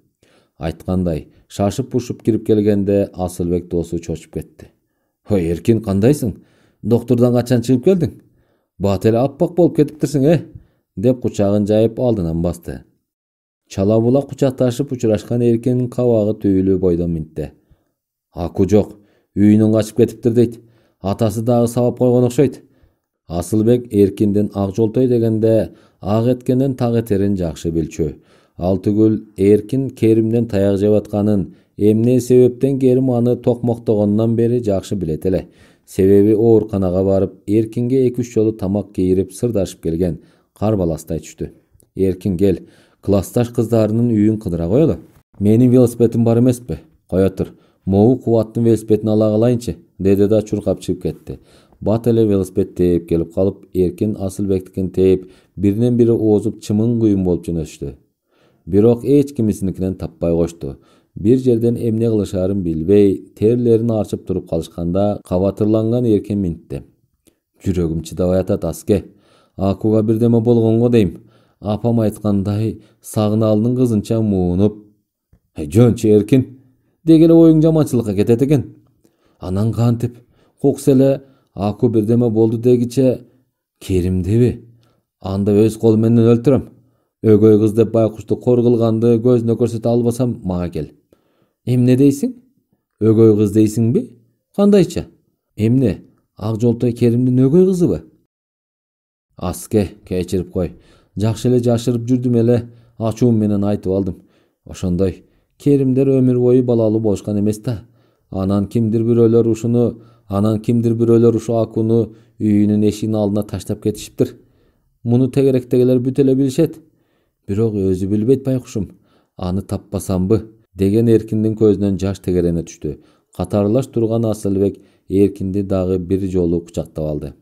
Айткандай, шашып-пушуп кирип келгенде Асылбек досу чочуп кетти. Ой, Эркин, кандайсың? Доктурдан качан чыгып келдиң? Бат эле аппак болуп кетиптирсиң, деп кучагын жайып алдынан басты. Чала була кучакташып учурашкан Эркинин кабагы түйүлүү бойдон минтти. Аку жок, үйүнөн качып кетиптир дейт. Атасы дагы сабап койгон окшойт. Асылбек Эркиндин ак жолтой дегенде ак эткенен так этерин жакшы билчү. Ал түгүл Эркин Керимден таяк жеп атканын, эмне себептен Керим аны токмоктогондон бери жакшы билет эле. Себеби ооруканага барып, Эркинге 2-3 жолу тамак кийирип, сырдашып келген. Карбаластай түштү. Эркин, кел, классташ кыздарынын үйүн кыдыра коелу. Менин велосипедим бар эмеспи? Кое тур, могу Кубаттын велосипедин ала калайынчы, деди да чуркап чыгып кетти. Бат эле велосипед тээп келип калып, Эркин Асылбектикин тээп, биринен бири оозуп чымын куюм болуп жөнөштү. Бирок эч кимисиникинен таппай кошту. Бир жерден эмне кылышаарын билбей, терлерин арчып туруп калышканда кабатырланган Эркин минтти. Жүрөгүм чыдабай атат, Аске. Акуга бирдеме болгонго дейм. Апам айткандай, Сагыналдын кызынча муунуп. Жөнчү Эркин, деги эле оюң жаманчылыкка кетет экен. Анан кантип? Кокс эле Аку бирдеме болду дегиче Керимдиби? Анда өз колум менен өлтүрөм. Өгөй кыз деп байкушту кор кылганды көзүнө көрсөтө албасам, мага кел. Эмне дейсиң? Өгөй кыз дейсиңби? Кандайча? Эмне? Ак жолтой Керимдин өгөй кызыбы? Аске, кечирип кой. Жакшы эле жашырып жүрдүм эле, ачуум менен айтып алдым. Ошондой. Керимдер өмүр бою балалуу болушкан эмес да. Анан кимдир бирөөлөр ушу Акуну үйүнүн эшигинин алдына таштап кетишиптир. Муну тегеректегилер бүт эле билишет. Бирок өзү билбейт байкушум. Аны таппасамбы? Деген Эркиндин көзүнөн жаш тегерене түштү. Катарлаш турган Асылбек Эркинди дагы бир жолу кучактап алды.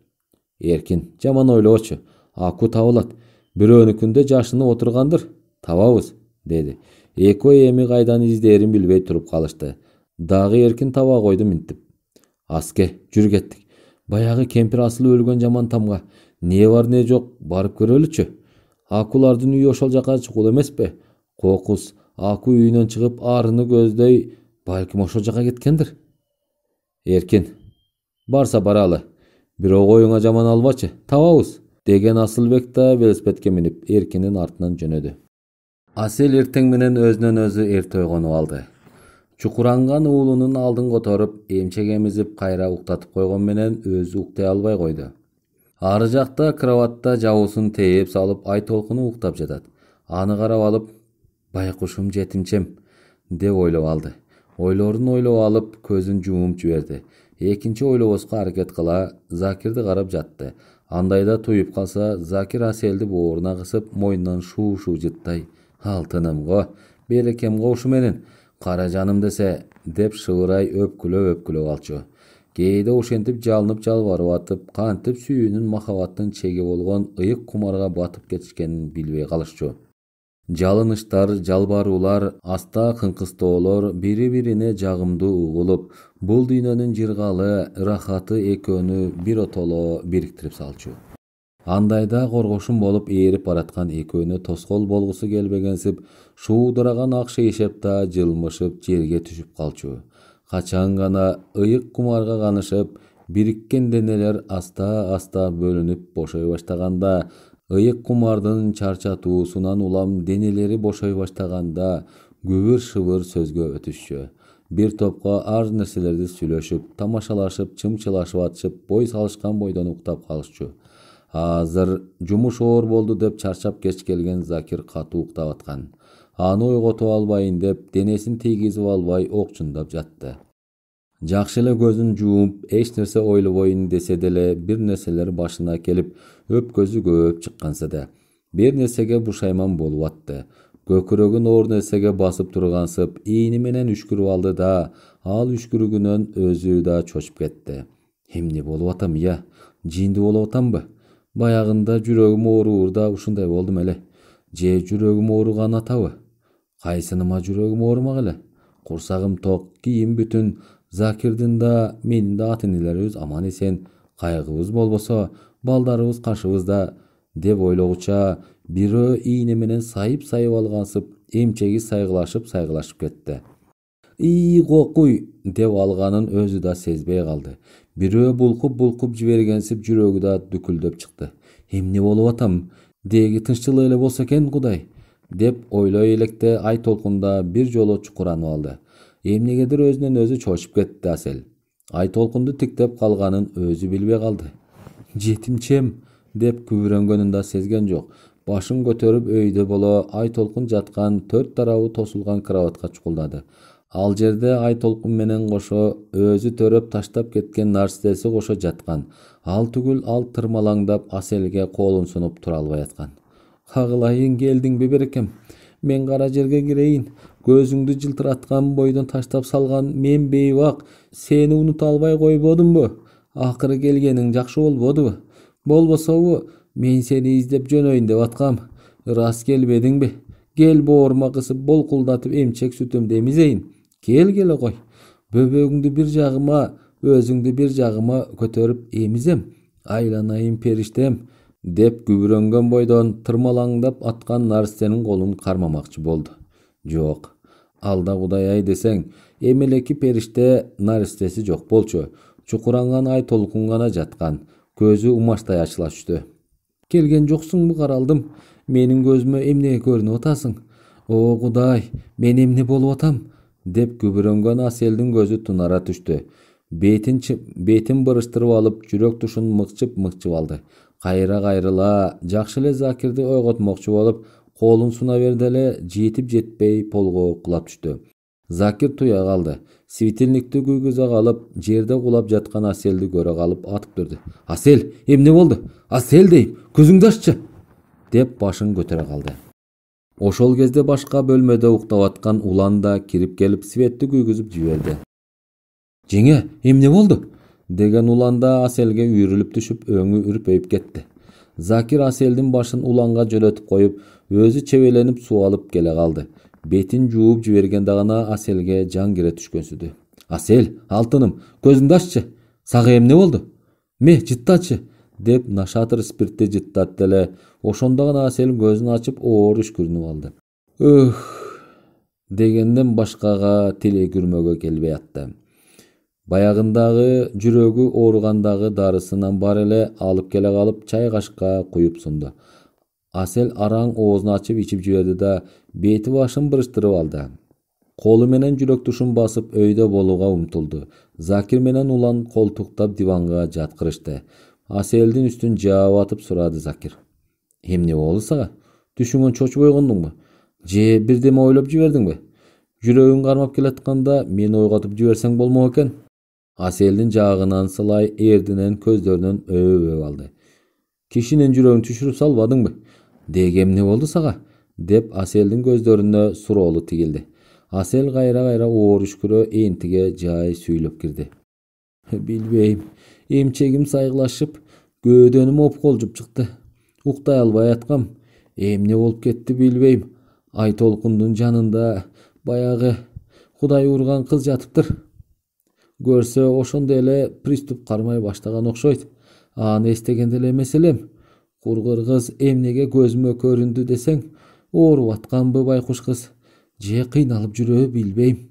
Эркин, жаман ойлобочу. Аку табылат. Бирөөнүкүндө жашынып отургандыр. Табабыз, деди. Экөө эми кайдан издээрин билбей туруп калышты. Дагы Эркин таба койду минтип. Аске, жүр кеттик. Баягы кемпир асылып өлгөн жаман тамга. Не бар не жок, барып көрөлүчү. Акулардын үйү ошол жака чукул эмеспи? Кокус, Аку үйүнөн чыгып арыны көздөй, балким ошол жака кеткендир. Эркин, барса баралы. Бирок оюңа жаман албачы, табабыз, деген Асылбек да велосипедке минип Эркиндин артынан жөнөдү. Асел эртең менен өзүнөн өзү эрте ойгонуп алды. Чукуранган уулунун алдын которуп, эмчек эмизип кайра уктатып койгон менен өзү уктай албай койду. Ары жакта кроватта жабуусун тээп салып ай толкуну уктап жатат. Аны карап алып, байкушум жетимчем, деп ойлоп алды. Ойлорун ойлоп алып, көзүн жумуп жиберди. Экинчи ойлобоско аракет кыла Закирди карап жатты. Андайда туюп калса, Закир Аселди бооруна кысып, мойнунан шуу жыттай. Алтыным го, берекем го ушу менен, кара жаным десе, деп шыбырай өпкүлөп алчу. Кээде ошентип жалынып жалбарып атып, кантип сүйүүнүн махабаттын чеги болгон ыйык кумарга батып кетишкенин билбей калышчу. Жалыныштар, жалбаруулар, аста кыңкыстоолор бири-бирине жагымдуу угулуп, бул дүйнөнүн жыргалы, рахаты экөөнү бир отоло бириктирип салчу. Андайда коргошун болуп ээрип бараткан экөөнү тоскоол болгусу келбегенсип, шуудураган ак шейшеп да жылмышып жерге түшүп калчу. Качан гана ыйык кумарга канышып, бириккен денелер аста бөлүнүп бошой баштаганда, ыйык кумардын чарчатуусунан улам денелери бошой баштаганда, күбүр-шыбыр сөзгө өтүшчү. Бир топко ар нерселерди сүйлөшүп, тамашалашып, чымчылашып атышып, бой салышкан бойдон уктап калышчу. Азыр жумуш оор болду деп чарчап кеч келген Закир катуу уктап аткан. Аны ойготуп албайын деп, денесин тийгизип албай окчундап жатты. Жакшы эле көзүн жууп, эч нерсе ойлобойн десе деле, бир нерселер башына келип, өпкөзү көп чыкканса да, бир нерсеге бушайман болуп атты. Көкүрөгүн оор нерсеге басып тургансып, ийини менен үшкүрүп алды да, ал үшкүрүгүнөн өзү да чочуп кетти. Эмне болуп атам я? Жиинди болуп атамбы? Баягында жүрөгүм ооруурда ушундай болдум эле. Же жүрөгүм ооруган атабы? Кайсыныма жүрөгүм оорумак эле? Курсагым ток, кийим бүтүн. Закирдин да, менин да ата-энелерибиз аман эсен. Кайгыбыз болбосо, балдарыбыз каршыбызда деп ойлогуча бирөө ийне менен сайып алгансып, эмчеги сайгылашып кетти. Кокуй деп алганын өзү да сезбей калды. Бирөө булкуп жибергенсип жүрөгү да дүкүлдөп чыкты. Эмне болуп атам? Деги тынччылык эле болсо экен Кудай деп ойлой электе ай толкунда бир жолу чукуранып алды. Эмнегедир өзүнөн өзү чочуп кетти Асел. Ай толкунду тиктеп калганын өзү билбей калды. Жетимчем деп күбүрөнгөнүн да сезген жок. Башын көтөрүп өйдө боло ай толкун жаткан 4 тарабы тосулган кроватка чукулдады. Ал жерде ай толкун менен кошо өзү төрөп таштап кеткен нарсеси кошо жаткан. Ал түгүл ал тырмалаңдап Аселге колун сунуп тура албай аткан. Кагылайын келдиңби берекем? Мен кара жерге кирейин. Көзүңдү жылтыраткан бойдон таштап салган мен бейбак. Сени унута албай койбодумбу? Акыры келгениң жакшы болбодубу? Болбособу мен сени издеп жөнөйүн деп аткам. Ырас келбедиңби? Кел боорума кысып болкулдатып эмчек сүтүмдү эмизейин. Кел келе кой. Бөбөгүңдү бир жагыма, өзүңдү бир жагыма көтөрүп эмизем. Айланайын периштем деп күбүрөнгөн бойдон тырмалаңдап аткан нарсенин колун кармамакчы болду. Жок, алда Кудай ай десең, эмелеки периште нарсеси жок болчу. Чукуранган ай толкун гана жаткан. Көзү умаштай ачыла түштү. Келген жоксуңбу каралдым? Менин көзүмө эмнеге көрүнүп атасың? О Кудай, мен эмне болуп атам? Деп күбүрөнгөн Аселдин көзү тунара түштү. Бетин бырыштырып алып, жүрөк тушун мыкчып алды. Кайра кайрыла, жакшы эле Закирди ойготмокчу болуп, колун суна берди эле, жетип жетпей полго кулап түштү. Закир туя калды. Светильникти күйгүзө калып, жерде кулап жаткан Аселди көрө калып атып турду. Асел, эмне болду? Асел дейм, көзүңдү аччы деп башын көтөрө калды. Ошол кезде башка бөлмөдө уктап аткан Улан да кирип келип светти күйгүзүп жиберди. Жеңе, эмне болду? Деген Улан да Аселге үйрүлүп түшүп, өңү үрпөйүп кетти. Закир Аселдин башын Уланга жөнөтүп коюп, өзү чебеленип суу алып келе калды. Бетин жууп жибергенде гана Аселге жан кире түшкөнсүдү. Асел, алтыным, көзүңдү аччы. Сага эмне болду? Ме, жыттачы деп нашатыр спиртти жыттатты эле. Ошондо гана Асел көзүн ачып оор үшкүрүнүп алды. Дегенден башкага тили күрмөгө келбей атты. Баягындагы жүрөгү ооругандагы дарысынан бар эле алып келе калып чай кашыкка куюп сунду. Асел араң оозун ачып ичип жиберди да бети башын бырыштырып алды. Колу менен жүрөк тушун басып өйдө болууга умтулду. Закир менен Улан колтуктап диванга жаткырышты. Аселдин үстүн жаап атып сурады Закир. Эмне болду сага? Түшүңөн чочуп ойгондуңбу? Же бирдеме ойлоп жибердиңби? Жүрөгүң кармап келатканда мени ойготуп жиберсең болмок экен. Аселдин жаагынан сылай эрдинен көздөрүнөн өбөп алды. Кишинин жүрөгүн түшүрүп салбадыңбы? Деги эмне болду сага? Деп Аселдин көздөрүнө суроолу тигилди. Асел кайра оор үшкүрө энтиге жай сүйлөп кирди. Билбейм, эмчегим сайгылашып, көөдөнүм опколжуп чыкты. Уктай албай аткам. Эмне болуп кетти билбейм. Ай толкундун жанында баягы Кудай урган кыз жатыптыр. Көрсө ошондой эле приступ кармай баштаган окшойт. Аны эстегенде эле эмес элем. Кургыр кыз эмнеге көзүмө көрүндү десең, ооруп атканбы байкуш кыз, же кыйналып жүрөбү билбейм.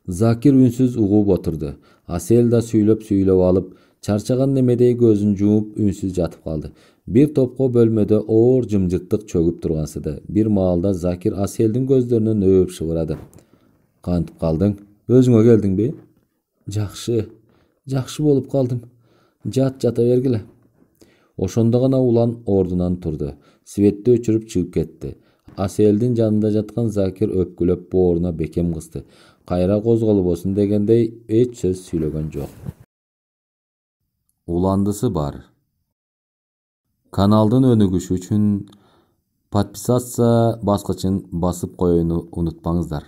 Закир үнсүз угуп отурду. Асел да сүйлөп алып, чарчаган немедей көзүн жумуп үнсүз жатып калды. Бир топко бөлмөдө оор жымжырттык чөгүп тургансыды. Бир маалда Закир Аселдин көздөрүнөн өбүп шыбырады. Кантип калдың? Өзүңө келдиңби? Жакшы болуп калдым. Жата бергиле. Ошондо гана Улан ордунан турду. Светти өчүрүп чыгып кетти. Аселдин жанында жаткан Закир өпкүлөп бооруна бекем кысты. Кайра козголбосун дегендей эч сөз сүйлөгөн жок. Уландысы бар. Каналдын өнүгүшү үчүн подписаться баскычын басып коюуну унутпаңыздар.